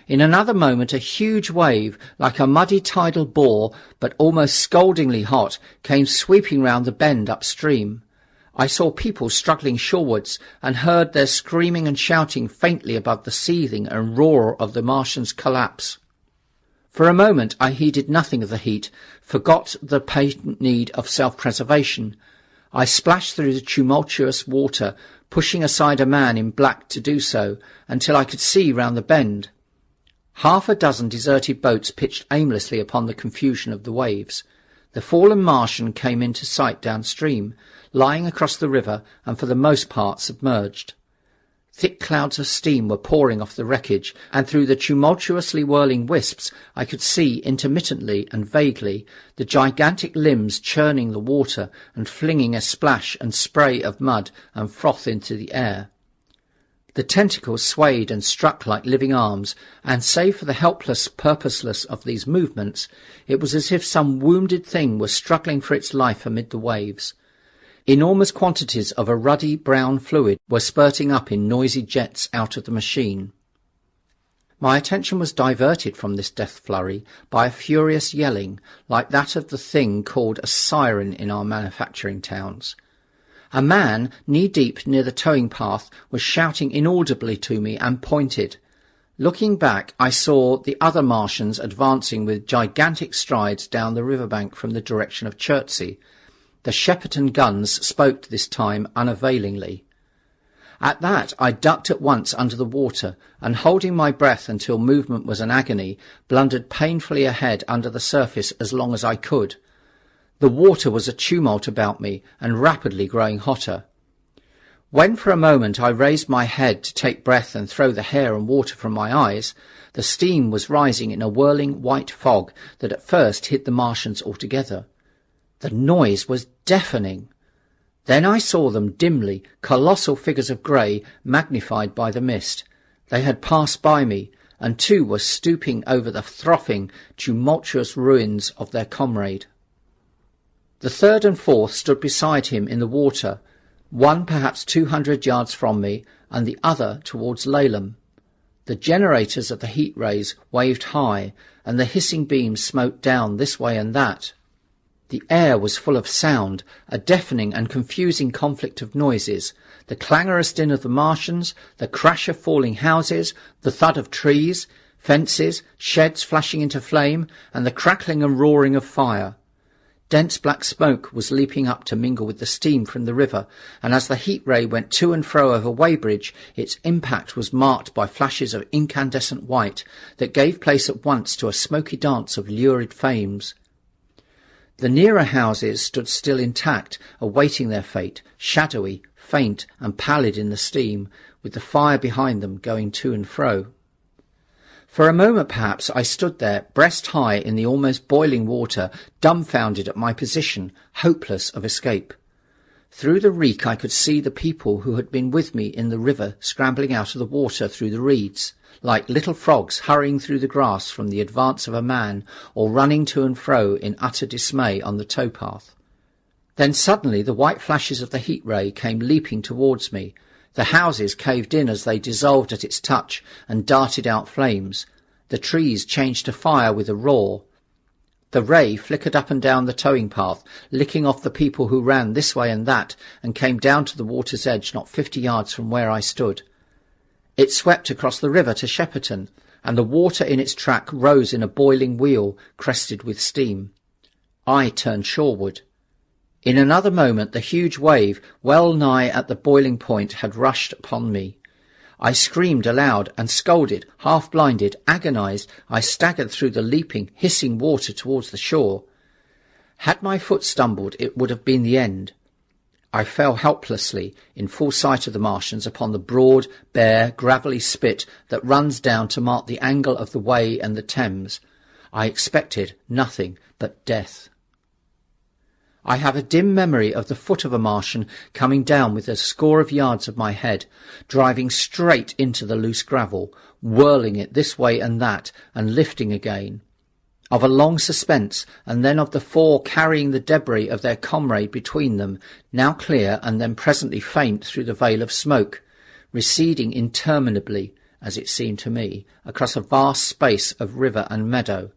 [SPEAKER 1] In another moment a huge wave, like a muddy tidal bore, but almost scaldingly hot, came sweeping round the bend upstream. I saw people struggling shorewards, and heard their screaming and shouting faintly above the seething and roar of the Martian's collapse. For a moment I heeded nothing of the heat, forgot the patent need of self-preservation. I splashed through the tumultuous water, pushing aside a man in black to do so, until I could see round the bend. Half a dozen deserted boats pitched aimlessly upon the confusion of the waves. The fallen Martian came into sight downstream, lying across the river and for the most part submerged. Thick clouds of steam were pouring off the wreckage, and through the tumultuously whirling wisps I could see intermittently and vaguely the gigantic limbs churning the water and flinging a splash and spray of mud and froth into the air. The tentacles swayed and struck like living arms, and save for the helpless purposelessness of these movements, it was as if some wounded thing were struggling for its life amid the waves. Enormous quantities of a ruddy brown fluid were spurting up in noisy jets out of the machine. My attention was diverted from this death flurry by a furious yelling, like that of the thing called a siren in our manufacturing towns. A man, knee-deep near the towing path, was shouting inaudibly to me and pointed. Looking back, I saw the other Martians advancing with gigantic strides down the riverbank from the direction of Chertsey. The Shepperton guns spoke this time unavailingly. At that, I ducked at once under the water, and holding my breath until movement was an agony, blundered painfully ahead under the surface as long as I could. The water was a tumult about me, and rapidly growing hotter. When for a moment I raised my head to take breath and throw the hair and water from my eyes, the steam was rising in a whirling white fog that at first hid the Martians altogether. The noise was deafening. Then I saw them dimly, colossal figures of grey, magnified by the mist. They had passed by me, and two were stooping over the frothing, tumultuous ruins of their comrade. The third and fourth stood beside him in the water, one perhaps 200 yards from me, and the other towards Laleham. The generators of the heat rays waved high, and the hissing beams smote down this way and that. The air was full of sound, a deafening and confusing conflict of noises, the clangorous din of the Martians, the crash of falling houses, the thud of trees, fences, sheds flashing into flame, and the crackling and roaring of fire. Dense black smoke was leaping up to mingle with the steam from the river, and as the heat ray went to and fro over Weybridge, its impact was marked by flashes of incandescent white that gave place at once to a smoky dance of lurid flames. The nearer houses stood still intact, awaiting their fate, shadowy, faint, and pallid in the steam, with the fire behind them going to and fro. For a moment perhaps I stood there, breast high in the almost boiling water, dumbfounded at my position, hopeless of escape. Through the reek I could see the people who had been with me in the river scrambling out of the water through the reeds, like little frogs hurrying through the grass from the advance of a man, or running to and fro in utter dismay on the towpath. Then suddenly the white flashes of the heat ray came leaping towards me. The houses caved in as they dissolved at its touch and darted out flames. The trees changed to fire with a roar. The ray flickered up and down the towing path, licking off the people who ran this way and that, and came down to the water's edge not 50 yards from where I stood. It swept across the river to Shepperton, and the water in its track rose in a boiling wheel, crested with steam. I turned shoreward. In another moment the huge wave, well nigh at the boiling point, had rushed upon me. I screamed aloud and scolded, half-blinded, agonized. I staggered through the leaping, hissing water towards the shore. Had my foot stumbled, it would have been the end. I fell helplessly, in full sight of the Martians, upon the broad, bare, gravelly spit that runs down to mark the angle of the Wey and the Thames. I expected nothing but death. I have a dim memory of the foot of a Martian coming down with a score of yards of my head, driving straight into the loose gravel, whirling it this way and that, and lifting again. Of a long suspense, and then of the four carrying the debris of their comrade between them, now clear and then presently faint through the veil of smoke, receding interminably, as it seemed to me, across a vast space of river and meadow.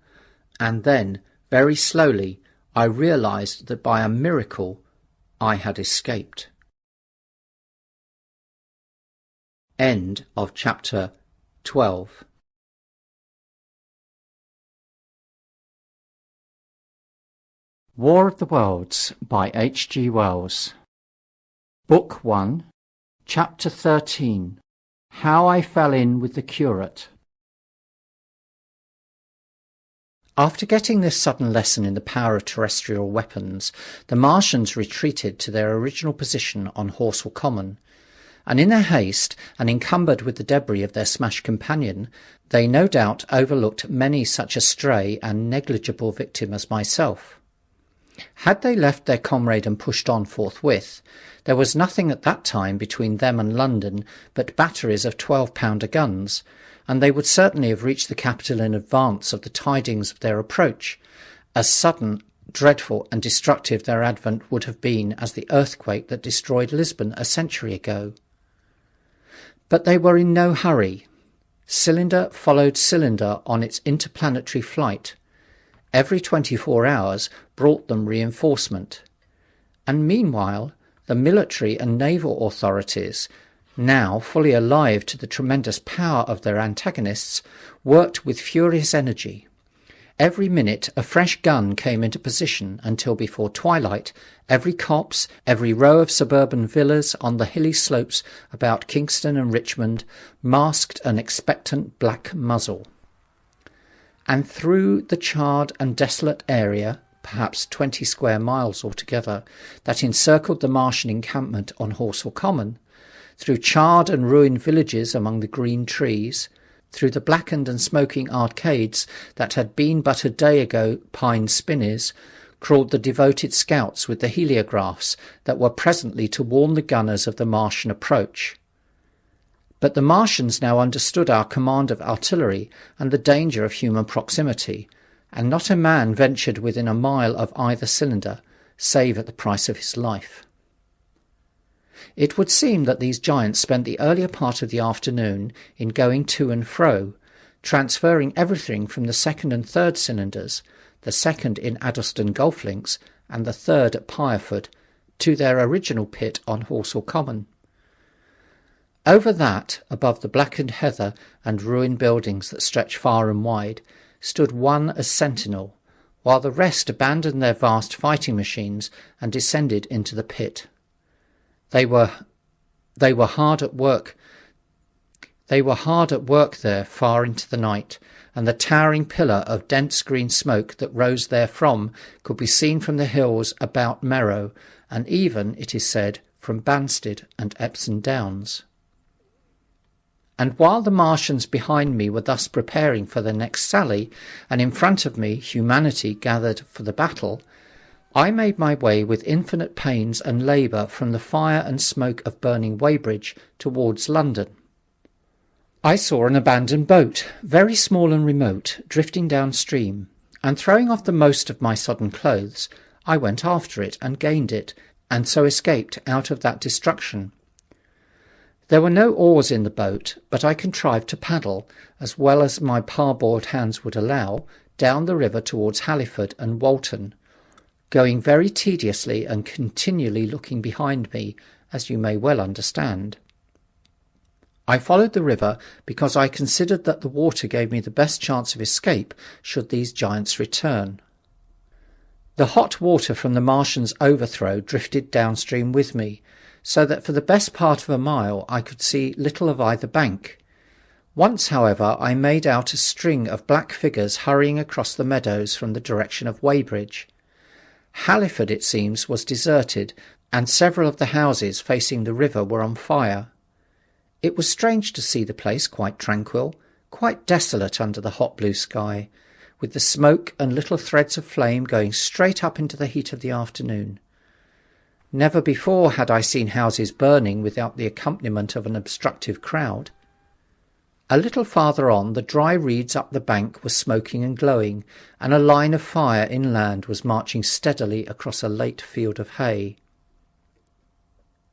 [SPEAKER 1] And then, very slowly, I realized that by a miracle I had escaped. End of chapter 12. War of the Worlds by H. G. Wells. Book 1, Chapter 13. How I Fell In with the Curate. After getting this sudden lesson in the power of terrestrial weapons, the Martians retreated to their original position on Horsell Common, and in their haste, and encumbered with the debris of their smashed companion, they no doubt overlooked many such a stray and negligible victim as myself. Had they left their comrade and pushed on forthwith, there was nothing at that time between them and London but batteries of 12-pounder guns, and they would certainly have reached the capital in advance of the tidings of their approach, as sudden, dreadful, and destructive their advent would have been as the earthquake that destroyed Lisbon a century ago. But they were in no hurry. Cylinder followed cylinder on its interplanetary flight. Every 24 hours brought them reinforcement. And meanwhile, the military and naval authorities, now fully alive to the tremendous power of their antagonists, worked with furious energy. Every minute a fresh gun came into position until before twilight every copse, every row of suburban villas on the hilly slopes about Kingston and Richmond masked an expectant black muzzle. And through the charred and desolate area, perhaps 20 square miles altogether, that encircled the Martian encampment on Horsell Common, through charred and ruined villages among the green trees, through the blackened and smoking arcades that had been but a day ago pine spinneys, crawled the devoted scouts with the heliographs that were presently to warn the gunners of the Martian approach. But the Martians now understood our command of artillery and the danger of human proximity, and not a man ventured within a mile of either cylinder, save at the price of his life. It would seem that these giants spent the earlier part of the afternoon in going to and fro, transferring everything from the second and third cylinders, the second in Addlestone Golf Links and the third at Pireford, to their original pit on Horsell Common. Over that, above the blackened heather and ruined buildings that stretch far and wide, stood one as sentinel, while the rest abandoned their vast fighting machines and descended into the pit. They were hard at work. They were hard at work there far into the night, and the towering pillar of dense green smoke that rose therefrom could be seen from the hills about Merrow, and even, it is said, from Banstead and Epsom Downs. And while the Martians behind me were thus preparing for their next sally, and in front of me humanity gathered for the battle, I made my way with infinite pains and labour from the fire and smoke of burning Weybridge towards London. I saw an abandoned boat, very small and remote, drifting downstream, and throwing off the most of my sodden clothes, I went after it and gained it, and so escaped out of that destruction. There were no oars in the boat, but I contrived to paddle, as well as my parboard hands would allow, down the river towards Halliford and Walton, going very tediously and continually looking behind me, as you may well understand. I followed the river because I considered that the water gave me the best chance of escape should these giants return. The hot water from the Martians' overthrow drifted downstream with me, so that for the best part of a mile I could see little of either bank. Once, however, I made out a string of black figures hurrying across the meadows from the direction of Weybridge. Halliford, it seems, was deserted, and several of the houses facing the river were on fire. It was strange to see the place quite tranquil, quite desolate under the hot blue sky, with the smoke and little threads of flame going straight up into the heat of the afternoon. Never before had I seen houses burning without the accompaniment of an obstructive crowd. A little farther on, the dry reeds up the bank were smoking and glowing, and a line of fire inland was marching steadily across a late field of hay.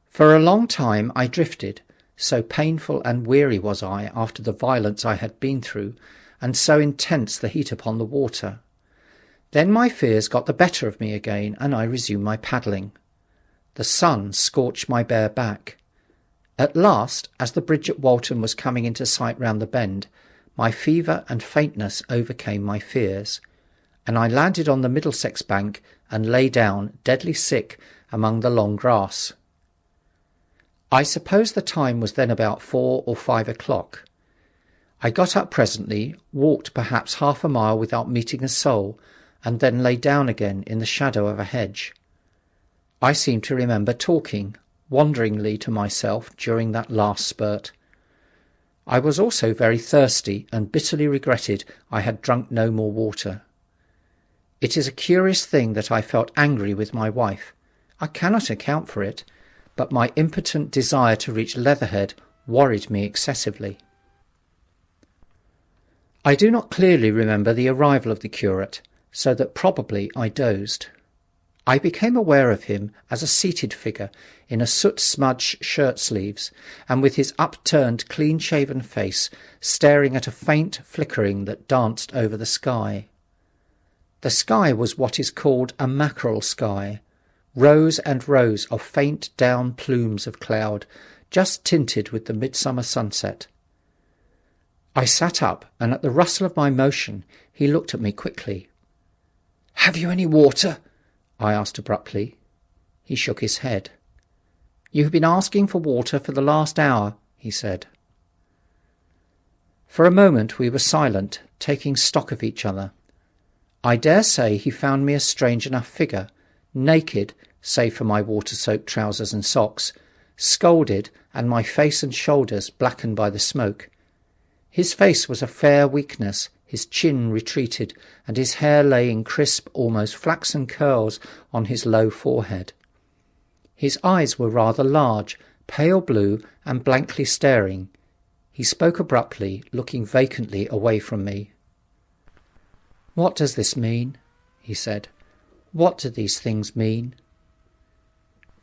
[SPEAKER 1] For a long time I drifted, so painful and weary was I after the violence I had been through, and so intense the heat upon the water. Then my fears got the better of me again, and I resumed my paddling. The sun scorched my bare back. At last, as the bridge at Walton was coming into sight round the bend, my fever and faintness overcame my fears, and I landed on the Middlesex bank and lay down, deadly sick, among the long grass. I suppose the time was then about 4 or 5 o'clock. I got up presently, walked perhaps half a mile without meeting a soul, and then lay down again in the shadow of a hedge. I seem to remember talking wanderingly to myself during that last spurt. I was also very thirsty, and bitterly regretted I had drunk no more water. It is a curious thing that I felt angry with my wife. I cannot account for it, but my impotent desire to reach Leatherhead worried me excessively. I do not clearly remember the arrival of the curate, so that probably I dozed. I became aware of him as a seated figure in a soot-smudged shirt-sleeves, and with his upturned, clean-shaven face staring at a faint flickering that danced over the sky. The sky was what is called a mackerel sky, rows and rows of faint down plumes of cloud, just tinted with the midsummer sunset. I sat up, and at the rustle of my motion, he looked at me quickly. "Have you any water?" I asked abruptly. He shook his head. "You've been asking for water for the last hour," he said. For a moment we were silent, taking stock of each other. I dare say he found me a strange enough figure, naked, save for my water-soaked trousers and socks, scalded, and my face and shoulders blackened by the smoke. His face was a fair weakness, his chin retreated, and his hair lay in crisp, almost flaxen curls on his low forehead. His eyes were rather large, pale blue, and blankly staring. He spoke abruptly, looking vacantly away from me. "What does this mean?" he said. "What do these things mean?"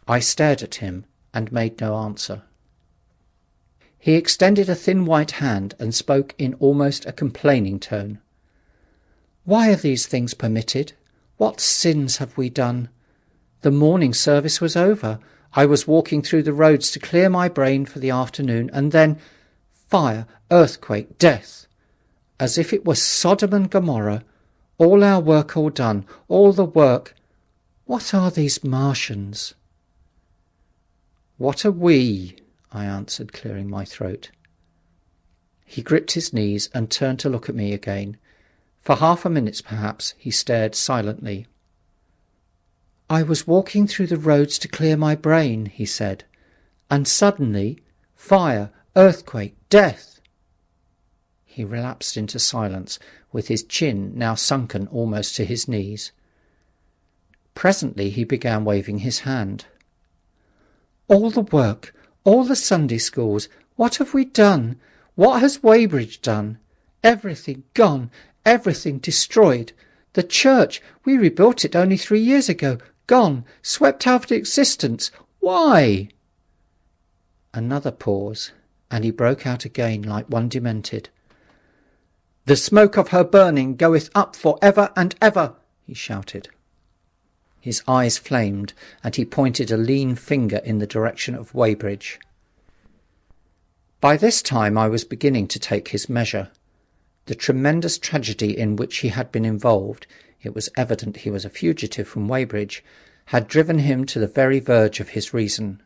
[SPEAKER 1] I stared at him and made no answer. He extended a thin white hand and spoke in almost a complaining tone. "Why are these things permitted? What sins have we done? The morning service was over. I was walking through the roads to clear my brain for the afternoon, and then fire, earthquake, death. As if it were Sodom and Gomorrah. All our work all done, all the work. What are these Martians?" "What are we?" I answered, clearing my throat. He gripped his knees and turned to look at me again. For half a minute, perhaps, he stared silently. "I was walking through the roads to clear my brain," he said, "and suddenly, fire, earthquake, death." He relapsed into silence, with his chin now sunken almost to his knees. Presently he began waving his hand. "All the work, all the Sunday schools, what have we done? What has Weybridge done? Everything gone, everything destroyed. The church, we rebuilt it only 3 years ago, gone, swept out of existence. Why?" Another pause, and he broke out again like one demented. "The smoke of her burning goeth up for ever and ever," he shouted. His eyes flamed, and he pointed a lean finger in the direction of Weybridge. By this time I was beginning to take his measure. The tremendous tragedy in which he had been involved, it was evident he was a fugitive from Weybridge, had driven him to the very verge of his reason.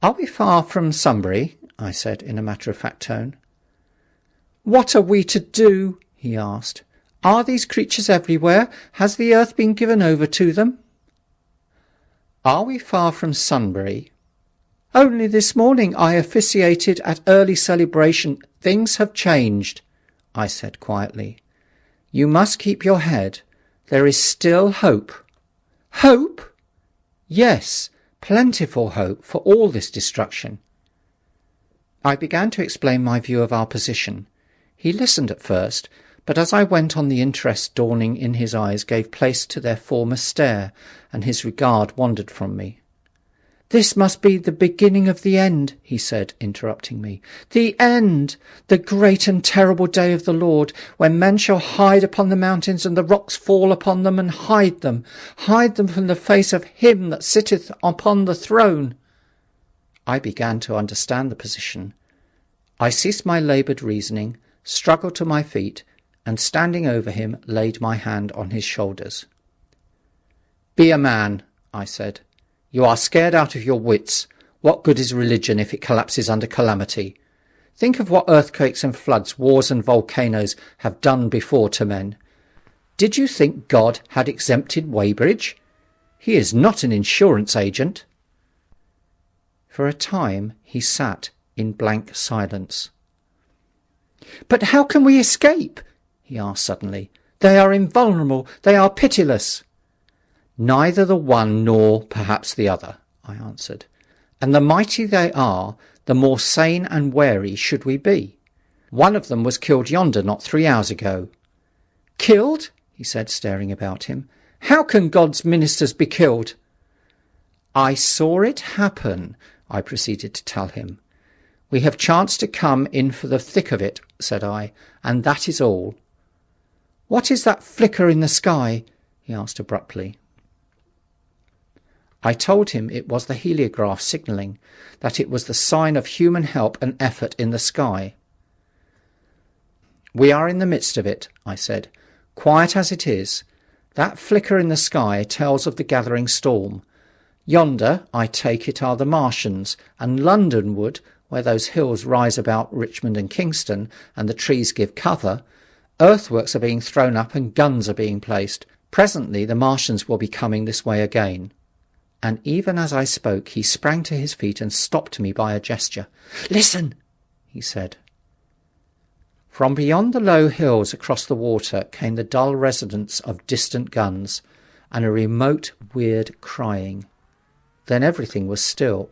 [SPEAKER 1] "Are we far from Sunbury?" I said in a matter-of-fact tone. "What are we to do?" he asked. "Are these creatures everywhere? Has the earth been given over to them?" "Are we far from Sunbury?" "Only this morning I officiated at early celebration. Things have changed," I said quietly. "You must keep your head. There is still hope." "Hope?" "Yes, plentiful hope for all this destruction." I began to explain my view of our position. He listened at first, but as I went on the interest dawning in his eyes gave place to their former stare, and his regard wandered from me. "This must be the beginning of the end," he said, interrupting me. "The end! The great and terrible day of the Lord, when men shall hide upon the mountains, and the rocks fall upon them, and hide them from the face of him that sitteth upon the throne." I began to understand the position. I ceased my laboured reasoning, struggled to my feet, and standing over him, laid my hand on his shoulders. "Be a man," I said. "You are scared out of your wits. What good is religion if it collapses under calamity? Think of what earthquakes and floods, wars and volcanoes have done before to men. Did you think God had exempted Weybridge? He is not an insurance agent." For a time he sat in blank silence. "But how can we escape?" he asked suddenly. "They are invulnerable. They are pitiless." "Neither the one nor perhaps the other," I answered. "And the mightier they are, the more sane and wary should we be. One of them was killed yonder not 3 hours ago." "Killed?" he said, staring about him. "How can God's ministers be killed?" "I saw it happen," I proceeded to tell him. "We have chanced to come in for the thick of it," said I, "and that is all." "What is that flicker in the sky?" he asked abruptly. I told him it was the heliograph signalling, that it was the sign of human help and effort in the sky. "We are in the midst of it," I said. "Quiet as it is. That flicker in the sky tells of the gathering storm. Yonder, I take it, are the Martians, and Londonward, where those hills rise about Richmond and Kingston, and the trees give cover, earthworks are being thrown up and guns are being placed. Presently the Martians will be coming this way again." And even as I spoke, he sprang to his feet and stopped me by a gesture. "Listen," he said. From beyond the low hills across the water came the dull resonance of distant guns, and a remote, weird crying. Then everything was still.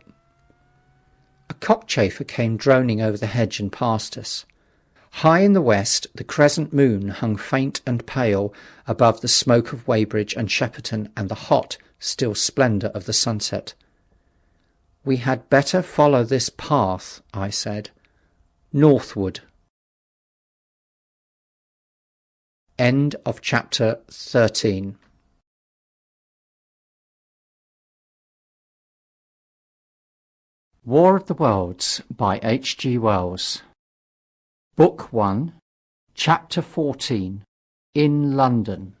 [SPEAKER 1] A cockchafer came droning over the hedge and past us. High in the west, the crescent moon hung faint and pale above the smoke of Weybridge and Shepperton and the hot, still splendour of the sunset. "We had better follow this path," I said. "Northward." End of chapter 13. War of the Worlds by H.G. Wells. Book 1, Chapter 14. In London.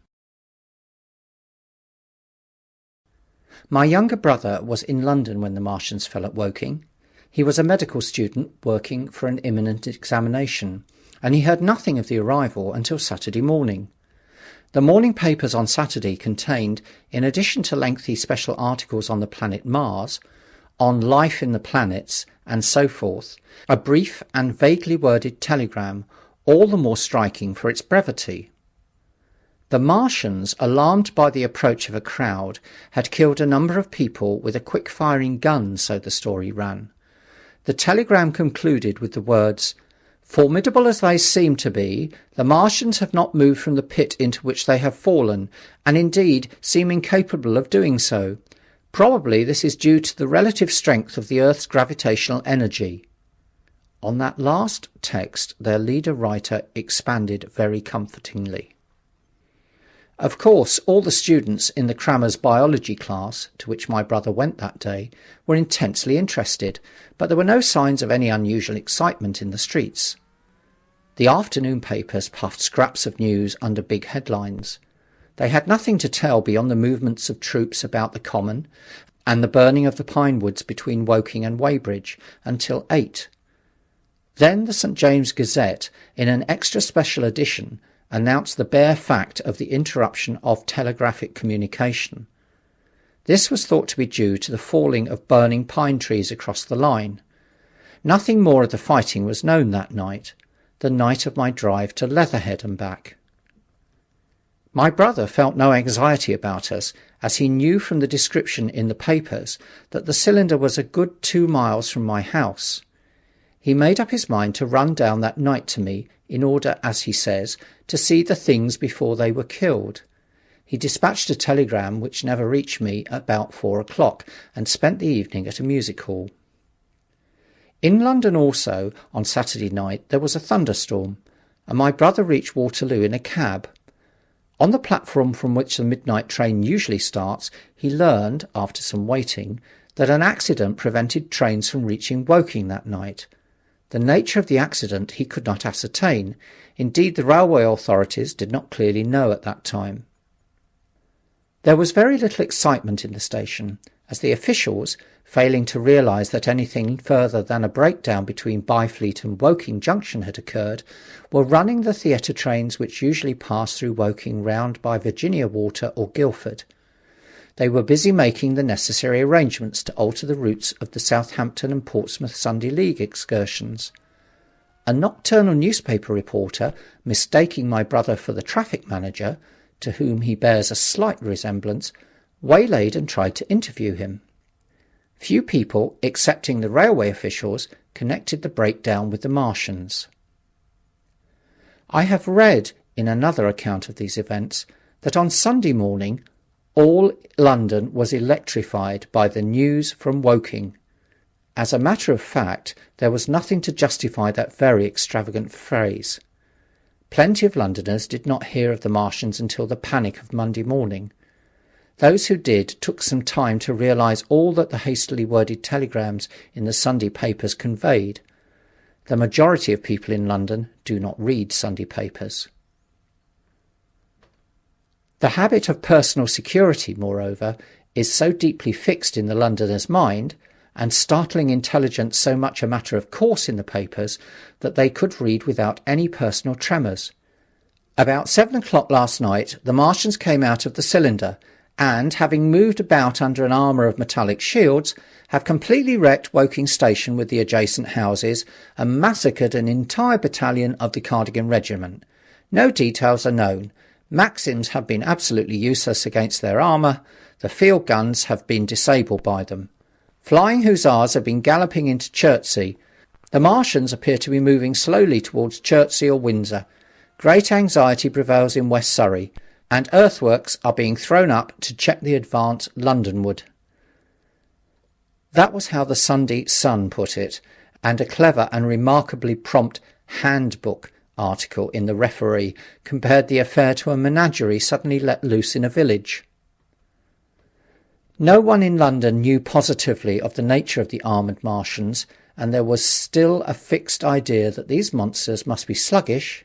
[SPEAKER 1] My younger brother was in London when the Martians fell at Woking. He was a medical student working for an imminent examination, and he heard nothing of the arrival until Saturday morning. The morning papers on Saturday contained, in addition to lengthy special articles on the planet Mars, on life in the planets, and so forth, a brief and vaguely worded telegram, all the more striking for its brevity. The Martians, alarmed by the approach of a crowd, had killed a number of people with a quick-firing gun, so the story ran. The telegram concluded with the words, "Formidable as they seem to be, the Martians have not moved from the pit into which they have fallen, and indeed seem incapable of doing so. Probably this is due to the relative strength of the Earth's gravitational energy." On that last text their leader writer expanded very comfortingly. Of course, all the students in the crammer's biology class, to which my brother went that day, were intensely interested, but there were no signs of any unusual excitement in the streets. The afternoon papers puffed scraps of news under big headlines. They had nothing to tell beyond the movements of troops about the Common and the burning of the pine woods between Woking and Weybridge until 8. Then the St. James's Gazette, in an extra special edition, announced the bare fact of the interruption of telegraphic communication. This was thought to be due to the falling of burning pine trees across the line. Nothing more of the fighting was known that night, the night of my drive to Leatherhead and back. My brother felt no anxiety about us, as he knew from the description in the papers that the cylinder was a good 2 miles from my house. He made up his mind to run down that night to me, in order, as he says, to see the things before they were killed. He dispatched a telegram which never reached me about 4 o'clock, and spent the evening at a music hall. In London also, on Saturday night, there was a thunderstorm, and my brother reached Waterloo in a cab. On the platform from which the midnight train usually starts, he learned, after some waiting, that an accident prevented trains from reaching Woking that night. The nature of the accident he could not ascertain. Indeed, the railway authorities did not clearly know at that time. There was very little excitement in the station, as the officials, failing to realise that anything further than a breakdown between Byfleet and Woking Junction had occurred, were running the theatre trains which usually pass through Woking round by Virginia Water or Guildford. They were busy making the necessary arrangements to alter the routes of the Southampton and Portsmouth Sunday League excursions. A nocturnal newspaper reporter, mistaking my brother for the traffic manager, to whom he bears a slight resemblance, waylaid and tried to interview him. Few people, excepting the railway officials, connected the breakdown with the Martians. I have read, in another account of these events, that on Sunday morning all London was electrified by the news from Woking. As a matter of fact, there was nothing to justify that very extravagant phrase. Plenty of Londoners did not hear of the Martians until the panic of Monday morning. Those who did took some time to realise all that the hastily worded telegrams in the Sunday papers conveyed. The majority of people in London do not read Sunday papers. The habit of personal security, moreover, is so deeply fixed in the Londoner's mind, and startling intelligence so much a matter of course in the papers, that they could read without any personal tremors. About 7 o'clock last night, the Martians came out of the cylinder, and, having moved about under an armour of metallic shields, have completely wrecked Woking Station with the adjacent houses, and massacred an entire battalion of the Cardigan Regiment. No details are known. Maxims have been absolutely useless against their armour. The field guns have been disabled by them. Flying hussars have been galloping into Chertsey. The Martians appear to be moving slowly towards Chertsey or Windsor. Great anxiety prevails in West Surrey, and earthworks are being thrown up to check the advance Londonward. That was how the Sunday Sun put it, and a clever and remarkably prompt handbook article in the Referee compared the affair to a menagerie suddenly let loose in a village. No one in London knew positively of the nature of the armoured Martians, and there was still a fixed idea that these monsters must be sluggish,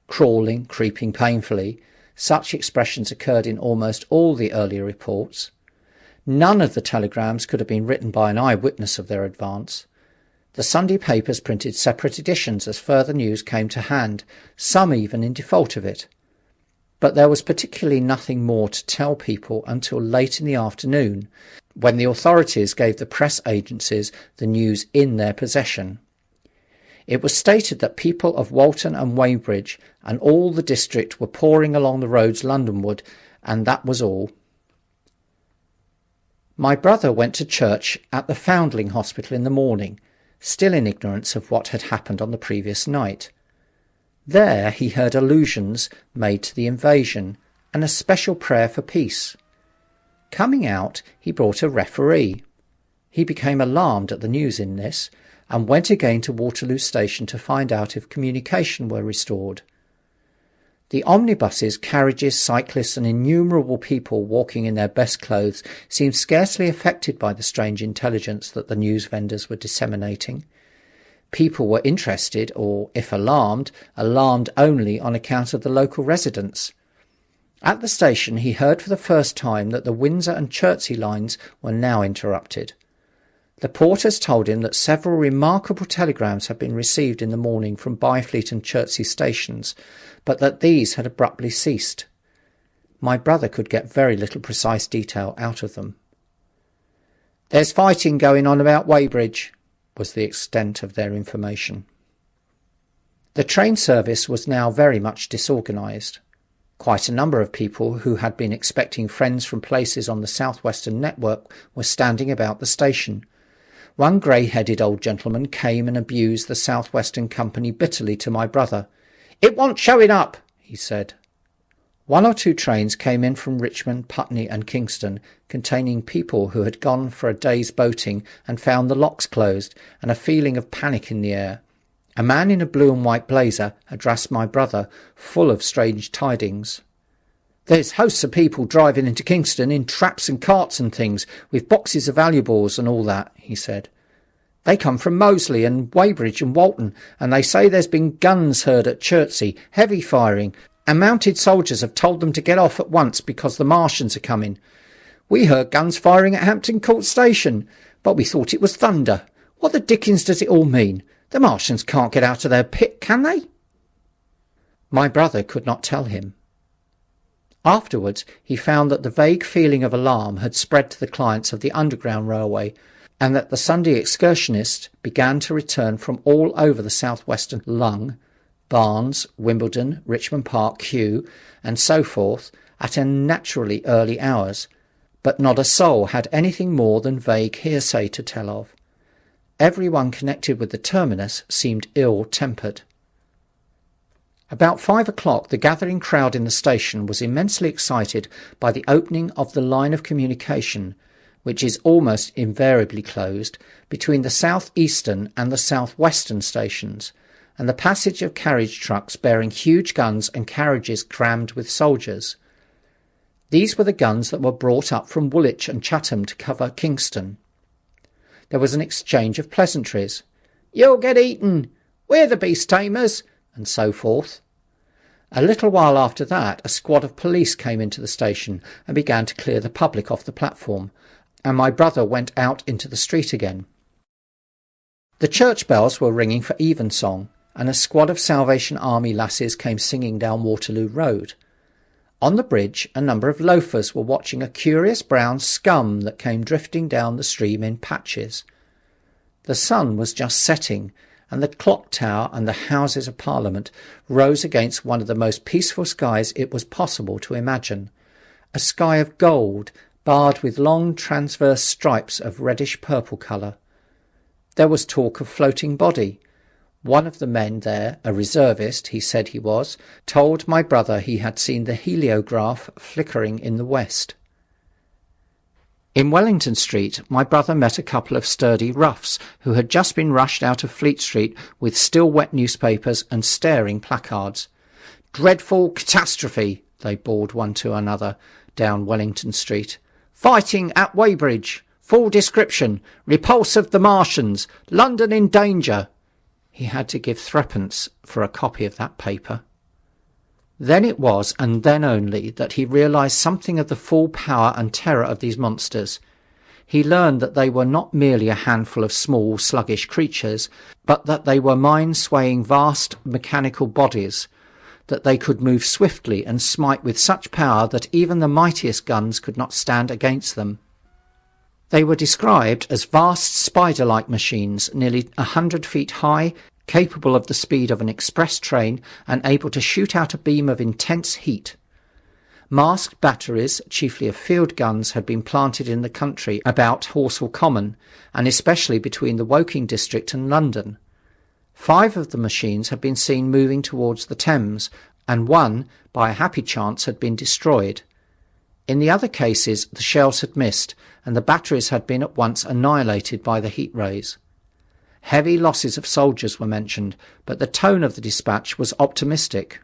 [SPEAKER 1] crawling, creeping painfully. Such expressions occurred in almost all the earlier reports. None of the telegrams could have been written by an eyewitness of their advance. The Sunday papers printed separate editions as further news came to hand, some even in default of it. But there was particularly nothing more to tell people until late in the afternoon, when the authorities gave the press agencies the news in their possession. It was stated that people of Walton and Weybridge and all the district were pouring along the roads Londonward, and that was all. My brother went to church at the Foundling Hospital in the morning, still in ignorance of what had happened on the previous night. There he heard allusions made to the invasion, and a special prayer for peace. Coming out, he brought a referee. He became alarmed at the news in this, and went again to Waterloo Station to find out if communication were restored. The omnibuses, carriages, cyclists, and innumerable people walking in their best clothes seemed scarcely affected by the strange intelligence that the news vendors were disseminating. People were interested, or, if alarmed only on account of the local residents. At the station he heard for the first time that the Windsor and Chertsey lines were now interrupted. The porters told him that several remarkable telegrams had been received in the morning from Byfleet and Chertsey stations, but that these had abruptly ceased. My brother could get very little precise detail out of them. "There's fighting going on about Weybridge," was the extent of their information. The train service was now very much disorganised. Quite a number of people who had been expecting friends from places on the south-western network were standing about the station. One grey-headed old gentleman came and abused the South Western Company bitterly to my brother. "It wants showing up," he said. 1 or 2 trains came in from Richmond, Putney and Kingston, containing people who had gone for a day's boating and found the locks closed, and a feeling of panic in the air. A man in a blue and white blazer addressed my brother, full of strange tidings. "There's hosts of people driving into Kingston in traps and carts and things, with boxes of valuables and all that," he said. "They come from Moseley and Weybridge and Walton, and they say there's been guns heard at Chertsey, heavy firing, and mounted soldiers have told them to get off at once because the Martians are coming. We heard guns firing at Hampton Court Station, but we thought it was thunder. What the dickens does it all mean? The Martians can't get out of their pit, can they?" My brother could not tell him. Afterwards he found that the vague feeling of alarm had spread to the clients of the Underground Railway, and that the Sunday excursionists began to return from all over the south-western Lung, Barnes, Wimbledon, Richmond Park, Kew, and so forth, at unnaturally early hours, but not a soul had anything more than vague hearsay to tell of. Every one connected with the terminus seemed ill-tempered. About 5 o'clock the gathering crowd in the station was immensely excited by the opening of the line of communication, which is almost invariably closed, between the south-eastern and the south-western stations, and the passage of carriage trucks bearing huge guns and carriages crammed with soldiers. These were the guns that were brought up from Woolwich and Chatham to cover Kingston. There was an exchange of pleasantries. "You'll get eaten! We're the beast tamers!" and so forth. A little while after that, a squad of police came into the station and began to clear the public off the platform, and my brother went out into the street again. The church bells were ringing for evensong, and a squad of Salvation Army lasses came singing down Waterloo Road. On the bridge, a number of loafers were watching a curious brown scum that came drifting down the stream in patches. The sun was just setting, and the clock tower and the Houses of Parliament rose against one of the most peaceful skies it was possible to imagine, a sky of gold, barred with long transverse stripes of reddish-purple colour. There was talk of floating body. One of the men there, a reservist he said he was, told my brother he had seen the heliograph flickering in the west. In Wellington Street, my brother met a couple of sturdy roughs who had just been rushed out of Fleet Street with still wet newspapers and staring placards. "Dreadful catastrophe," they bawled one to another down Wellington Street. "Fighting at Weybridge. Full description. Repulse of the Martians. London in danger." He had to give threepence for a copy of that paper. Then it was, and then only, that he realised something of the full power and terror of these monsters. He learned that they were not merely a handful of small, sluggish creatures, but that they were mind-swaying vast mechanical bodies, that they could move swiftly and smite with such power that even the mightiest guns could not stand against them. They were described as vast spider-like machines, nearly 100 feet high, capable of the speed of an express train and able to shoot out a beam of intense heat. Masked batteries, chiefly of field guns, had been planted in the country about Horsell Common, and especially between the Woking district and London. 5 of the machines had been seen moving towards the Thames, and one, by a happy chance, had been destroyed. In the other cases, the shells had missed, and the batteries had been at once annihilated by the heat rays. Heavy losses of soldiers were mentioned, but the tone of the dispatch was optimistic.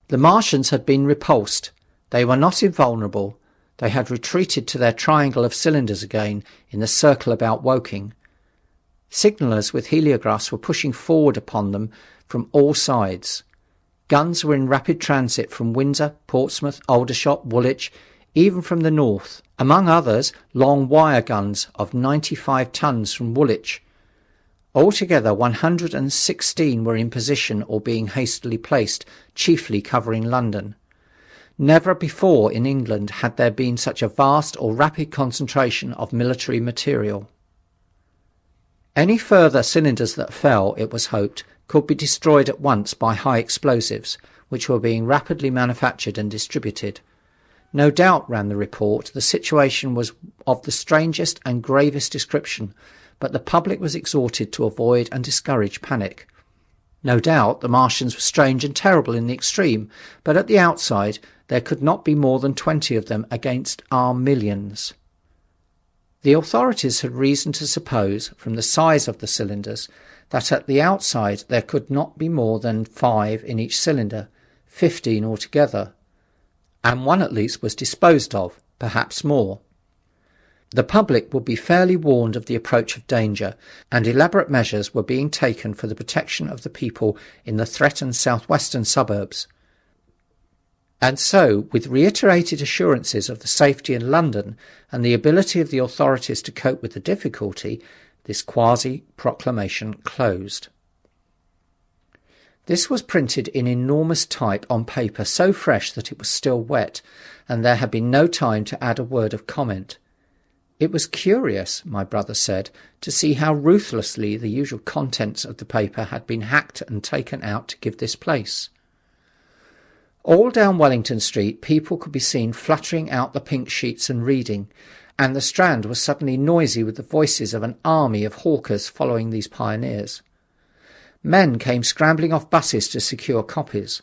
[SPEAKER 1] The Martians had been repulsed. They were not invulnerable. They had retreated to their triangle of cylinders again in the circle about Woking. Signallers with heliographs were pushing forward upon them from all sides. Guns were in rapid transit from Windsor, Portsmouth, Aldershot, Woolwich, even from the north, among others long wire guns of 95 tons from Woolwich. Altogether 116 were in position or being hastily placed, chiefly covering London. Never before in England had there been such a vast or rapid concentration of military material. Any further cylinders that fell, it was hoped, could be destroyed at once by high explosives, which were being rapidly manufactured and distributed. No doubt, ran the report, the situation was of the strangest and gravest description, but the public was exhorted to avoid and discourage panic. No doubt the Martians were strange and terrible in the extreme, but at the outside there could not be more than 20 of them against our millions. The authorities had reason to suppose, from the size of the cylinders, that at the outside there could not be more than 5 in each cylinder, 15 altogether, and one at least was disposed of, perhaps more. The public would be fairly warned of the approach of danger, and elaborate measures were being taken for the protection of the people in the threatened southwestern suburbs. And so, with reiterated assurances of the safety in London and the ability of the authorities to cope with the difficulty, this quasi-proclamation closed. This was printed in enormous type on paper so fresh that it was still wet, and there had been no time to add a word of comment. It was curious, my brother said, to see how ruthlessly the usual contents of the paper had been hacked and taken out to give this place. All down Wellington Street people could be seen fluttering out the pink sheets and reading, and the Strand was suddenly noisy with the voices of an army of hawkers following these pioneers. Men came scrambling off buses to secure copies.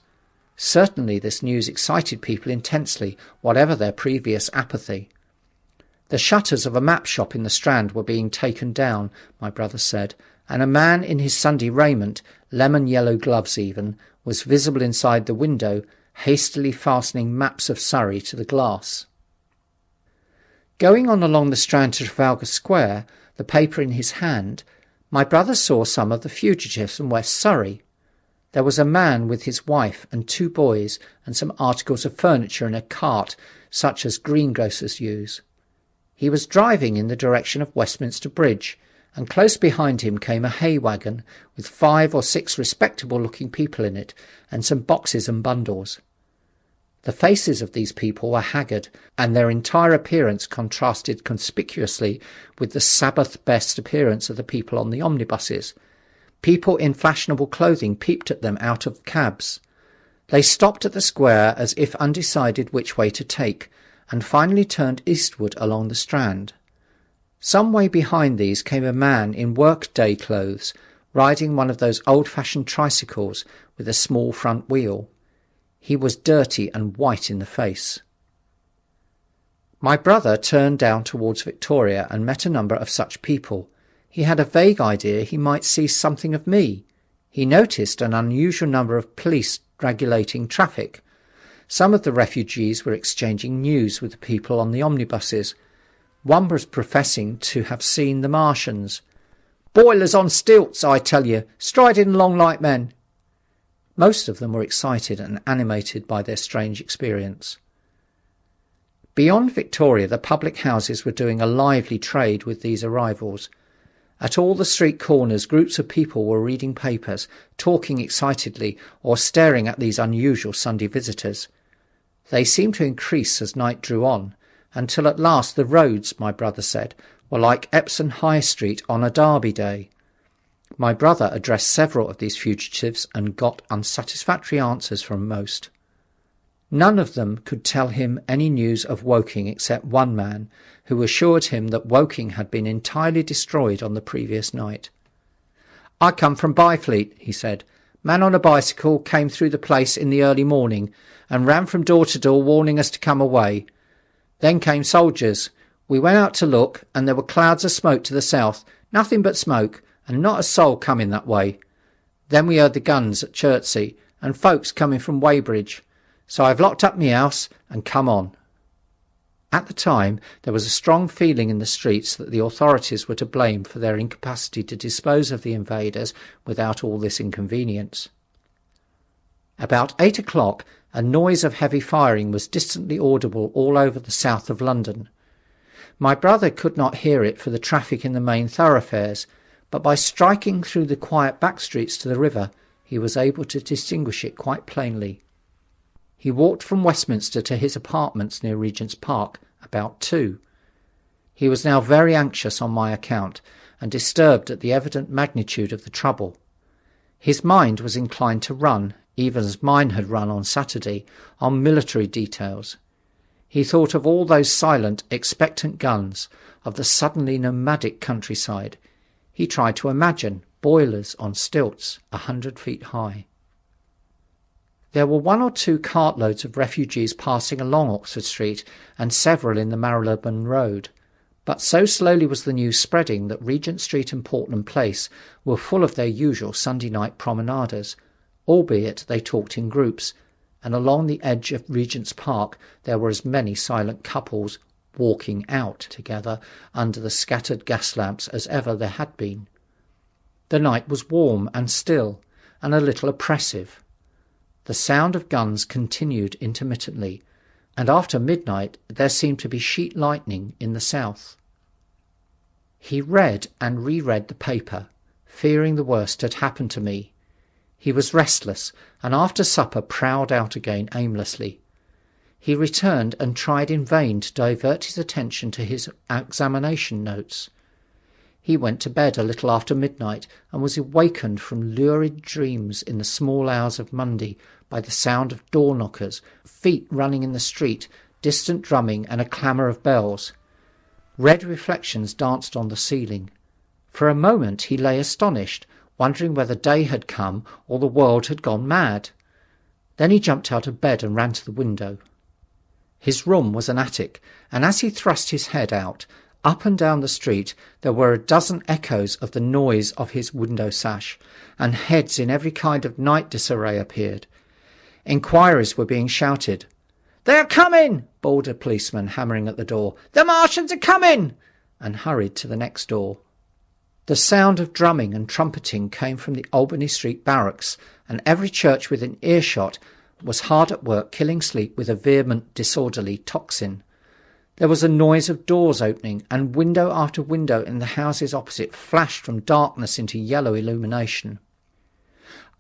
[SPEAKER 1] Certainly this news excited people intensely, whatever their previous apathy. The shutters of a map shop in the Strand were being taken down, my brother said, and a man in his Sunday raiment, lemon-yellow gloves even, was visible inside the window, hastily fastening maps of Surrey to the glass. Going on along the Strand to Trafalgar Square, the paper in his hand, my brother saw some of the fugitives from West Surrey. There was a man with his wife and 2 boys and some articles of furniture in a cart such as greengrocers use. He was driving in the direction of Westminster Bridge, and close behind him came a hay wagon with 5 or 6 respectable-looking people in it, and some boxes and bundles. The faces of these people were haggard, and their entire appearance contrasted conspicuously with the Sabbath-best appearance of the people on the omnibuses. People in fashionable clothing peeped at them out of cabs. They stopped at the square as if undecided which way to take, and finally turned eastward along the Strand. Some way behind these came a man in work-day clothes, riding one of those old-fashioned tricycles with a small front wheel. He was dirty and white in the face. My brother turned down towards Victoria and met a number of such people. He had a vague idea he might see something of me. He noticed an unusual number of police regulating traffic. Some of the refugees were exchanging news with the people on the omnibuses. One was professing to have seen the Martians. "Boilers on stilts, I tell you, striding along like men." Most of them were excited and animated by their strange experience. Beyond Victoria, the public houses were doing a lively trade with these arrivals. At all the street corners, groups of people were reading papers, talking excitedly, or staring at these unusual Sunday visitors. They seemed to increase as night drew on, until at last the roads, my brother said, were like Epsom High Street on a Derby day. My brother addressed several of these fugitives and got unsatisfactory answers from most. None of them could tell him any news of Woking except one man, who assured him that Woking had been entirely destroyed on the previous night. "I come from Byfleet," he said. "Man on a bicycle came through the place in the early morning, and ran from door to door warning us to come away. Then came soldiers. We went out to look, and there were clouds of smoke to the south, nothing but smoke, and not a soul coming that way. Then we heard the guns at Chertsey, and folks coming from Weybridge. So I've locked up me house and come on." At the time, there was a strong feeling in the streets that the authorities were to blame for their incapacity to dispose of the invaders without all this inconvenience. About 8 o'clock, a noise of heavy firing was distantly audible all over the south of London. My brother could not hear it for the traffic in the main thoroughfares, but by striking through the quiet back streets to the river, he was able to distinguish it quite plainly. He walked from Westminster to his apartments near Regent's Park about 2. He was now very anxious on my account, and disturbed at the evident magnitude of the trouble. His mind was inclined to run, even as mine had run on Saturday, on military details. He thought of all those silent, expectant guns, of the suddenly nomadic countryside. He tried to imagine boilers on stilts 100 feet high. There were 1 or 2 cartloads of refugees passing along Oxford Street, and several in the Marylebone Road. But so slowly was the news spreading that Regent Street and Portland Place were full of their usual Sunday night promenaders, albeit they talked in groups, and along the edge of Regent's Park there were as many silent couples walking out together under the scattered gas lamps as ever there had been. The night was warm and still, and a little oppressive. The sound of guns continued intermittently, and after midnight there seemed to be sheet lightning in the south. He read and reread the paper, fearing the worst had happened to me. He was restless, and after supper prowled out again aimlessly. He returned and tried in vain to divert his attention to his examination notes. He went to bed a little after midnight, and was awakened from lurid dreams in the small hours of Monday by the sound of door-knockers, feet running in the street, distant drumming, and a clamour of bells. Red reflections danced on the ceiling. For a moment he lay astonished, wondering whether day had come or the world had gone mad. Then he jumped out of bed and ran to the window. His room was an attic, and as he thrust his head out, up and down the street there were a dozen echoes of the noise of his window sash, and heads in every kind of night disarray appeared. Inquiries were being shouted. "They are coming!" bawled a policeman, hammering at the door. "The Martians are coming!" and hurried to the next door. The sound of drumming and trumpeting came from the Albany Street barracks, and every church within earshot was hard at work killing sleep with a vehement, disorderly tocsin. There was a noise of doors opening, and window after window in the houses opposite flashed from darkness into yellow illumination.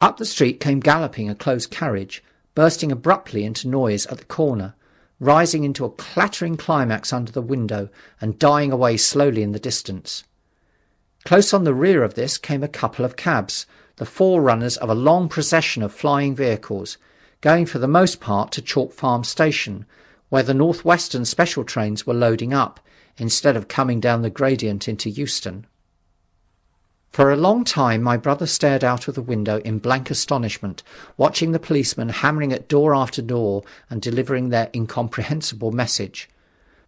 [SPEAKER 1] Up the street came galloping a closed carriage, bursting abruptly into noise at the corner, rising into a clattering climax under the window, and dying away slowly in the distance. Close on the rear of this came a couple of cabs, the forerunners of a long procession of flying vehicles, going for the most part to Chalk Farm Station, where the North Western special trains were loading up, instead of coming down the gradient into Euston. For a long time my brother stared out of the window in blank astonishment, watching the policemen hammering at door after door and delivering their incomprehensible message.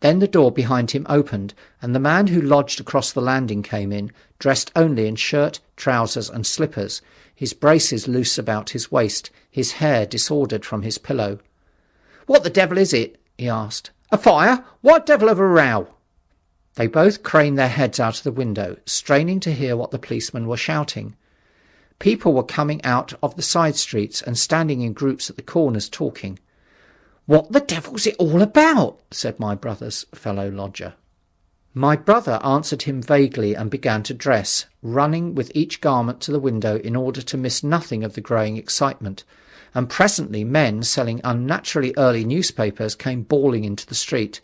[SPEAKER 1] Then the door behind him opened, and the man who lodged across the landing came in, dressed only in shirt, trousers and slippers, his braces loose about his waist, his hair disordered from his pillow. "What the devil is it?" he asked. "A fire? What devil of a row?" They both craned their heads out of the window, straining to hear what the policemen were shouting. People were coming out of the side streets and standing in groups at the corners talking. "What the devil's it all about?" said my brother's fellow lodger. My brother answered him vaguely and began to dress, running with each garment to the window in order to miss nothing of the growing excitement, and presently men selling unnaturally early newspapers came bawling into the street.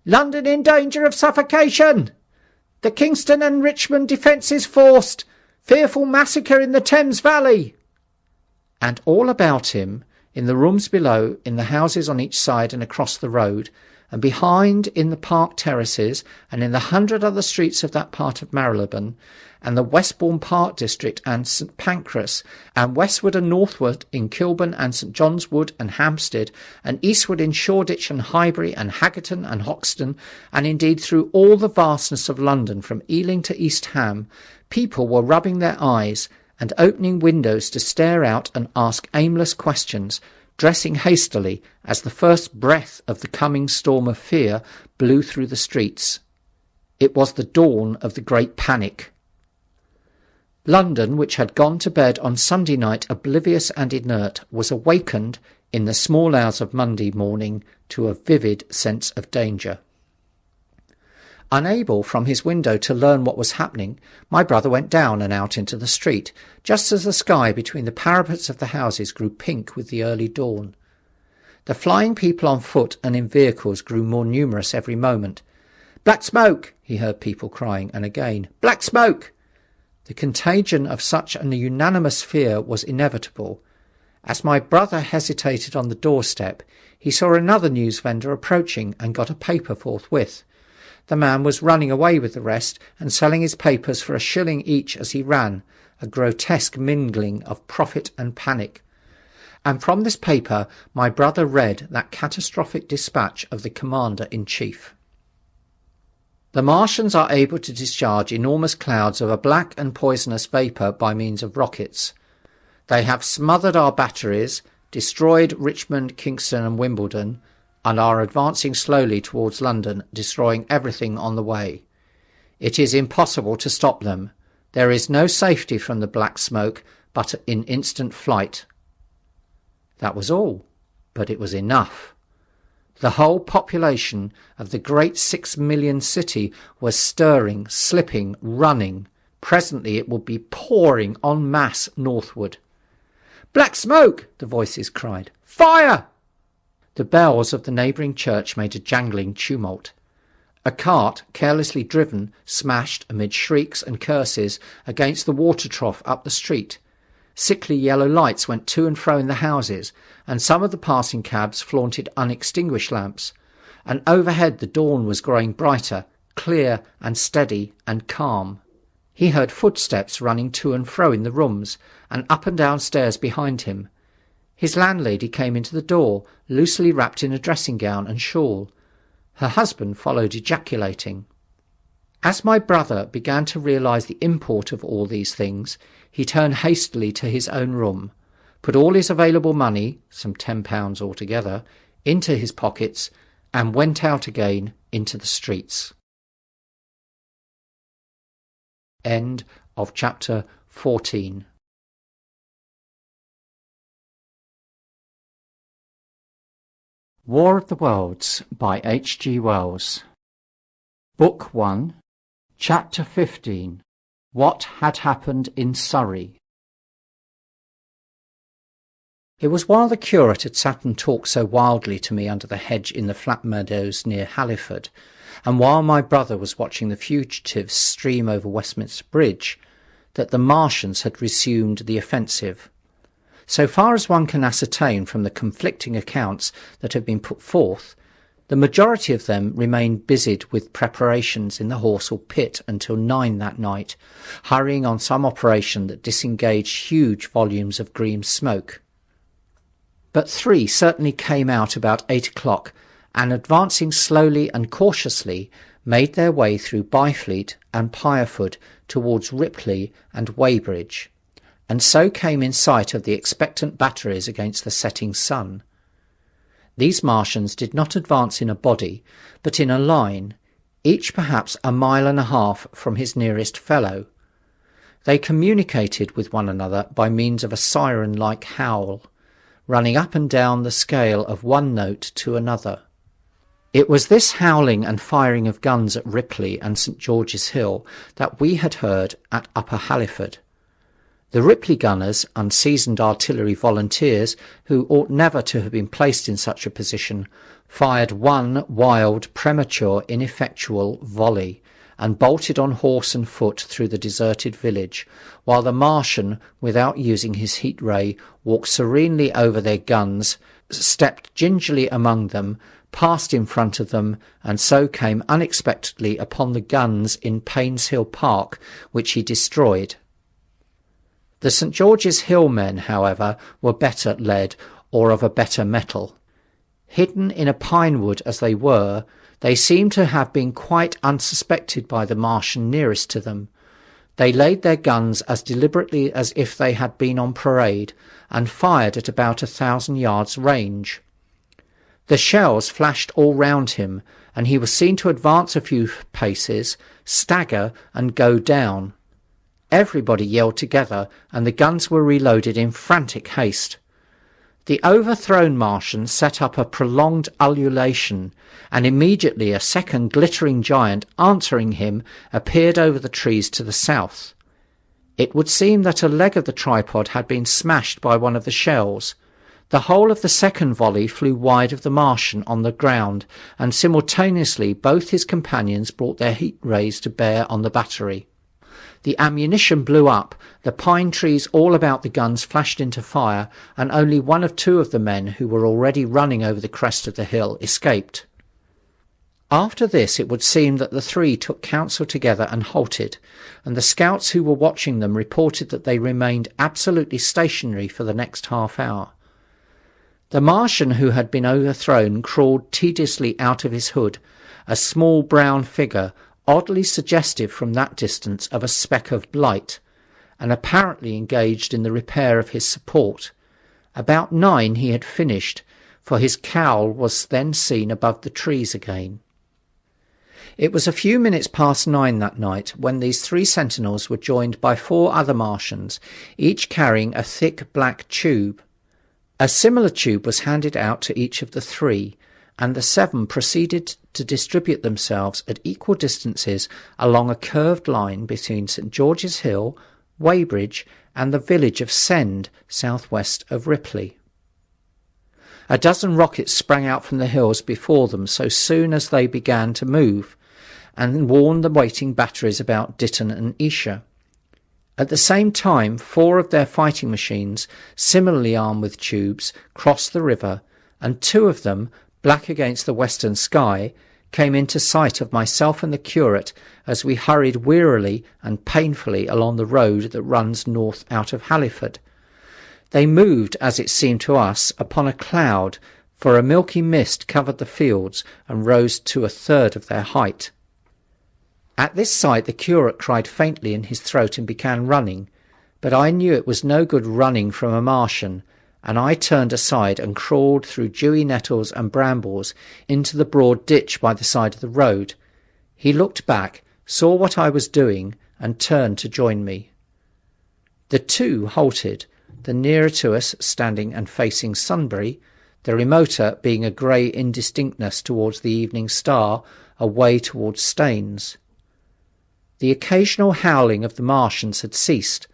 [SPEAKER 1] "London in danger of suffocation! The Kingston and Richmond defences forced! Fearful massacre in the Thames Valley!" And all about him, in the rooms below, in the houses on each side and across the road, and behind in the park terraces, and in the 100 other streets of that part of Marylebone, and the Westbourne Park district and St Pancras, and westward and northward in Kilburn and St John's Wood and Hampstead, and eastward in Shoreditch and Highbury and Haggerton and Hoxton, and indeed through all the vastness of London from Ealing to East Ham, people were rubbing their eyes and opening windows to stare out and ask aimless questions, dressing hastily as the first breath of the coming storm of fear blew through the streets. It was the dawn of the Great Panic. London, which had gone to bed on Sunday night oblivious and inert, was awakened in the small hours of Monday morning to a vivid sense of danger. Unable from his window to learn what was happening, my brother went down and out into the street, just as the sky between the parapets of the houses grew pink with the early dawn. The flying people on foot and in vehicles grew more numerous every moment. "Black smoke!" he heard people crying, and again, "Black smoke!" The contagion of such an unanimous fear was inevitable. As my brother hesitated on the doorstep, he saw another news vendor approaching and got a paper forthwith. The man was running away with the rest and selling his papers for £1 each as he ran, a grotesque mingling of profit and panic. And from this paper my brother read that catastrophic dispatch of the Commander-in-Chief. The Martians are able to discharge enormous clouds of a black and poisonous vapour by means of rockets. They have smothered our batteries, destroyed Richmond, Kingston and Wimbledon, and are advancing slowly towards London, destroying everything on the way. It is impossible to stop them. There is no safety from the black smoke but in instant flight. That was all, but it was enough. The whole population of the great 6 million city was stirring, slipping, running. Presently it would be pouring en masse northward. "Black smoke!" the voices cried. "Fire!" The bells of the neighbouring church made a jangling tumult. A cart, carelessly driven, smashed, amid shrieks and curses, against the water trough up the street. Sickly yellow lights went to and fro in the houses, and some of the passing cabs flaunted unextinguished lamps. And overhead the dawn was growing brighter, clear and steady and calm. He heard footsteps running to and fro in the rooms, and up and down stairs behind him. His landlady came into the door, loosely wrapped in a dressing-gown and shawl. Her husband followed, ejaculating. As my brother began to realise the import of all these things, he turned hastily to his own room, put all his available money, some £10 altogether, into his pockets, and went out again into the streets. End of chapter 14. War of the Worlds by H.G. Wells. Book 1, Chapter 15. What had happened in Surrey. It was while the curate had sat and talked so wildly to me under the hedge in the flat meadows near Halliford, and while my brother was watching the fugitives stream over Westminster Bridge, that the Martians had resumed the offensive. So far as one can ascertain from the conflicting accounts that have been put forth, the majority of them remained busied with preparations in the Horsell pit until 9 that night, hurrying on some operation that disengaged huge volumes of green smoke. But 3 certainly came out about 8 o'clock, and advancing slowly and cautiously, made their way through Byfleet and Pireford towards Ripley and Weybridge, and so came in sight of the expectant batteries against the setting sun. These Martians did not advance in a body, but in a line, each perhaps a mile and a half from his nearest fellow. They communicated with one another by means of a siren-like howl, running up and down the scale of one note to another. It was this howling and firing of guns at Ripley and St. George's Hill that we had heard at Upper Halliford. The Ripley gunners, unseasoned artillery volunteers who ought never to have been placed in such a position, fired one wild, premature, ineffectual volley, and bolted on horse and foot through the deserted village, while the Martian, without using his heat ray, walked serenely over their guns, stepped gingerly among them, passed in front of them, and so came unexpectedly upon the guns in Painshill Park, which he destroyed. The St. George's Hill men, however, were better led, or of a better mettle. Hidden in a pine wood as they were, they seemed to have been quite unsuspected by the Martian nearest to them. They laid their guns as deliberately as if they had been on parade, and fired at about 1,000 yards range. The shells flashed all round him, and he was seen to advance a few paces, stagger, and go down. Everybody yelled together, and the guns were reloaded in frantic haste. The overthrown Martian set up a prolonged ululation, and immediately a second glittering giant answering him appeared over the trees to the south. It would seem that a leg of the tripod had been smashed by one of the shells. The whole of the second volley flew wide of the Martian on the ground, and simultaneously both his companions brought their heat rays to bear on the battery. The ammunition blew up, the pine trees all about the guns flashed into fire, and only 1 of 2 of the men who were already running over the crest of the hill escaped. After this it would seem that the 3 took counsel together and halted, and the scouts who were watching them reported that they remained absolutely stationary for the next half hour. The Martian who had been overthrown crawled tediously out of his hood, a small brown figure, oddly suggestive from that distance of a speck of light, and apparently engaged in the repair of his support. About 9 he had finished, for his cowl was then seen above the trees again. It was a few minutes past 9 that night when these 3 sentinels were joined by 4 other Martians, each carrying a thick black tube. A similar tube was handed out to each of the 3, and the 7 proceeded to distribute themselves at equal distances along a curved line between St. George's Hill, Weybridge, and the village of Send, southwest of Ripley. A dozen rockets sprang out from the hills before them so soon as they began to move, and warned the waiting batteries about Ditton and Esher. At the same time, 4 of their fighting machines, similarly armed with tubes, crossed the river, and 2 of them, black against the western sky, came into sight of myself and the curate as we hurried wearily and painfully along the road that runs north out of Halliford. They moved, as it seemed to us, upon a cloud, for a milky mist covered the fields and rose to 1/3 of their height. At this sight the curate cried faintly in his throat and began running, but I knew it was no good running from a Martian, and I turned aside and crawled through dewy nettles and brambles into the broad ditch by the side of the road. He looked back, saw what I was doing, and turned to join me. The two halted, the nearer to us standing and facing Sunbury, the remoter being a grey indistinctness towards the evening star away towards Staines. The occasional howling of the Martians had ceased.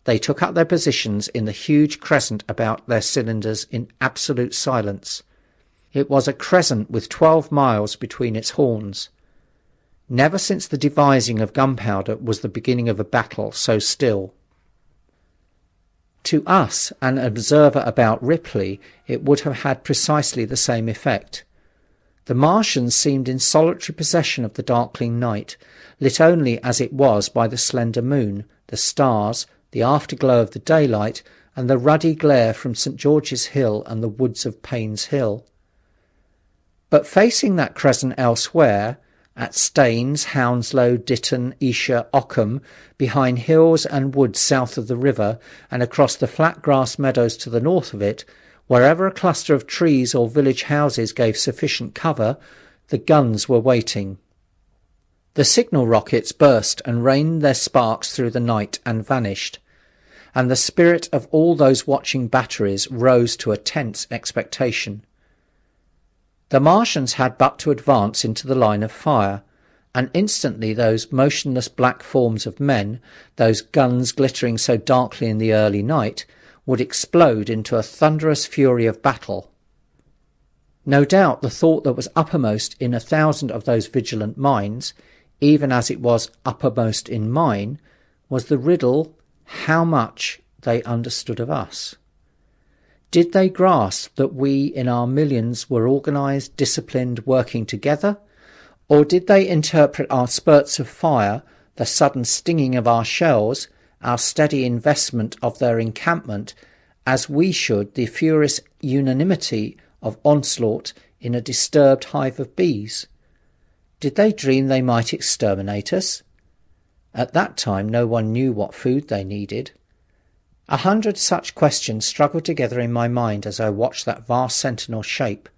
[SPEAKER 1] They took up their positions in the huge crescent about their cylinders in absolute silence. It was a crescent with 12 miles between its horns. Never since the devising of gunpowder was the beginning of a battle so still. To us, an observer about Ripley, it would have had precisely the same effect. The Martians seemed in solitary possession of the darkling night, lit only as it was by the slender moon, the stars, the afterglow of the daylight, and the ruddy glare from St. George's Hill and the woods of Payne's Hill. But facing that crescent elsewhere, at Staines, Hounslow, Ditton, Esher, Ockham, behind hills and woods south of the river, and across the flat grass meadows to the north of it, wherever a cluster of trees or village houses gave sufficient cover, the guns were waiting. The signal rockets burst and rained their sparks through the night and vanished, and the spirit of all those watching batteries rose to a tense expectation. The Martians had but to advance into the line of fire, and instantly those motionless black forms of men, those guns glittering so darkly in the early night, would explode into a thunderous fury of battle. No doubt the thought that was uppermost in 1,000 of those vigilant minds, even as it was uppermost in mine, was the riddle how much they understood of us. Did they grasp that we in our millions were organised, disciplined, working together? Or did they interpret our spurts of fire, the sudden stinging of our shells, our steady investment of their encampment, as we should the furious unanimity of onslaught in a disturbed hive of bees? Did they dream they might exterminate us? At that time no one knew what food they needed. 100 such questions struggled together in my mind as I watched that vast sentinel shape,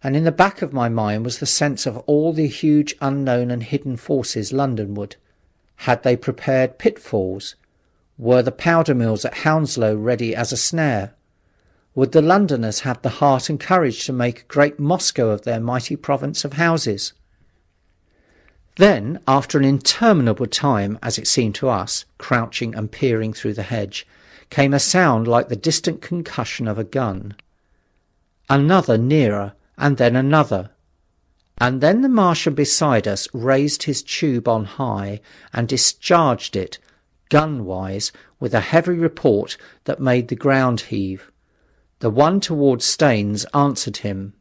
[SPEAKER 1] and in the back of my mind was the sense of all the huge unknown and hidden forces Londonward. Had they prepared pitfalls? Were the powder mills at Hounslow ready as a snare? Would the Londoners have the heart and courage to make a great Moscow of their mighty province of houses? Then, after an interminable time, as it seemed to us, crouching and peering through the hedge, came a sound like the distant concussion of a gun. Another nearer, and then another. And then the Martian beside us raised his tube on high and discharged it, gun-wise, with a heavy report that made the ground heave. The one towards Staines answered him.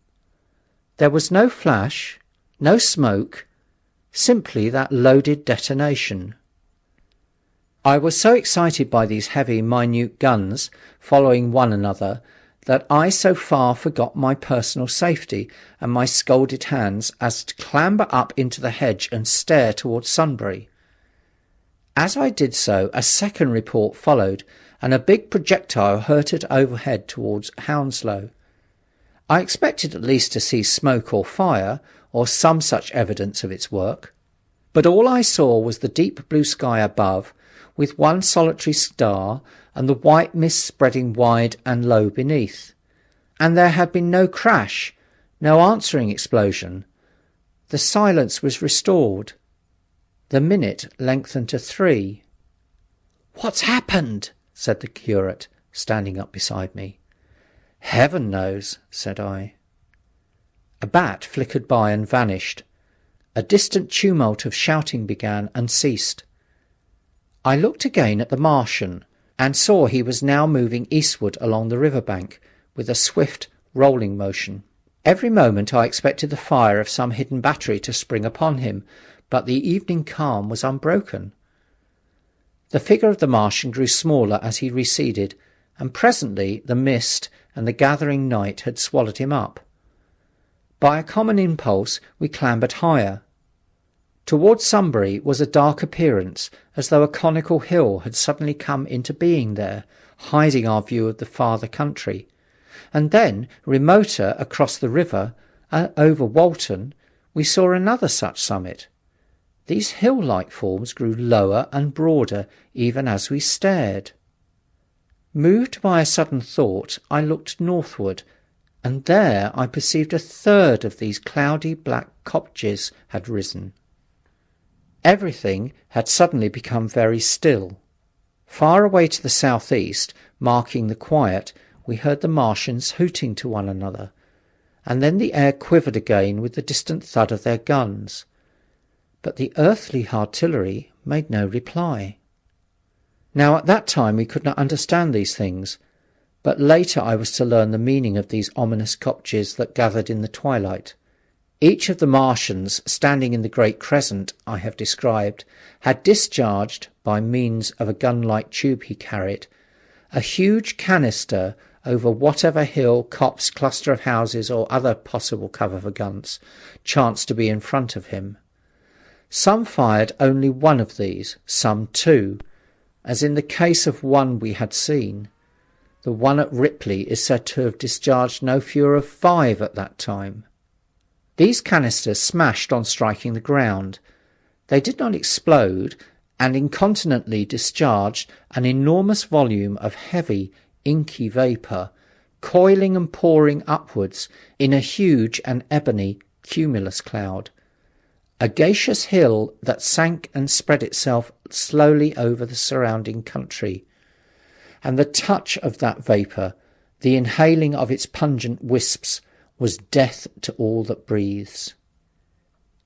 [SPEAKER 1] There was no flash, no smoke, simply that loaded detonation. I was so excited by these heavy, minute guns following one another that I so far forgot my personal safety and my scalded hands as to clamber up into the hedge and stare towards Sunbury. As I did so, a second report followed, and a big projectile hurtled overhead towards Hounslow. I expected at least to see smoke or fire, or some such evidence of its work, but all I saw was the deep blue sky above, with one solitary star, and the white mist spreading wide and low beneath. And there had been no crash, no answering explosion. The silence was restored. The minute lengthened to 3. "What's happened?" said the curate, standing up beside me. "Heaven knows," said I. A bat flickered by and vanished. A distant tumult of shouting began and ceased. I looked again at the Martian, and saw he was now moving eastward along the river bank, with a swift, rolling motion. Every moment I expected the fire of some hidden battery to spring upon him, but the evening calm was unbroken. The figure of the Martian grew smaller as he receded, and presently the mist and the gathering night had swallowed him up. By a common impulse we clambered higher. Towards Sunbury was a dark appearance, as though a conical hill had suddenly come into being there, hiding our view of the farther country. And then, remoter across the river, over Walton, we saw another such summit. These hill-like forms grew lower and broader even as we stared. Moved by a sudden thought, I looked northward, and there I perceived a third of these cloudy black kopjes had risen. Everything had suddenly become very still. Far away to the southeast, marking the quiet, we heard the Martians hooting to one another, and then the air quivered again with the distant thud of their guns. But the earthly artillery made no reply. Now at that time we could not understand these things, but later I was to learn the meaning of these ominous kopjes that gathered in the twilight. Each of the Martians standing in the great crescent I have described had discharged, by means of a gun-like tube he carried, a huge canister over whatever hill, copse, cluster of houses or other possible cover for guns chanced to be in front of him. Some fired only one of these, some two, as in the case of one we had seen. The one at Ripley is said to have discharged no fewer of 5 at that time. These canisters smashed on striking the ground. They did not explode, and incontinently discharged an enormous volume of heavy, inky vapour, coiling and pouring upwards in a huge and ebony cumulus cloud, a gaseous hill that sank and spread itself slowly over the surrounding country. And the touch of that vapour, the inhaling of its pungent wisps, was death to all that breathes.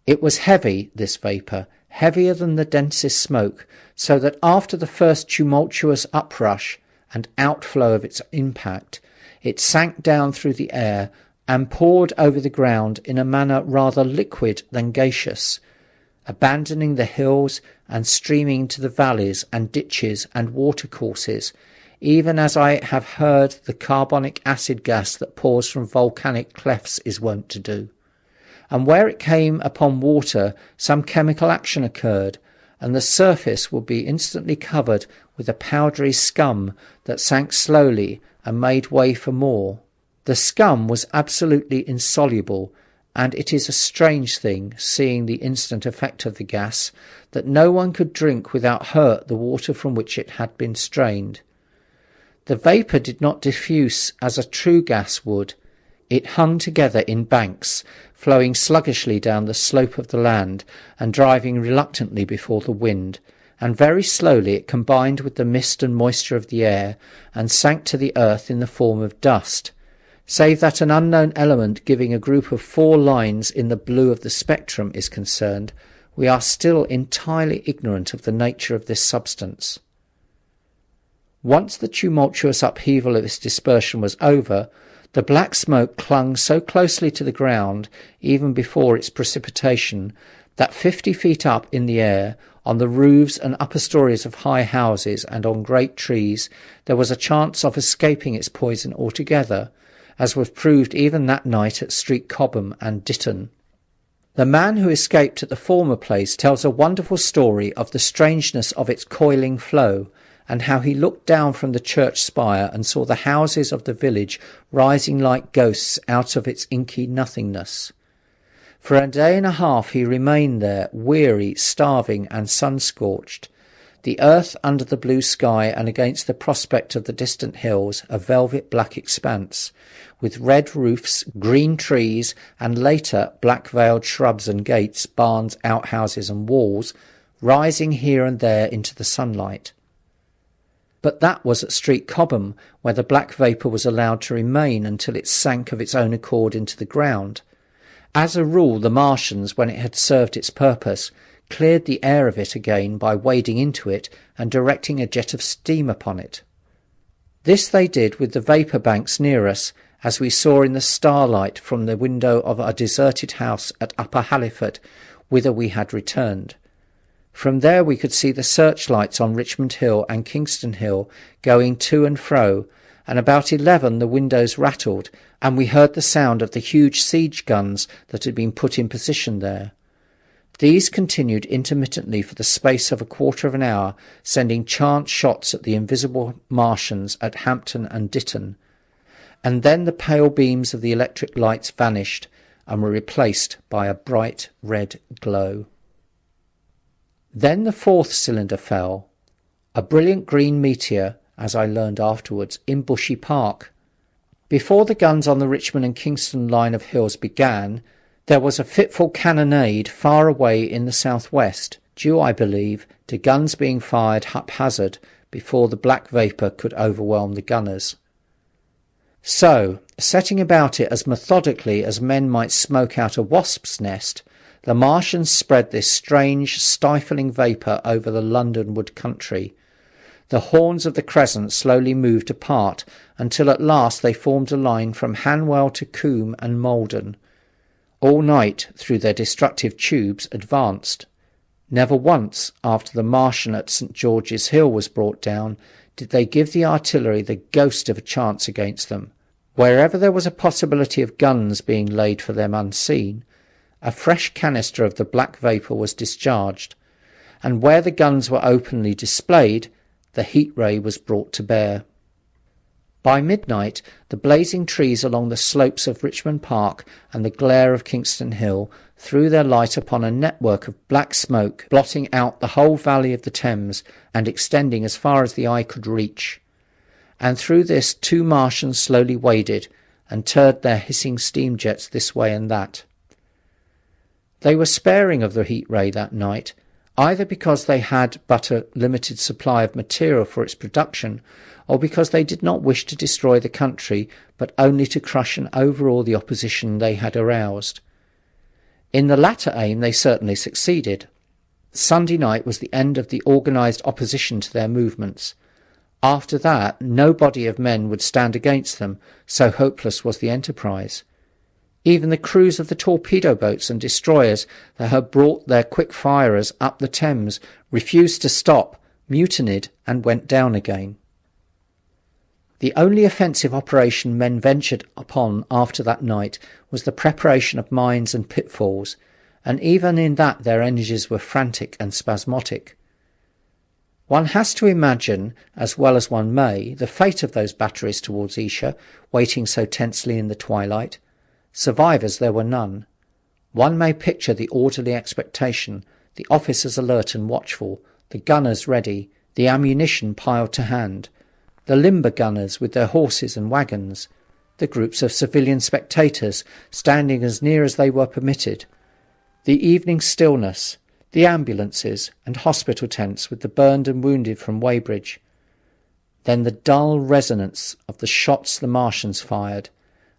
[SPEAKER 1] It was heavy, this vapour, heavier than the densest smoke, so that after the first tumultuous uprush and outflow of its impact, it sank down through the air and poured over the ground in a manner rather liquid than gaseous, abandoning the hills and streaming to the valleys and ditches and watercourses, even as I have heard the carbonic acid gas that pours from volcanic clefts is wont to do. And where it came upon water, some chemical action occurred, and the surface would be instantly covered with a powdery scum that sank slowly and made way for more. The scum was absolutely insoluble, and it is a strange thing, seeing the instant effect of the gas, that no one could drink without hurt the water from which it had been strained. The vapour did not diffuse as a true gas would. It hung together in banks, flowing sluggishly down the slope of the land and driving reluctantly before the wind, and very slowly it combined with the mist and moisture of the air and sank to the earth in the form of dust. Save that an unknown element giving a group of 4 lines in the blue of the spectrum is concerned, we are still entirely ignorant of the nature of this substance. Once the tumultuous upheaval of its dispersion was over, the black smoke clung so closely to the ground, even before its precipitation, that 50 feet up in the air, on the roofs and upper stories of high houses and on great trees, there was a chance of escaping its poison altogether, as was proved even that night at Street Cobham and Ditton. The man who escaped at the former place tells a wonderful story of the strangeness of its coiling flow, and how he looked down from the church spire and saw the houses of the village rising like ghosts out of its inky nothingness. For a day and a half he remained there, weary, starving, and sun-scorched, the earth under the blue sky, and against the prospect of the distant hills a velvet black expanse, with red roofs, green trees, and later black-veiled shrubs and gates, barns, outhouses, and walls, rising here and there into the sunlight. But that was at Street Cobham, where the black vapour was allowed to remain until it sank of its own accord into the ground. As a rule, the Martians, when it had served its purpose, cleared the air of it again by wading into it and directing a jet of steam upon it. This they did with the vapour banks near us, as we saw in the starlight from the window of a deserted house at Upper Halliford, whither we had returned. From there we could see the searchlights on Richmond Hill and Kingston Hill going to and fro, and about 11 the windows rattled, and we heard the sound of the huge siege guns that had been put in position there. These continued intermittently for the space of a quarter of an hour, sending chance shots at the invisible Martians at Hampton and Ditton, and then the pale beams of the electric lights vanished and were replaced by a bright red glow. Then the fourth cylinder fell, a brilliant green meteor, as I learned afterwards, in Bushy Park. Before the guns on the Richmond and Kingston line of hills began, there was a fitful cannonade far away in the south-west, due, I believe, to guns being fired haphazard before the black vapour could overwhelm the gunners. So, setting about it as methodically as men might smoke out a wasp's nest, the Martians spread this strange, stifling vapour over the Londonward country. The horns of the crescent slowly moved apart until at last they formed a line from Hanwell to Coombe and Malden. All night through their destructive tubes advanced. Never once, after the Martian at St. George's Hill was brought down, did they give the artillery the ghost of a chance against them. Wherever there was a possibility of guns being laid for them unseen, a fresh canister of the black vapour was discharged, and where the guns were openly displayed, the heat ray was brought to bear. By midnight, the blazing trees along the slopes of Richmond Park and the glare of Kingston Hill threw their light upon a network of black smoke, blotting out the whole valley of the Thames and extending as far as the eye could reach. And through this 2 Martians slowly waded and turned their hissing steam jets this way and that. They were sparing of the heat ray that night, either because they had but a limited supply of material for its production, or because they did not wish to destroy the country, but only to crush and overawe the opposition they had aroused. In the latter aim they certainly succeeded. Sunday night was the end of the organised opposition to their movements. After that, no body of men would stand against them, so hopeless was the enterprise. Even the crews of the torpedo boats and destroyers that had brought their quick-firers up the Thames refused to stop, mutinied, and went down again. The only offensive operation men ventured upon after that night was the preparation of mines and pitfalls, and even in that their energies were frantic and spasmodic. One has to imagine, as well as one may, the fate of those batteries towards Esher, waiting so tensely in the twilight. Survivors there were none. One may picture the orderly expectation, the officers alert and watchful, the gunners ready, the ammunition piled to hand, the limber gunners with their horses and wagons, the groups of civilian spectators standing as near as they were permitted, the evening stillness, the ambulances and hospital tents with the burned and wounded from Weybridge, then the dull resonance of the shots the Martians fired,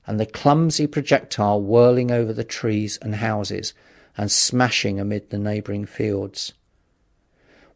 [SPEAKER 1] and the clumsy projectile whirling over the trees and houses and smashing amid the neighbouring fields.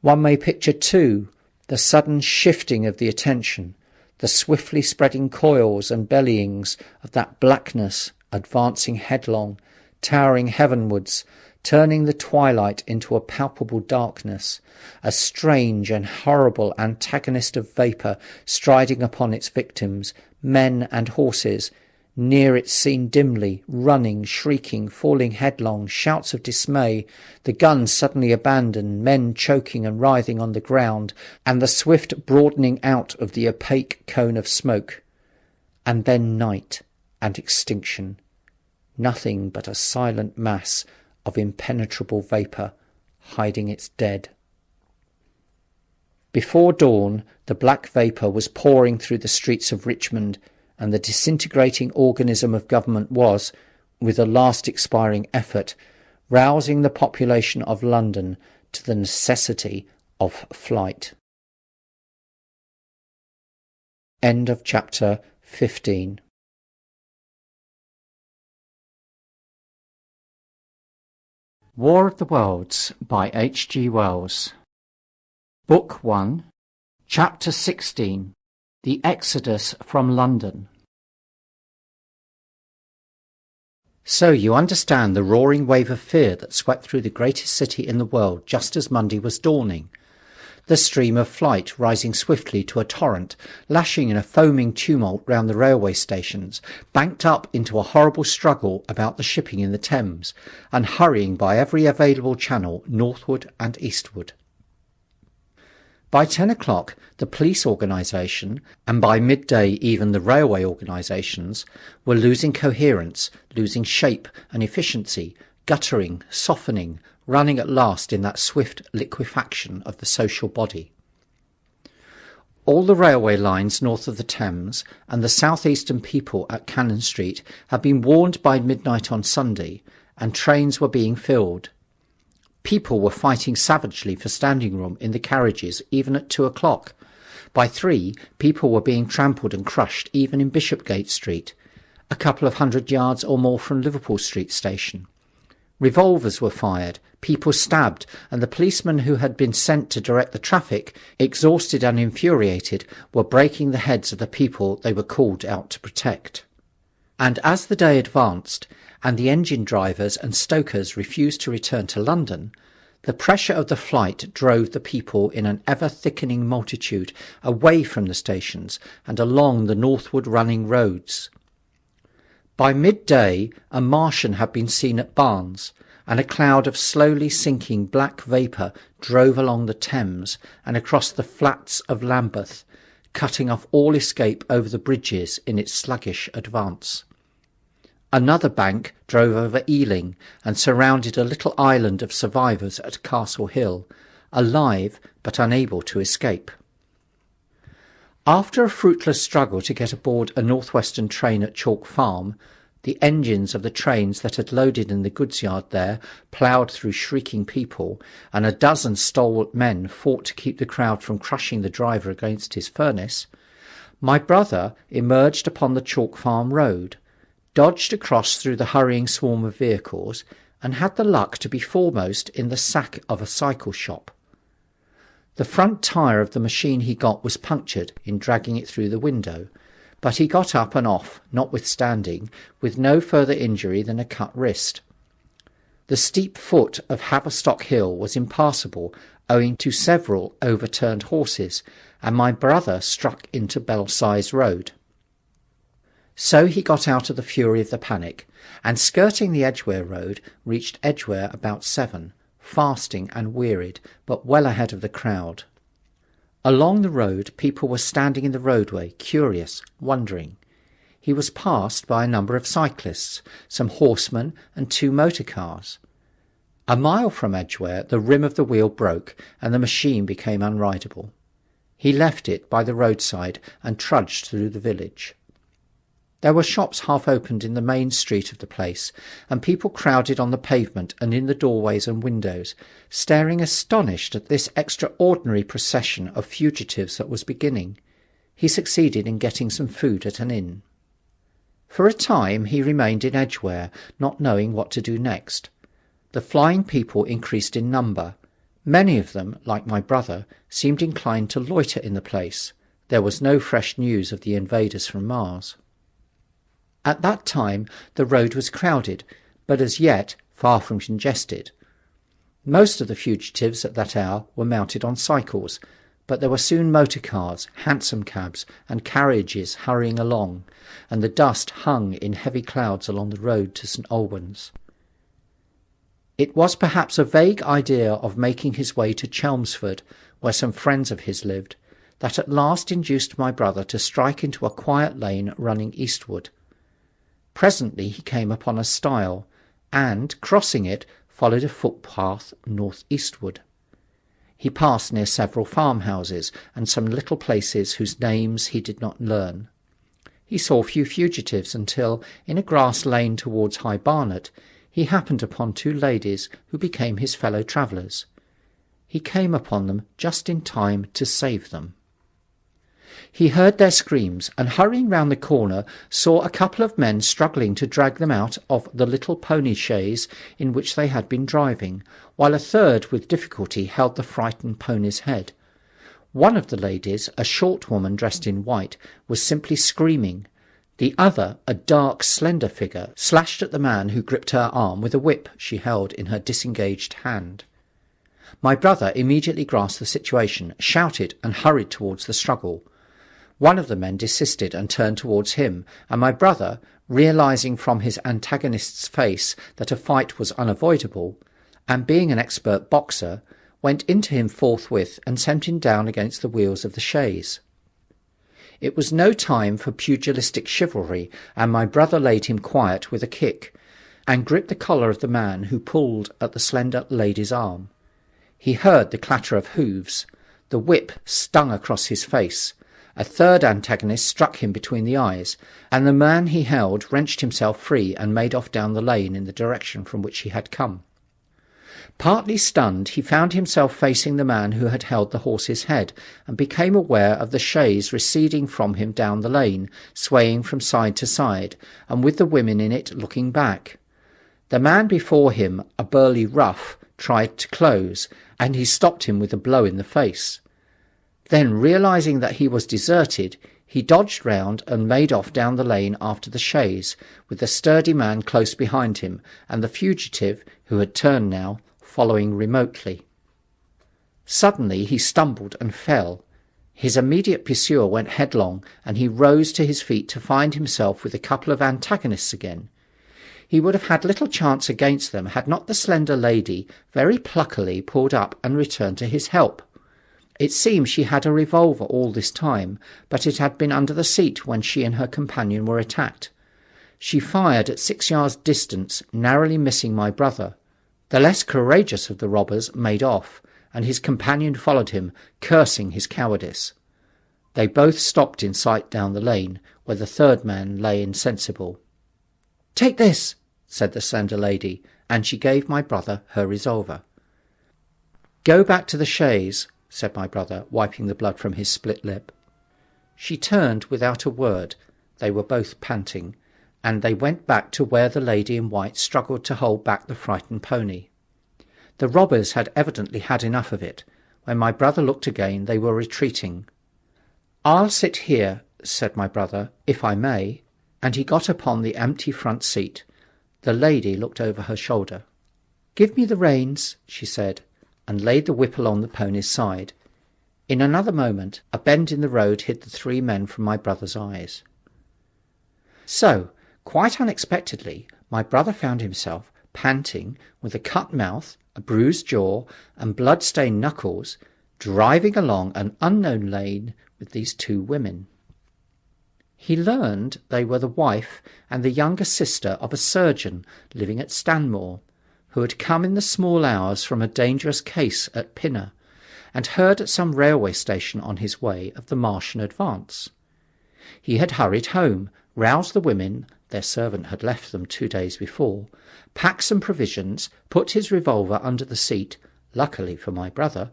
[SPEAKER 1] One may picture, too, the sudden shifting of the attention, the swiftly spreading coils and bellyings of that blackness advancing headlong, towering heavenwards, turning the twilight into a palpable darkness, a strange and horrible antagonist of vapour striding upon its victims, men and horses, near it seen dimly, running, shrieking, falling headlong, shouts of dismay, the guns suddenly abandoned, men choking and writhing on the ground, and the swift broadening out of the opaque cone of smoke. And then night and extinction. Nothing but a silent mass of impenetrable vapour hiding its dead. Before dawn, the black vapour was pouring through the streets of Richmond, and the disintegrating organism of government was, with a last expiring effort, rousing the population of London to the necessity of flight. End of chapter 15. War of the Worlds by H. G. Wells. Book 1, Chapter 16. The Exodus from London. So you understand the roaring wave of fear that swept through the greatest city in the world just as Monday was dawning. the stream of flight rising swiftly to a torrent, lashing in a foaming tumult round the railway stations, banked up into a horrible struggle about the shipping in the Thames, and hurrying by every available channel northward and eastward. By 10 o'clock, the police organisation, and by midday even the railway organisations, were losing coherence, losing shape and efficiency, guttering, softening, running at last in that swift liquefaction of the social body. All the railway lines north of the Thames and the south-eastern people at Cannon Street had been warned by midnight on Sunday, and trains were being filled. People were fighting savagely for standing room in the carriages even at 2 o'clock. By 3, people were being trampled and crushed even in Bishopgate Street, a couple of 100 yards or more from Liverpool Street Station. Revolvers were fired, people stabbed, and the policemen who had been sent to direct the traffic, exhausted and infuriated, were breaking the heads of the people they were called out to protect. And as the day advanced, and the engine drivers and stokers refused to return to London, the pressure of the flight drove the people in an ever-thickening multitude away from the stations and along the northward running roads. By midday, a Martian had been seen at Barnes, and a cloud of slowly sinking black vapour drove along the Thames and across the flats of Lambeth, cutting off all escape over the bridges in its sluggish advance. Another bank drove over Ealing and surrounded a little island of survivors at Castle Hill, alive but unable to escape. After a fruitless struggle to get aboard a northwestern train at Chalk Farm, the engines of the trains that had loaded in the goods yard there ploughed through shrieking people, and a dozen stalwart men fought to keep the crowd from crushing the driver against his furnace, my brother emerged upon the Chalk Farm road, dodged across through the hurrying swarm of vehicles, and had the luck to be foremost in the sack of a cycle shop. The front tyre of the machine he got was punctured in dragging it through the window, but he got up and off, notwithstanding, with no further injury than a cut wrist. The steep foot of Haverstock Hill was impassable owing to several overturned horses, and my brother struck into Belsize Road. So he got out of the fury of the panic, and skirting the Edgware Road, reached Edgware about 7, fasting and wearied, but well ahead of the crowd. Along the road people were standing in the roadway, curious, wondering. He was passed by a number of cyclists, some horsemen and 2 motor cars. A mile from Edgware the rim of the wheel broke and the machine became unrideable. He left it by the roadside and trudged through the village. There were shops half opened in the main street of the place, and people crowded on the pavement and in the doorways and windows, staring astonished at this extraordinary procession of fugitives that was beginning. He succeeded in getting some food at an inn. For a time he remained in Edgware, not knowing what to do next. The flying people increased in number. Many of them, like my brother, seemed inclined to loiter in the place. There was no fresh news of the invaders from Mars. At that time the road was crowded, but as yet far from congested. Most of the fugitives at that hour were mounted on cycles, but there were soon motor cars, hansom cabs, and carriages hurrying along, and the dust hung in heavy clouds along the road to St. Albans. It was perhaps a vague idea of making his way to Chelmsford, where some friends of his lived, that at last induced my brother to strike into a quiet lane running eastward. Presently he came upon a stile, and, crossing it, followed a footpath north-eastward. He passed near several farmhouses and some little places whose names he did not learn. He saw few fugitives until, in a grass lane towards High Barnet, he happened upon 2 ladies who became his fellow travellers. He came upon them just in time to save them. He heard their screams, and hurrying round the corner saw a couple of men struggling to drag them out of the little pony chaise in which they had been driving, while a third with difficulty held the frightened pony's head. One of the ladies, a short woman dressed in white, was simply screaming. The other, a dark, slender figure, slashed at the man who gripped her arm with a whip she held in her disengaged hand. My brother immediately grasped the situation, shouted, and hurried towards the struggle. One of the men desisted and turned towards him, and my brother, realizing from his antagonist's face that a fight was unavoidable, and being an expert boxer, went into him forthwith and sent him down against the wheels of the chaise. It was no time for pugilistic chivalry, and my brother laid him quiet with a kick, and gripped the collar of the man who pulled at the slender lady's arm. He heard the clatter of hoofs. The whip stung across his face. A third antagonist struck him between the eyes, and the man he held wrenched himself free and made off down the lane in the direction from which he had come. Partly stunned, he found himself facing the man who had held the horse's head, and became aware of the chaise receding from him down the lane, swaying from side to side, and with the women in it looking back. The man before him, a burly rough, tried to close, and he stopped him with a blow in the face. Then, realizing that he was deserted, he dodged round and made off down the lane after the chaise, with the sturdy man close behind him, and the fugitive, who had turned now, following remotely. Suddenly he stumbled and fell. His immediate pursuer went headlong, and he rose to his feet to find himself with a couple of antagonists again. He would have had little chance against them had not the slender lady very pluckily pulled up and returned to his help. It seems she had a revolver all this time, but it had been under the seat when she and her companion were attacked. She fired at 6 yards distance, narrowly missing my brother. The less courageous of the robbers made off, and his companion followed him, cursing his cowardice. They both stopped in sight down the lane, where the third man lay insensible. "Take this," said the slender lady, and she gave my brother her revolver. "Go back to the chaise," said my brother, wiping the blood from his split lip. She turned without a word. They were both panting, and they went back to where the lady in white struggled to hold back the frightened pony. The robbers had evidently had enough of it. When my brother looked again, they were retreating. "I'll sit here," said my brother, "if I may," and he got upon the empty front seat. The lady looked over her shoulder. "Give me the reins," she said, and laid the whip along the pony's side. In another moment, a bend in the road hid the three men from my brother's eyes. So, quite unexpectedly, my brother found himself, panting, with a cut mouth, a bruised jaw, and blood-stained knuckles, driving along an unknown lane with these two women. He learned they were the wife and the younger sister of a surgeon living at Stanmore, who had come in the small hours from a dangerous case at Pinner, and heard at some railway station on his way of the Martian advance. He had hurried home, roused the women, their servant had left them 2 days before, packed some provisions, put his revolver under the seat, luckily for my brother,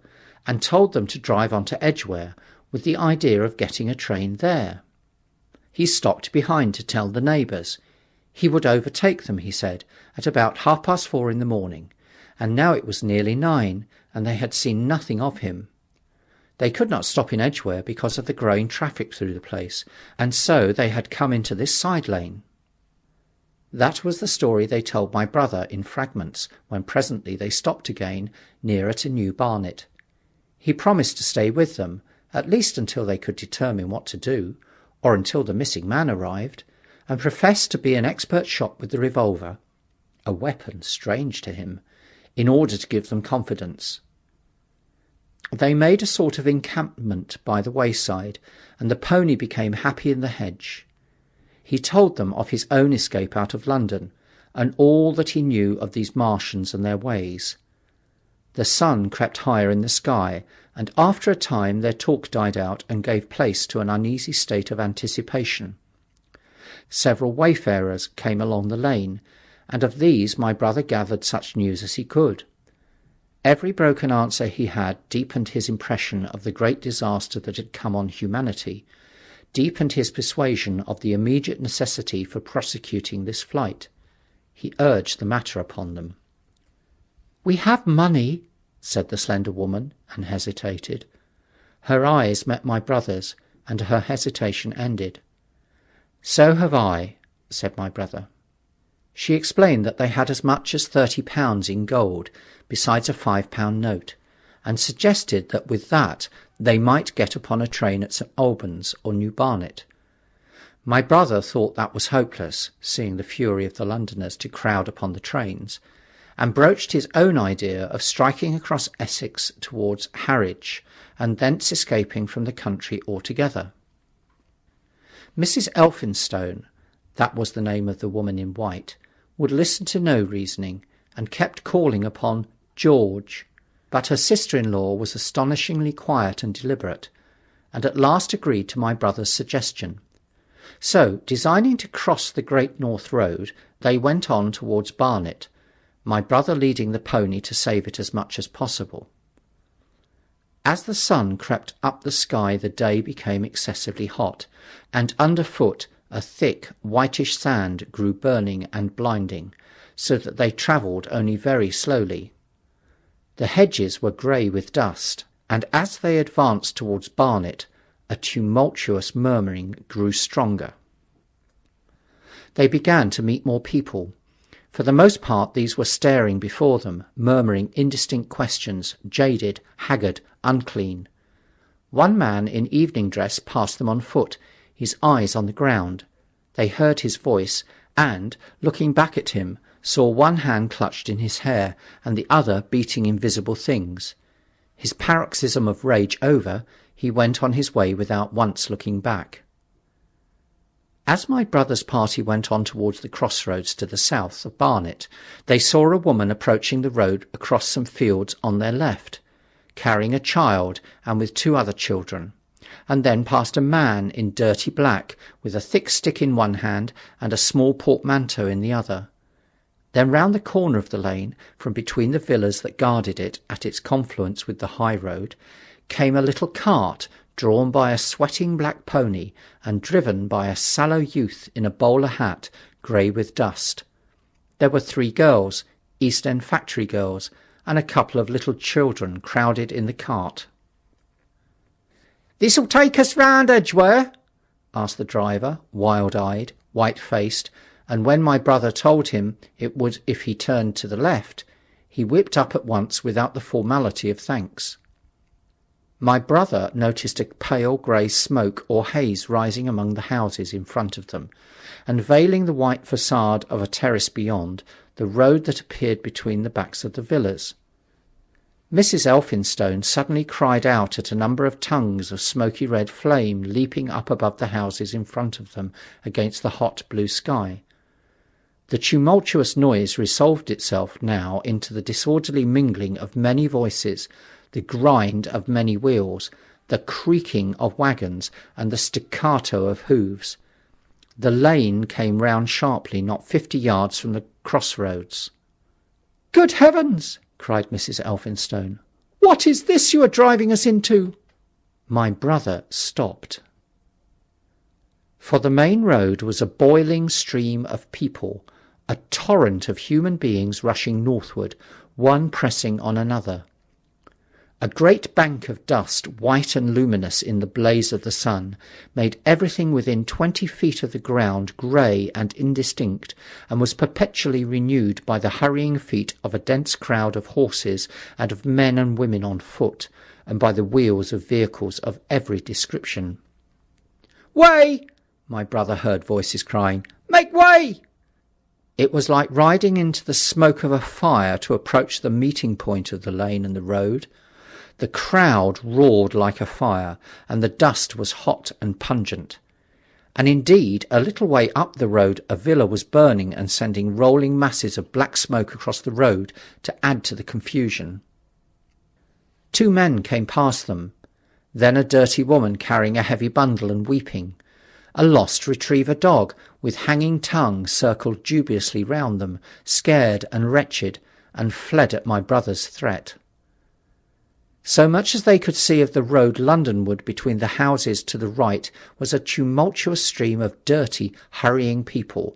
[SPEAKER 1] and told them to drive on to Edgware, with the idea of getting a train there. He stopped behind to tell the neighbours. He would overtake them, he said, at about 4:30 in the morning, and now it was nearly 9, and they had seen nothing of him. They could not stop in Edgware because of the growing traffic through the place, and so they had come into this side lane. That was the story they told my brother in fragments, when presently they stopped again, nearer to New Barnet. He promised to stay with them, at least until they could determine what to do, or until the missing man arrived, and professed to be an expert shot with the revolver, a weapon strange to him, in order to give them confidence. They made a sort of encampment by the wayside, and the pony became happy in the hedge. He told them of his own escape out of London, and all that he knew of these Martians and their ways. The sun crept higher in the sky, and after a time their talk died out and gave place to an uneasy state of anticipation. Several wayfarers came along the lane, and of these my brother gathered such news as he could. Every broken answer he had deepened his impression of the great disaster that had come on humanity, deepened his persuasion of the immediate necessity for prosecuting this flight. He urged the matter upon them. "We have money," said the slender woman, and hesitated. Her eyes met my brother's, and her hesitation ended. "So have I," said my brother. She explained that they had as much as £30 in gold, besides a £5 note, and suggested that with that they might get upon a train at St Albans or New Barnet. My brother thought that was hopeless, seeing the fury of the Londoners to crowd upon the trains, and broached his own idea of striking across Essex towards Harwich, and thence escaping from the country altogether. Mrs Elphinstone, that was the name of the woman in white, would listen to no reasoning, and kept calling upon George, but her sister-in-law was astonishingly quiet and deliberate, and at last agreed to my brother's suggestion. So, designing to cross the Great North Road, they went on towards Barnet, my brother leading the pony to save it as much as possible. As the sun crept up the sky, the day became excessively hot, and underfoot a thick whitish sand grew burning and blinding, so that they travelled only very slowly. The hedges were grey with dust, and as they advanced towards Barnet, a tumultuous murmuring grew stronger. They began to meet more people. For the most part these were staring before them, murmuring indistinct questions, jaded, haggard, unclean. One man in evening dress passed them on foot, his eyes on the ground. They heard his voice, and, looking back at him, saw one hand clutched in his hair, and the other beating invisible things. His paroxysm of rage over, he went on his way without once looking back. As my brother's party went on towards the crossroads to the south of Barnet, they saw a woman approaching the road across some fields on their left, carrying a child and with two other children, and then passed a man in dirty black with a thick stick in one hand and a small portmanteau in the other. Then round the corner of the lane, from between the villas that guarded it at its confluence with the high road, came a little cart drawn by a sweating black pony and driven by a sallow youth in a bowler hat grey with dust. There were 3 girls, East End factory girls, and a couple of little children crowded in the cart. "This'll take us round Edgware?" asked the driver, wild-eyed, white-faced, and when my brother told him it would if he turned to the left, he whipped up at once without the formality of thanks. My brother noticed a pale grey smoke or haze rising among the houses in front of them, and veiling the white facade of a terrace beyond, the road that appeared between the backs of the villas. Mrs Elphinstone suddenly cried out at a number of tongues of smoky red flame leaping up above the houses in front of them against the hot blue sky. The tumultuous noise resolved itself now into the disorderly mingling of many voices, the grind of many wheels, the creaking of waggons, and the staccato of hoofs. The lane came round sharply not 50 yards from the crossroads. "Good heavens!" cried Mrs Elphinstone. "What is this you are driving us into?" My brother stopped. For the main road was a boiling stream of people, a torrent of human beings rushing northward, one pressing on another. A great bank of dust, white and luminous in the blaze of the sun, made everything within 20 feet of the ground grey and indistinct, and was perpetually renewed by the hurrying feet of a dense crowd of horses and of men and women on foot, and by the wheels of vehicles of every description. "Way!" my brother heard voices crying. "Make way!" It was like riding into the smoke of a fire to approach the meeting point of the lane and the road. The crowd roared like a fire, and the dust was hot and pungent. And indeed, a little way up the road a villa was burning and sending rolling masses of black smoke across the road to add to the confusion. 2 men came past them, then a dirty woman carrying a heavy bundle and weeping. A lost retriever dog, with hanging tongue, circled dubiously round them, scared and wretched, and fled at my brother's threat. So much as they could see of the road Londonward between the houses to the right was a tumultuous stream of dirty, hurrying people,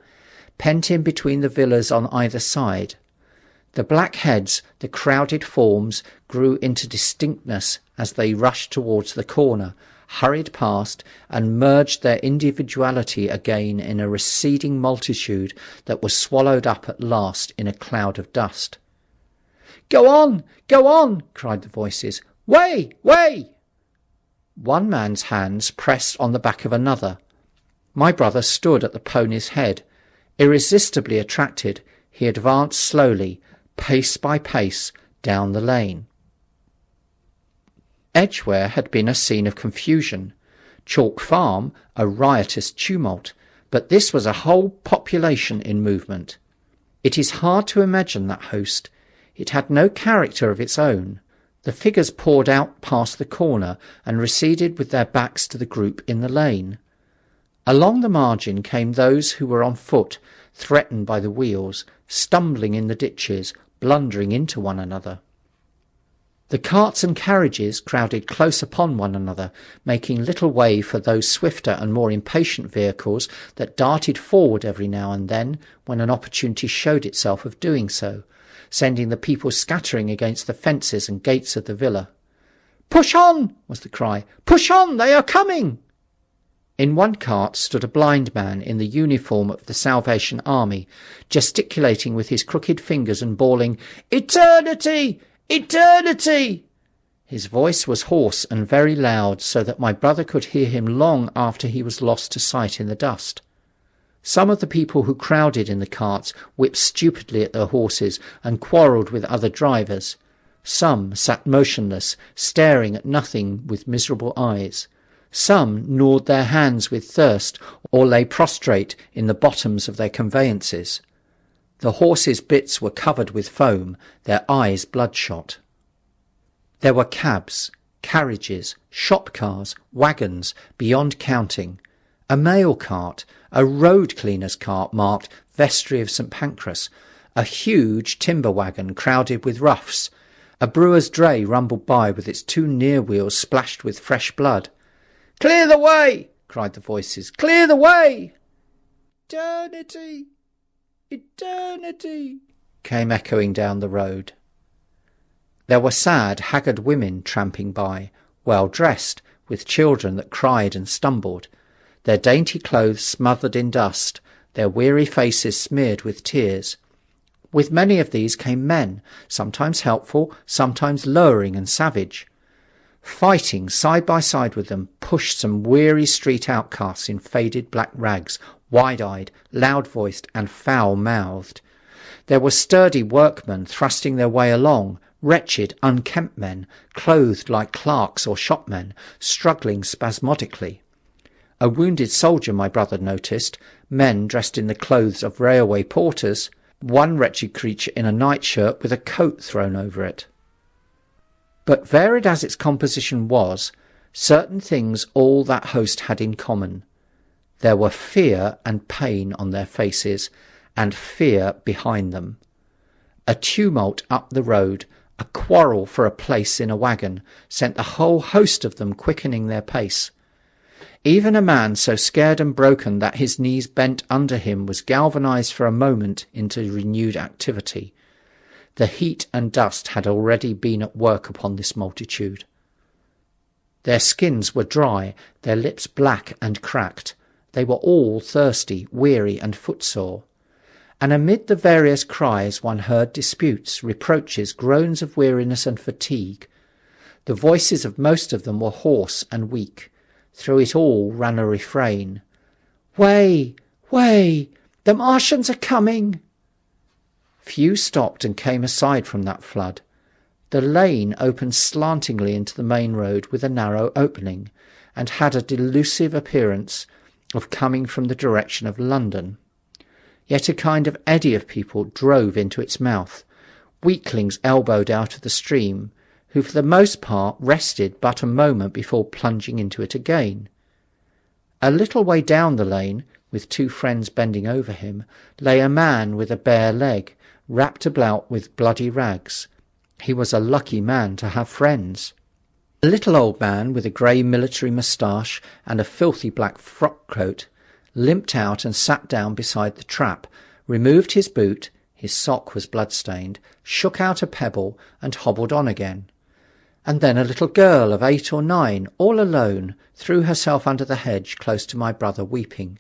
[SPEAKER 1] pent in between the villas on either side. The black heads, the crowded forms, grew into distinctness as they rushed towards the corner, hurried past, and merged their individuality again in a receding multitude that was swallowed up at last in a cloud of dust. "Go on! Go on!" cried the voices. "Way! Way!" One man's hands pressed on the back of another. My brother stood at the pony's head. Irresistibly attracted, he advanced slowly, pace by pace, down the lane. Edgware had been a scene of confusion, Chalk Farm a riotous tumult, but this was a whole population in movement. It is hard to imagine that host. It had no character of its own. The figures poured out past the corner and receded with their backs to the group in the lane. Along the margin came those who were on foot, threatened by the wheels, stumbling in the ditches, blundering into one another. The carts and carriages crowded close upon one another, making little way for those swifter and more impatient vehicles that darted forward every now and then when an opportunity showed itself of doing so, sending the people scattering against the fences and gates of the villa. "Push on!" was the cry. "Push on! They are coming!" In one cart stood a blind man in the uniform of the Salvation Army, gesticulating with his crooked fingers and bawling, "Eternity! Eternity!" His voice was hoarse and very loud, so that my brother could hear him long after he was lost to sight in the dust. Some of the people who crowded in the carts whipped stupidly at their horses and quarrelled with other drivers. Some sat motionless, staring at nothing with miserable eyes. Some gnawed their hands with thirst, or lay prostrate in the bottoms of their conveyances. The horses' bits were covered with foam, their eyes bloodshot. There were cabs, carriages, shop cars, wagons, beyond counting. A mail cart, a road cleaner's cart marked Vestry of St. Pancras, a huge timber wagon crowded with roughs. A brewer's dray rumbled by with its two near wheels splashed with fresh blood. "Clear the way!" cried the voices. "Clear the way!" "Eternity! Eternity!" came echoing down the road. There were sad, haggard women tramping by, well dressed, with children that cried and stumbled, their dainty clothes smothered in dust, their weary faces smeared with tears. With many of these came men, sometimes helpful, sometimes lowering and savage. Fighting side by side with them pushed some weary street outcasts in faded black rags, wide-eyed, loud-voiced, and foul-mouthed. There were sturdy workmen thrusting their way along, wretched, unkempt men, clothed like clerks or shopmen, struggling spasmodically. A wounded soldier, my brother noticed, men dressed in the clothes of railway porters, one wretched creature in a nightshirt with a coat thrown over it. But varied as its composition was, certain things all that host had in common. There were fear and pain on their faces, and fear behind them. A tumult up the road, a quarrel for a place in a wagon, sent the whole host of them quickening their pace. Even a man so scared and broken that his knees bent under him was galvanized for a moment into renewed activity. The heat and dust had already been at work upon this multitude. Their skins were dry, their lips black and cracked. They were all thirsty, weary, and footsore. And amid the various cries one heard disputes, reproaches, groans of weariness and fatigue. The voices of most of them were hoarse and weak. Through it all ran a refrain. "Way! Way! The Martians are coming!" Few stopped and came aside from that flood. The lane opened slantingly into the main road with a narrow opening, and had a delusive appearance of coming from the direction of London. Yet a kind of eddy of people drove into its mouth, weaklings elbowed out of the stream, who for the most part rested but a moment before plunging into it again. A little way down the lane, with two friends bending over him, lay a man with a bare leg, wrapped about with bloody rags. He was a lucky man to have friends. A little old man with a grey military moustache and a filthy black frock-coat limped out and sat down beside the trap, removed his boot, his sock was blood-stained, shook out a pebble, and hobbled on again. And then a little girl of 8 or 9, all alone, threw herself under the hedge close to my brother, weeping.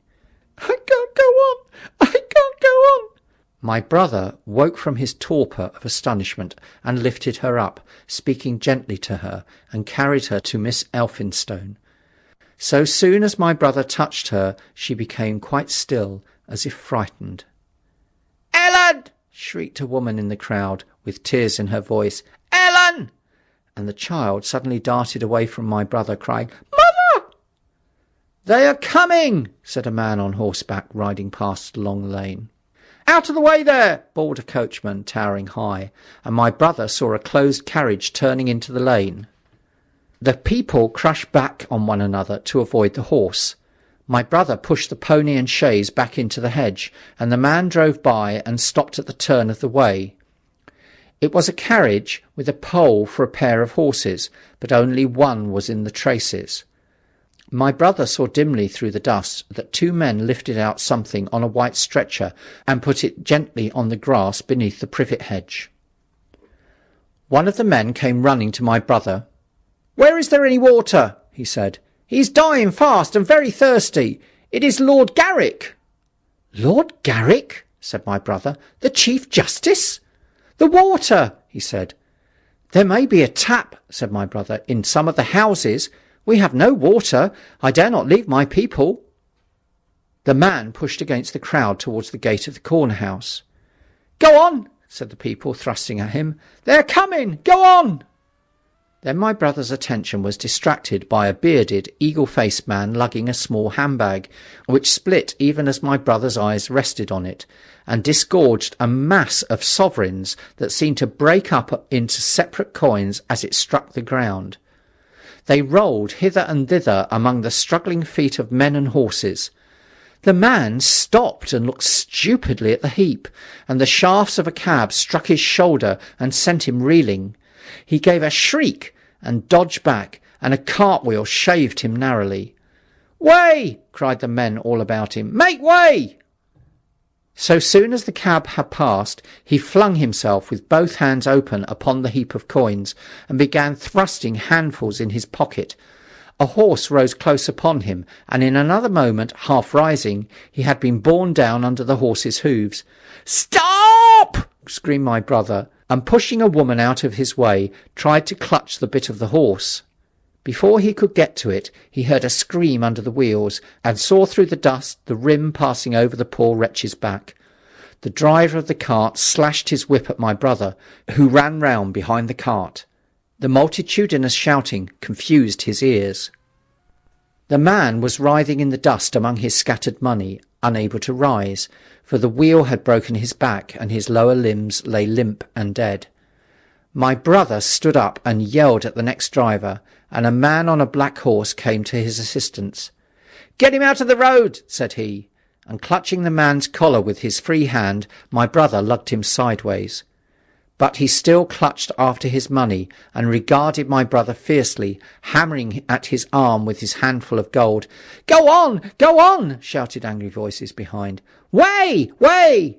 [SPEAKER 1] "I can't go on! I can't go on!" My brother woke from his torpor of astonishment and lifted her up, speaking gently to her, and carried her to Miss Elphinstone. So soon as my brother touched her, she became quite still, as if frightened. "Ellen!" shrieked a woman in the crowd, with tears in her voice. "Ellen!" And the child suddenly darted away from my brother, crying, "Mother!" "They are coming!" said a man on horseback, riding past along the lane. "Out of the way there!" bawled a coachman, towering high, and my brother saw a closed carriage turning into the lane. The people crushed back on one another to avoid the horse. My brother pushed the pony and chaise back into the hedge, and the man drove by and stopped at the turn of the way. It was a carriage with a pole for a pair of horses, but only one was in the traces. My brother saw dimly through the dust that two men lifted out something on a white stretcher and put it gently on the grass beneath the privet hedge. One of the men came running to my brother. "Where is there any water?" he said. "He is dying fast and very thirsty. It is Lord Garrick." "Lord Garrick?" said my brother. "The Chief Justice?" "The water," he said. "There may be a tap," said my brother, "in some of the houses. We have no water. I dare not leave my people." The man pushed against the crowd towards the gate of the corner house. "Go on," said the people, thrusting at him. "They're coming. Go on." Then my brother's attention was distracted by a bearded, eagle-faced man lugging a small handbag, which split even as my brother's eyes rested on it, and disgorged a mass of sovereigns that seemed to break up into separate coins as it struck the ground. They rolled hither and thither among the struggling feet of men and horses. The man stopped and looked stupidly at the heap, and the shafts of a cab struck his shoulder and sent him reeling. He gave a shriek and dodged back, and a cartwheel shaved him narrowly. "Way!" cried the men all about him. "Make way!" So soon as the cab had passed, he flung himself with both hands open upon the heap of coins, and began thrusting handfuls in his pocket. A horse rose close upon him, and in another moment, half rising, he had been borne down under the horse's hoofs. "Stop!" screamed my brother, and pushing a woman out of his way, tried to clutch the bit of the horse. Before he could get to it, he heard a scream under the wheels, and saw through the dust the rim passing over the poor wretch's back. The driver of the cart slashed his whip at my brother, who ran round behind the cart. The multitudinous shouting confused his ears. The man was writhing in the dust among his scattered money, unable to rise, for the wheel had broken his back, and his lower limbs lay limp and dead. My brother stood up and yelled at the next driver, and a man on a black horse came to his assistance. "Get him out of the road," said he, and clutching the man's collar with his free hand, my brother lugged him sideways. But he still clutched after his money, and regarded my brother fiercely, hammering at his arm with his handful of gold. "Go on! Go on!" shouted angry voices behind. "Way! Way!"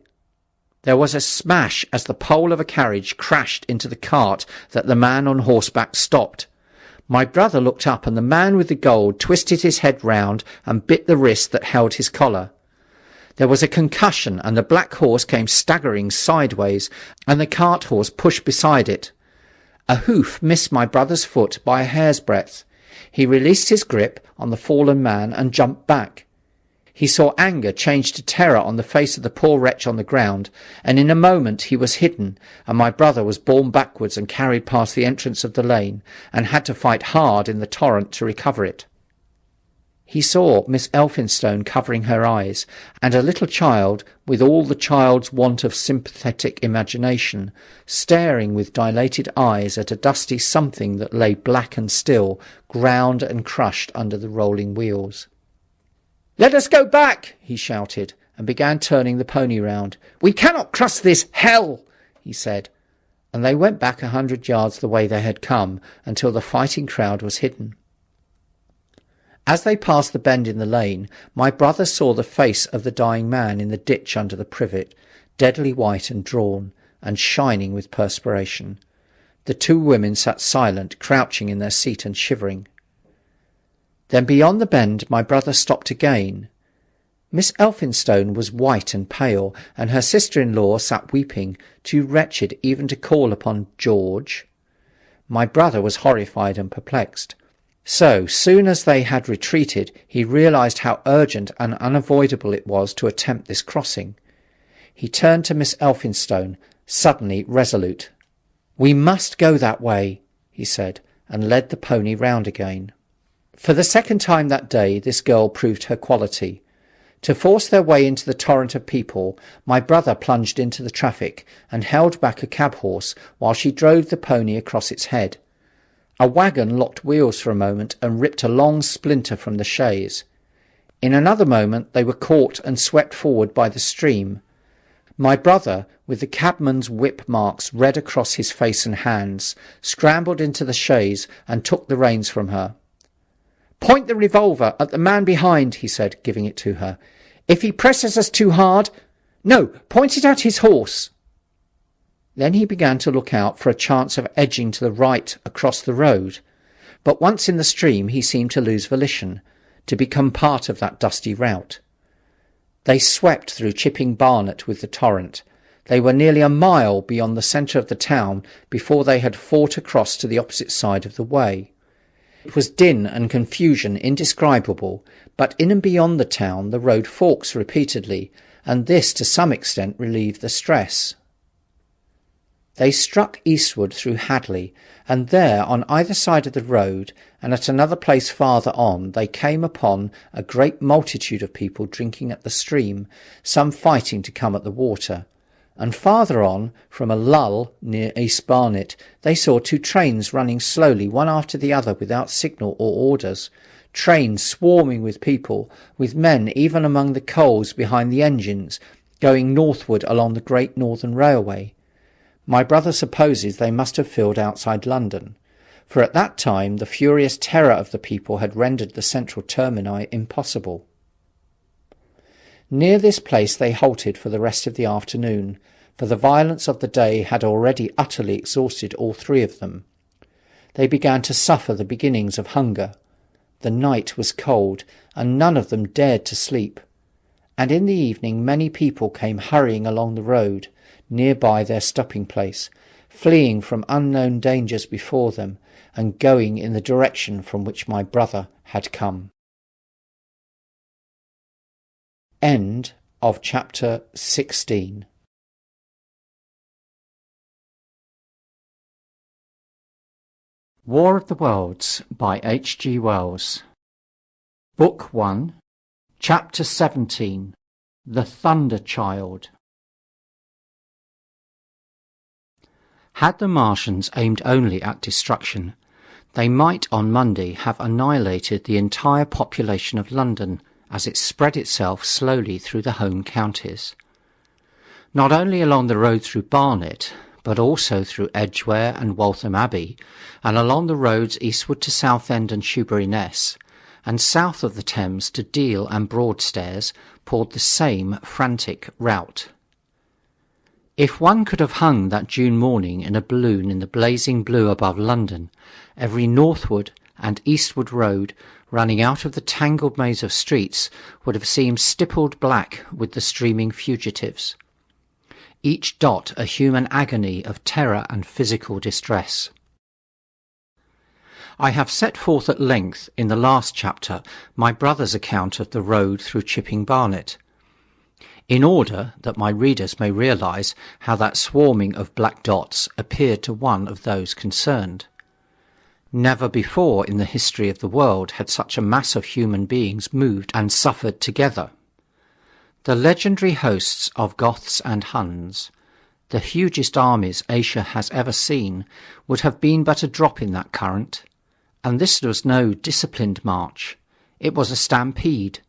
[SPEAKER 1] There was a smash as the pole of a carriage crashed into the cart that the man on horseback stopped. My brother looked up, and the man with the gold twisted his head round and bit the wrist that held his collar. There was a concussion, and the black horse came staggering sideways, and the cart horse pushed beside it. A hoof missed my brother's foot by a hair's breadth. He released his grip on the fallen man and jumped back. He saw anger change to terror on the face of the poor wretch on the ground, and in a moment he was hidden, and my brother was borne backwards and carried past the entrance of the lane, and had to fight hard in the torrent to recover it. He saw Miss Elphinstone covering her eyes, and a little child, with all the child's want of sympathetic imagination, staring with dilated eyes at a dusty something that lay black and still, ground and crushed under the rolling wheels. "Let us go back!" he shouted, and began turning the pony round. "We cannot cross this hell!" he said, and they went back 100 yards the way they had come, until the fighting crowd was hidden. As they passed the bend in the lane, my brother saw the face of the dying man in the ditch under the privet, deadly white and drawn, and shining with perspiration. The two women sat silent, crouching in their seat and shivering. Then beyond the bend my brother stopped again. Miss Elphinstone was white and pale, and her sister-in-law sat weeping, too wretched even to call upon George. My brother was horrified and perplexed. So soon as they had retreated, he realised how urgent and unavoidable it was to attempt this crossing. He turned to Miss Elphinstone, suddenly resolute. "We must go that way," he said, and led the pony round again. For the second time that day this girl proved her quality. To force their way into the torrent of people, my brother plunged into the traffic and held back a cab-horse while she drove the pony across its head. A wagon locked wheels for a moment and ripped a long splinter from the chaise. In another moment they were caught and swept forward by the stream. My brother, with the cabman's whip marks red across his face and hands, scrambled into the chaise and took the reins from her. "Point the revolver at the man behind," he said, giving it to her. "If he presses us too hard— No, point it at his horse." Then he began to look out for a chance of edging to the right across the road, but once in the stream he seemed to lose volition, to become part of that dusty rout. They swept through Chipping Barnet with the torrent. They were nearly a mile beyond the centre of the town before they had fought across to the opposite side of the way. It was din and confusion indescribable, but in and beyond the town the road forks repeatedly, and this to some extent relieved the stress. They struck eastward through Hadley, and there on either side of the road, and at another place farther on, they came upon a great multitude of people drinking at the stream, some fighting to come at the water. And farther on, from a lull near East Barnet, they saw two trains running slowly one after the other without signal or orders, trains swarming with people, with men even among the coals behind the engines, going northward along the Great Northern Railway. My brother supposes they must have filled outside London, for at that time the furious terror of the people had rendered the central termini impossible. Near this place they halted for the rest of the afternoon, for the violence of the day had already utterly exhausted all three of them. They began to suffer the beginnings of hunger. The night was cold, and none of them dared to sleep. And in the evening many people came hurrying along the road, near by their stopping place, fleeing from unknown dangers before them, and going in the direction from which my brother had come. End of chapter 16. War of the Worlds by H.G. Wells. Book 1, Chapter 17. The Thunder Child. Had the Martians aimed only at destruction, they might on Monday have annihilated the entire population of London as it spread itself slowly through the home counties. Not only along the road through Barnet, but also through Edgware and Waltham Abbey, and along the roads eastward to Southend and Shoebury-Ness, and south of the Thames to Deal and Broadstairs, poured the same frantic rout. If one could have hung that June morning in a balloon in the blazing blue above London, every northward and eastward road running out of the tangled maze of streets would have seemed stippled black with the streaming fugitives, each dot a human agony of terror and physical distress. I have set forth at length in the last chapter my brother's account of the road through Chipping Barnet, in order that my readers may realise how that swarming of black dots appeared to one of those concerned. Never before in the history of the world had such a mass of human beings moved and suffered together. The legendary hosts of Goths and Huns, the hugest armies Asia has ever seen, would have been but a drop in that current. And this was no disciplined march. It was a stampede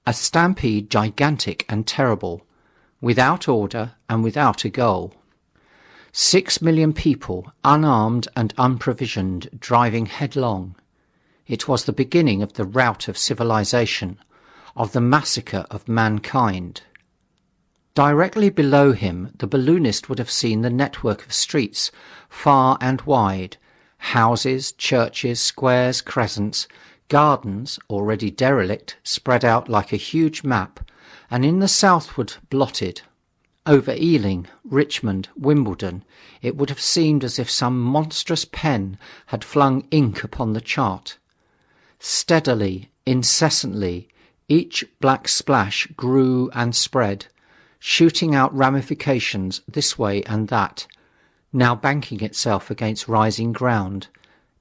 [SPEAKER 1] gigantic and terrible, without order and without a goal. 6 million people, unarmed and unprovisioned, driving headlong. It was the beginning of the rout of civilization, of the massacre of mankind. Directly below him the balloonist would have seen the network of streets, far and wide, houses, churches, squares, crescents, gardens, already derelict, spread out like a huge map, and in the southward blotted. Over Ealing, Richmond, Wimbledon, it would have seemed as if some monstrous pen had flung ink upon the chart. Steadily, incessantly, each black splash grew and spread, shooting out ramifications this way and that, now banking itself against rising ground,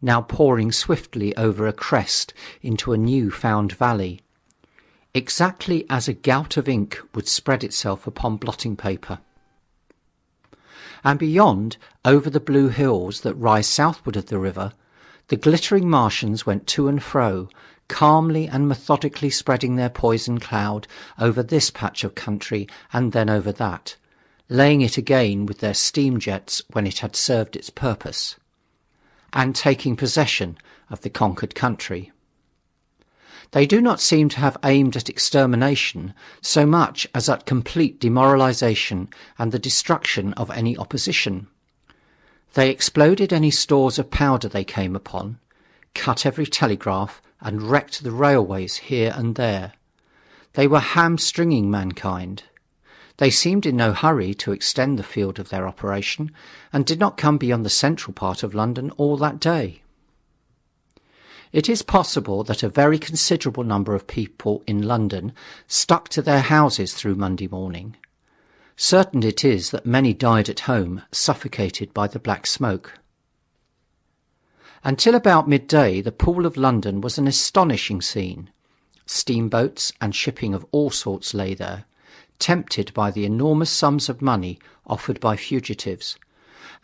[SPEAKER 1] now pouring swiftly over a crest into a new found valley, exactly as a gout of ink would spread itself upon blotting paper. And beyond, over the blue hills that rise southward of the river, the glittering Martians went to and fro, calmly and methodically spreading their poison cloud over this patch of country and then over that, laying it again with their steam jets when it had served its purpose, and taking possession of the conquered country. They do not seem to have aimed at extermination so much as at complete demoralization and the destruction of any opposition. They exploded any stores of powder they came upon, cut every telegraph, and wrecked the railways here and there. They were hamstringing mankind. They seemed in no hurry to extend the field of their operation, and did not come beyond the central part of London all that day. It is possible that a very considerable number of people in London stuck to their houses through Monday morning. Certain it is that many died at home, suffocated by the black smoke. Until about midday, the Pool of London was an astonishing scene. Steamboats and shipping of all sorts lay there, tempted by the enormous sums of money offered by fugitives,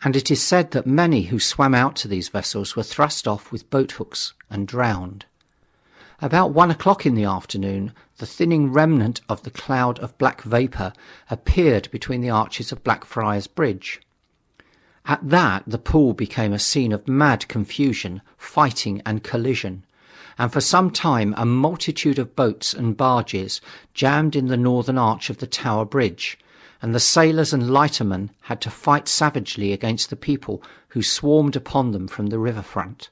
[SPEAKER 1] and it is said that many who swam out to these vessels were thrust off with boat-hooks and drowned. About 1 o'clock in the afternoon, the thinning remnant of the cloud of black vapour appeared between the arches of Blackfriars Bridge. At that, the pool became a scene of mad confusion, fighting and collision, and for some time a multitude of boats and barges jammed in the northern arch of the Tower Bridge, and the sailors and lightermen had to fight savagely against the people who swarmed upon them from the riverfront.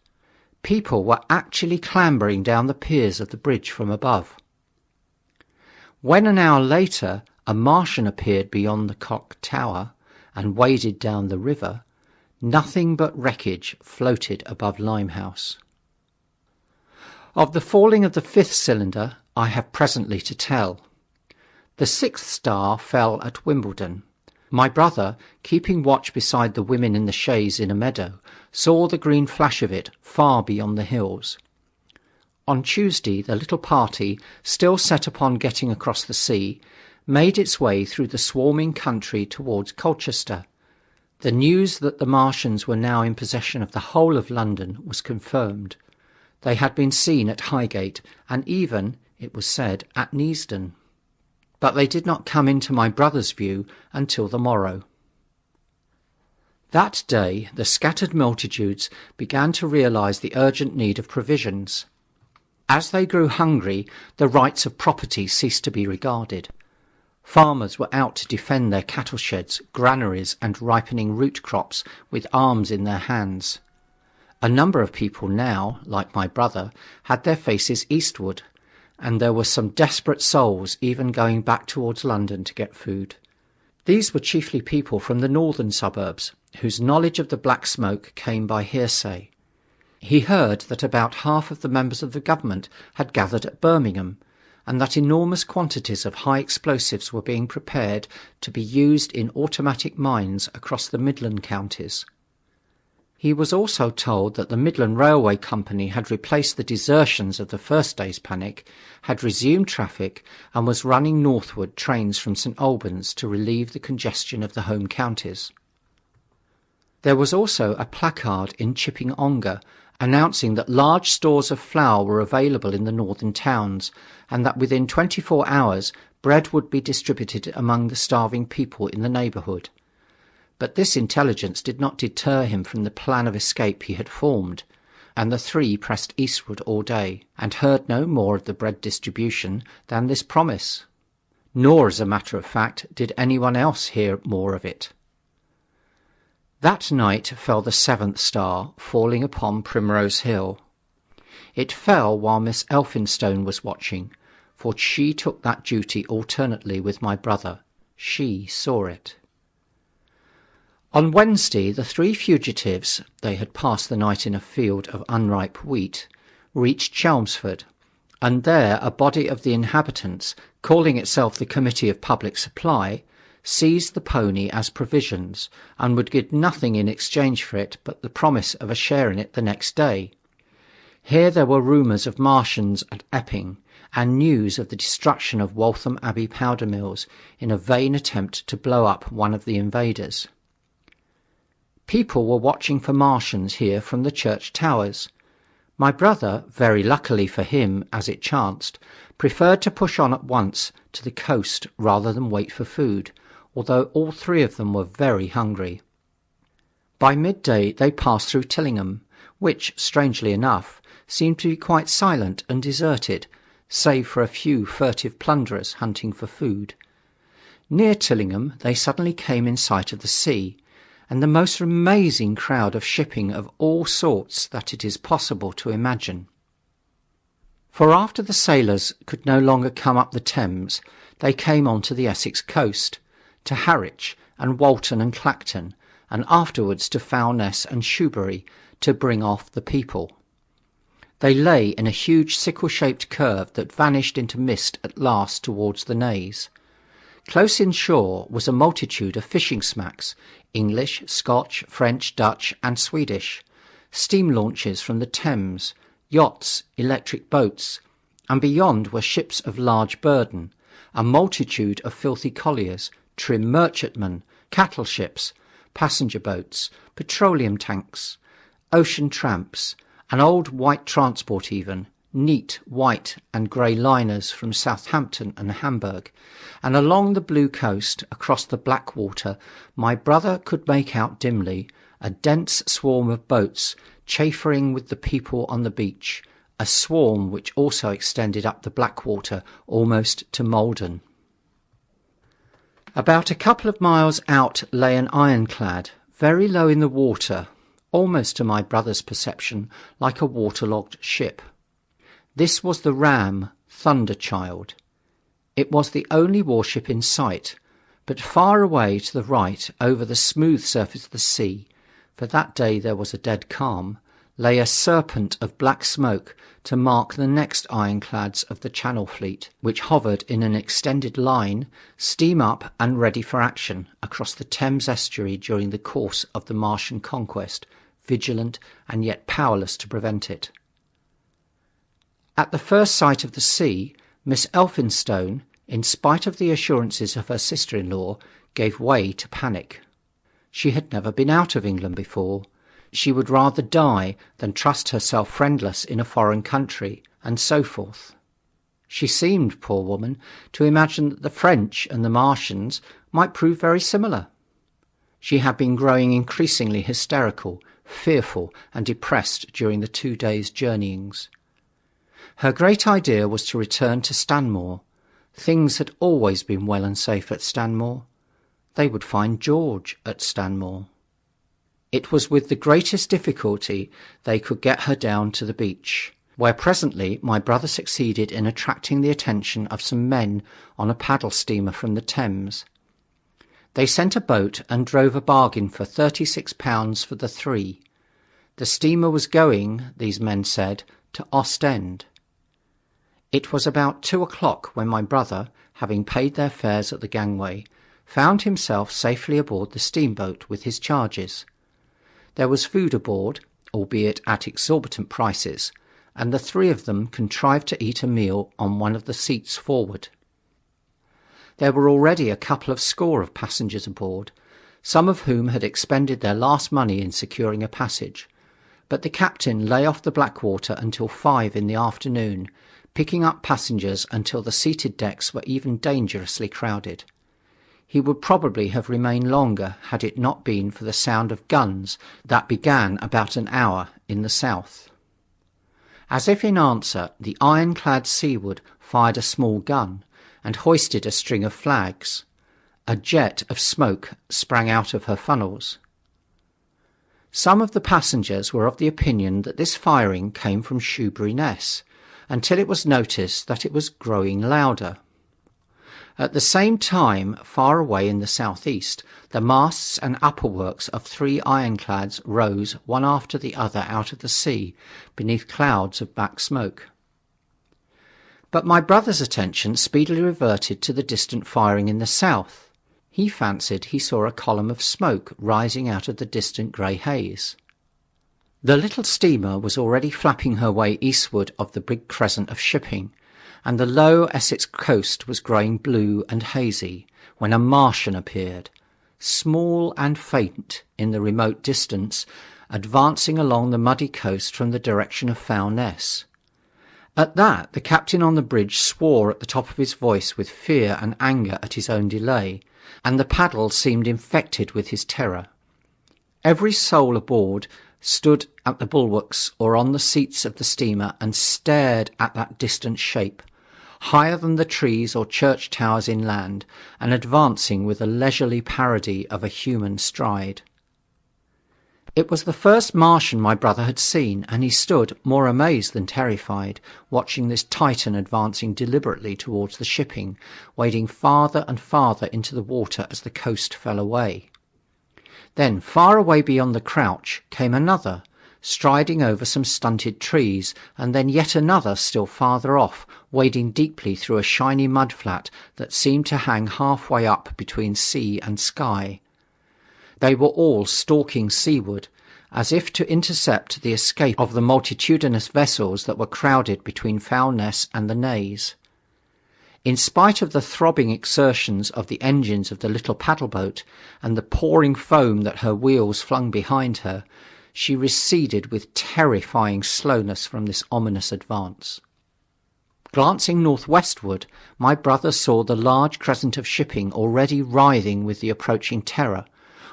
[SPEAKER 1] People were actually clambering down the piers of the bridge from above. When an hour later a Martian appeared beyond the clock tower and waded down the river, nothing but wreckage floated above Limehouse. Of the falling of the 5th cylinder I have presently to tell. The 6th star fell at Wimbledon. My brother, keeping watch beside the women in the chaise in a meadow, saw the green flash of it far beyond the hills. On Tuesday the little party, still set upon getting across the sea, made its way through the swarming country towards Colchester. The news that the Martians were now in possession of the whole of London was confirmed. They had been seen at Highgate, and even, it was said, at Neasden. But they did not come into my brother's view until the morrow. That day the scattered multitudes began to realize the urgent need of provisions. As they grew hungry, the rights of property ceased to be regarded. Farmers were out to defend their cattle sheds, granaries, and ripening root crops with arms in their hands. A number of people now, like my brother, had their faces eastward, and there were some desperate souls even going back towards London to get food. These were chiefly people from the northern suburbs, whose knowledge of the black smoke came by hearsay. He heard that about half of the members of the government had gathered at Birmingham, and that enormous quantities of high explosives were being prepared to be used in automatic mines across the Midland counties. He was also told that the Midland Railway Company had replaced the desertions of the first day's panic, had resumed traffic, and was running northward trains from St Albans to relieve the congestion of the home counties. There was also a placard in Chipping Ongar announcing that large stores of flour were available in the northern towns, and that within 24 hours bread would be distributed among the starving people in the neighbourhood. But this intelligence did not deter him from the plan of escape he had formed, and the three pressed eastward all day, and heard no more of the bread distribution than this promise. Nor, as a matter of fact, did anyone else hear more of it. That night fell the 7th star, falling upon Primrose Hill. It fell while Miss Elphinstone was watching, for she took that duty alternately with my brother. She saw it. On Wednesday, the 3 fugitives, they had passed the night in a field of unripe wheat, reached Chelmsford, and there a body of the inhabitants, calling itself the Committee of Public Supply, seized the pony as provisions, and would give nothing in exchange for it but the promise of a share in it the next day. Here there were rumours of Martians at Epping, and news of the destruction of Waltham Abbey powder mills in a vain attempt to blow up one of the invaders. People were watching for Martians here from the church towers. My brother, very luckily for him as it chanced, preferred to push on at once to the coast rather than wait for food, although all 3 of them were very hungry. By midday they passed through Tillingham, which, strangely enough, seemed to be quite silent and deserted, save for a few furtive plunderers hunting for food. Near Tillingham they suddenly came in sight of the sea, and the most amazing crowd of shipping of all sorts that it is possible to imagine. For after the sailors could no longer come up the Thames, they came on to the Essex coast, to Harwich and Walton and Clacton, and afterwards to Foulness and Shoebury, to bring off the people. They lay in a huge sickle-shaped curve that vanished into mist at last towards the Naze. Close inshore was a multitude of fishing smacks, English, Scotch, French, Dutch and Swedish, steam launches from the Thames, yachts, electric boats, and beyond were ships of large burden, a multitude of filthy colliers, trim merchantmen, cattle ships, passenger boats, petroleum tanks, ocean tramps, an old white transport even, neat white and grey liners from Southampton and Hamburg, and along the blue coast, across the black water, my brother could make out dimly a dense swarm of boats chaffering with the people on the beach, a swarm which also extended up the Blackwater almost to Malden. About a couple of miles out lay an ironclad, very low in the water, almost to my brother's perception like a waterlogged ship. This was the ram Thunderchild. It was the only warship in sight, but far away to the right over the smooth surface of the sea, for that day there was a dead calm, lay a serpent of black smoke to mark the next ironclads of the Channel Fleet, which hovered in an extended line, steam up and ready for action, across the Thames estuary during the course of the Martian conquest, vigilant and yet powerless to prevent it. At the first sight of the sea, Miss Elphinstone, in spite of the assurances of her sister-in-law, gave way to panic. She had never been out of England before. She would rather die than trust herself friendless in a foreign country, and so forth. She seemed, poor woman, to imagine that the French and the Martians might prove very similar. She had been growing increasingly hysterical, fearful and depressed during the 2 days' journeyings. Her great idea was to return to Stanmore. Things had always been well and safe at Stanmore. They would find George at Stanmore. It was with the greatest difficulty they could get her down to the beach, where presently my brother succeeded in attracting the attention of some men on a paddle steamer from the Thames. They sent a boat and drove a bargain for £36 for the 3. The steamer was going, these men said, to Ostend. It was about 2 o'clock when my brother, having paid their fares at the gangway, found himself safely aboard the steamboat with his charges. There was food aboard, albeit at exorbitant prices, and the 3 of them contrived to eat a meal on one of the seats forward. There were already a couple of score of passengers aboard, some of whom had expended their last money in securing a passage, but the captain lay off the Blackwater until 5 in the afternoon, picking up passengers until the seated decks were even dangerously crowded. He would probably have remained longer had it not been for the sound of guns that began about an hour in the south. As if in answer, the ironclad Seaward fired a small gun and hoisted a string of flags. A jet of smoke sprang out of her funnels. Some of the passengers were of the opinion that this firing came from Shoebury Ness, until it was noticed that it was growing louder. At the same time, far away in the southeast, the masts and upperworks of 3 ironclads rose one after the other out of the sea, beneath clouds of black smoke. But my brother's attention speedily reverted to the distant firing in the south. He fancied he saw a column of smoke rising out of the distant grey haze. The little steamer was already flapping her way eastward of the big crescent of shipping, and the low Essex coast was growing blue and hazy, when a Martian appeared, small and faint in the remote distance, advancing along the muddy coast from the direction of Foulness. At that, the captain on the bridge swore at the top of his voice with fear and anger at his own delay, and the paddle seemed infected with his terror. Every soul aboard stood at the bulwarks or on the seats of the steamer and stared at that distant shape, higher than the trees or church towers inland, and advancing with a leisurely parody of a human stride. It was the first Martian my brother had seen, and he stood, more amazed than terrified, watching this Titan advancing deliberately towards the shipping, wading farther and farther into the water as the coast fell away. Then, far away beyond the crouch, came another, striding over some stunted trees, and then yet another still farther off, wading deeply through a shiny mudflat that seemed to hang halfway up between sea and sky. They were all stalking seaward, as if to intercept the escape of the multitudinous vessels that were crowded between Foulness and the Naze. In spite of the throbbing exertions of the engines of the little paddle-boat and the pouring foam that her wheels flung behind her, she receded with terrifying slowness from this ominous advance. Glancing northwestward, my brother saw the large crescent of shipping already writhing with the approaching terror,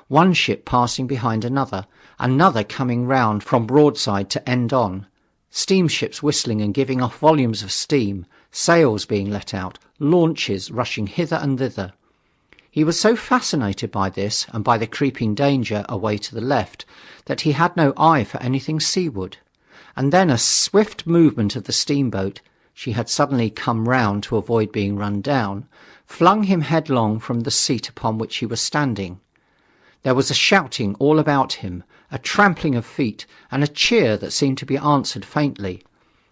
[SPEAKER 1] one ship passing behind another, another coming round from broadside to end on, steamships whistling and giving off volumes of steam, sails being let out, launches rushing hither and thither. He was so fascinated by this and by the creeping danger away to the left that he had no eye for anything seaward. And then a swift movement of the steamboat, she had suddenly come round to avoid being run down, flung him headlong from the seat upon which he was standing. There was a shouting all about him, a trampling of feet, and a cheer that seemed to be answered faintly.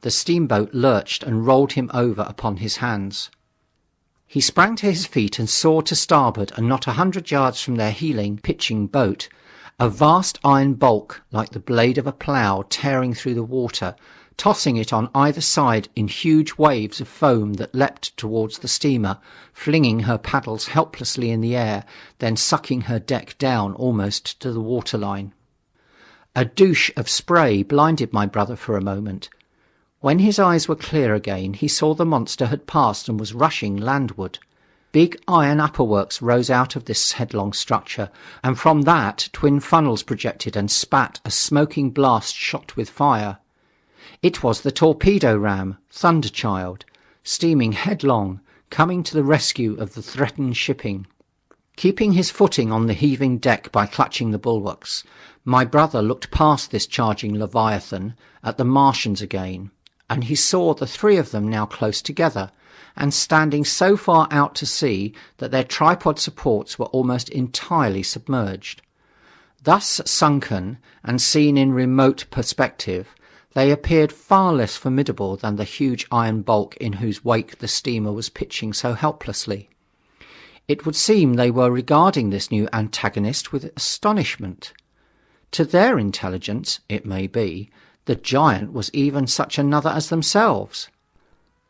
[SPEAKER 1] The steamboat lurched and rolled him over upon his hands. He sprang to his feet and saw to starboard, and not 100 yards from their heeling, pitching boat, a vast iron bulk like the blade of a plough tearing through the water, tossing it on either side in huge waves of foam that leapt towards the steamer, flinging her paddles helplessly in the air, then sucking her deck down almost to the waterline. A douche of spray blinded my brother for a moment. When his eyes were clear again, he saw the monster had passed and was rushing landward. Big iron upperworks rose out of this headlong structure, and from that twin funnels projected and spat a smoking blast shot with fire. It was the torpedo ram, Thunderchild, steaming headlong, coming to the rescue of the threatened shipping. Keeping his footing on the heaving deck by clutching the bulwarks, my brother looked past this charging Leviathan at the Martians again, and he saw the 3 of them now close together, and standing so far out to sea that their tripod supports were almost entirely submerged. Thus sunken, and seen in remote perspective, they appeared far less formidable than the huge iron bulk in whose wake the steamer was pitching so helplessly. It would seem they were regarding this new antagonist with astonishment. To their intelligence, it may be, the giant was even such another as themselves.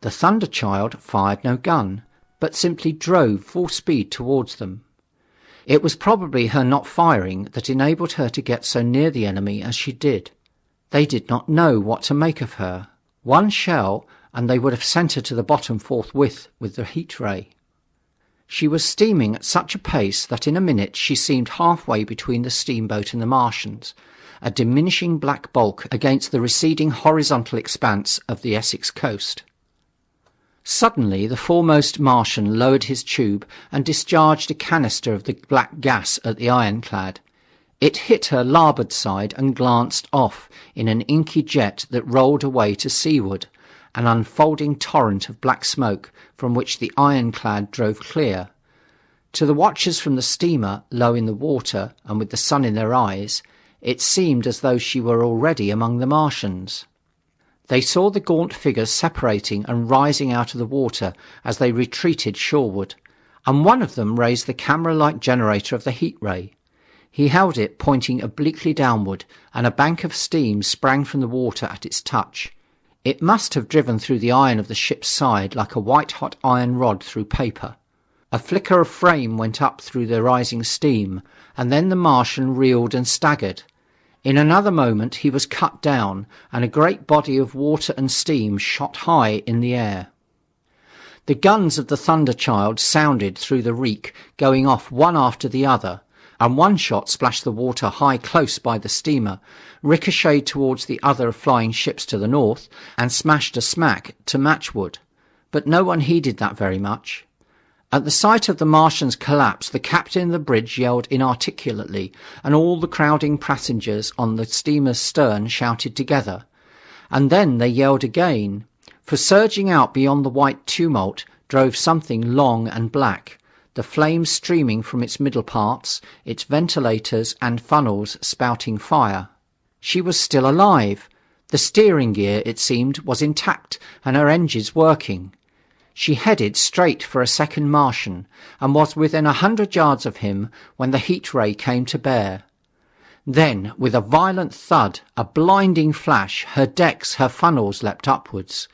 [SPEAKER 1] The Thunderchild fired no gun, but simply drove full speed towards them. It was probably her not firing that enabled her to get so near the enemy as she did. They did not know what to make of her. One shell, and they would have sent her to the bottom forthwith with the heat ray. She was steaming at such a pace that in a minute she seemed halfway between the steamboat and the Martians, a diminishing black bulk against the receding horizontal expanse of the Essex coast. Suddenly the foremost Martian lowered his tube and discharged a canister of the black gas at the ironclad. It hit her larboard side and glanced off in an inky jet that rolled away to seaward, an unfolding torrent of black smoke from which the ironclad drove clear. To the watchers from the steamer, low in the water and with the sun in their eyes, it seemed as though she were already among the Martians. They saw the gaunt figures separating and rising out of the water as they retreated shoreward, and one of them raised the camera-like generator of the heat ray. He held it pointing obliquely downward, and a bank of steam sprang from the water at its touch. It must have driven through the iron of the ship's side like a white-hot iron rod through paper. A flicker of flame went up through the rising steam, and then the Martian reeled and staggered. In another moment he was cut down, and a great body of water and steam shot high in the air. The guns of the Thunderchild sounded through the reek, going off one after the other, and one shot splashed the water high close by the steamer, ricocheted towards the other flying ships to the north, and smashed a smack to matchwood. But no one heeded that very much. At the sight of the Martians' collapse, the captain of the bridge yelled inarticulately, and all the crowding passengers on the steamer's stern shouted together. And then they yelled again, for surging out beyond the white tumult drove something long and black, the flames streaming from its middle parts, its ventilators and funnels spouting fire. She was still alive. The steering gear, it seemed, was intact and her engines working. She headed straight for a second Martian, and was within 100 yards of him when the heat ray came to bear. Then, with a violent thud, a blinding flash, her decks, her funnels leapt upwards.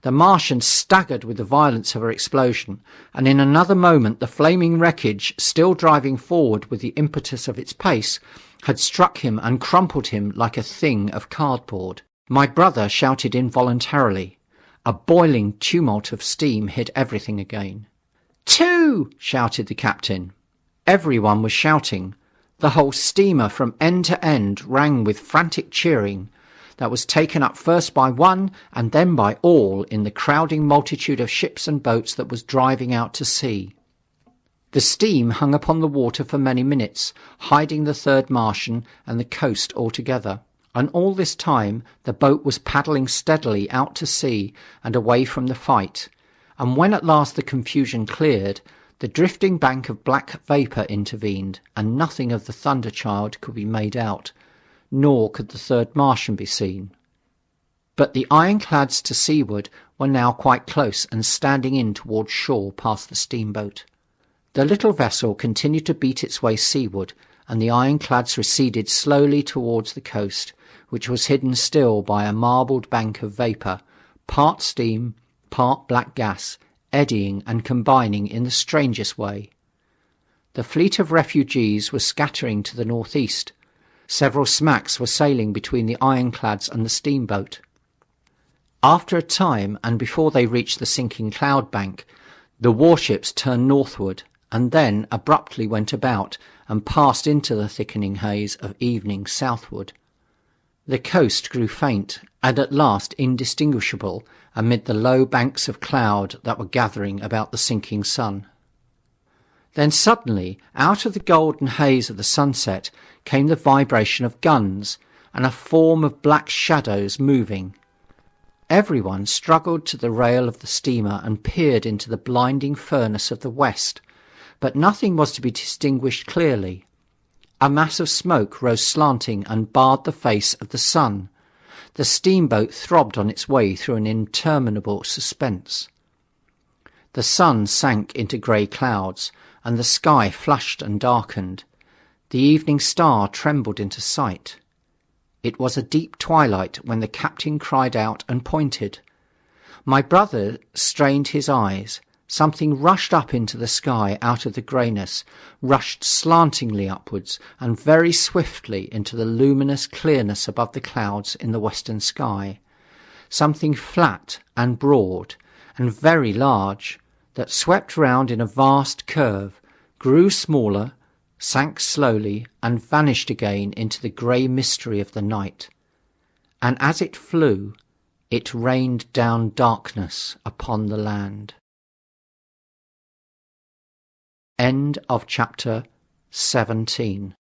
[SPEAKER 1] The Martian staggered with the violence of her explosion, and in another moment the flaming wreckage, still driving forward with the impetus of its pace, had struck him and crumpled him like a thing of cardboard. My brother shouted involuntarily. A boiling tumult of steam hid everything again. "Two!" shouted the captain. Everyone was shouting. The whole steamer from end to end rang with frantic cheering that was taken up first by one and then by all in the crowding multitude of ships and boats that was driving out to sea. The steam hung upon the water for many minutes, hiding the third Martian and the coast altogether. And all this time the boat was paddling steadily out to sea and away from the fight, and when at last the confusion cleared, the drifting bank of black vapour intervened, and nothing of the Thunderchild could be made out, nor could the third Martian be seen. But the ironclads to seaward were now quite close and standing in towards shore past the steamboat. The little vessel continued to beat its way seaward, and the ironclads receded slowly towards the coast, which was hidden still by a marbled bank of vapour, part steam, part black gas, eddying and combining in the strangest way. The fleet of refugees was scattering to the northeast. Several smacks were sailing between the ironclads and the steamboat. After a time, and before they reached the sinking cloud bank, the warships turned northward, and then abruptly went about and passed into the thickening haze of evening southward. The coast grew faint, and at last indistinguishable amid the low banks of cloud that were gathering about the sinking sun. Then suddenly, out of the golden haze of the sunset, came the vibration of guns, and a form of black shadows moving. Everyone struggled to the rail of the steamer and peered into the blinding furnace of the west, but nothing was to be distinguished clearly. A mass of smoke rose slanting and barred the face of the sun. The steamboat throbbed on its way through an interminable suspense. The sun sank into grey clouds, and the sky flushed and darkened. The evening star trembled into sight. It was a deep twilight when the captain cried out and pointed. My brother strained his eyes. Something rushed up into the sky out of the greyness, rushed slantingly upwards and very swiftly into the luminous clearness above the clouds in the western sky. Something flat and broad and very large that swept round in a vast curve, grew smaller, sank slowly and vanished again into the grey mystery of the night. And as it flew, it rained down darkness upon the land. End of chapter 17.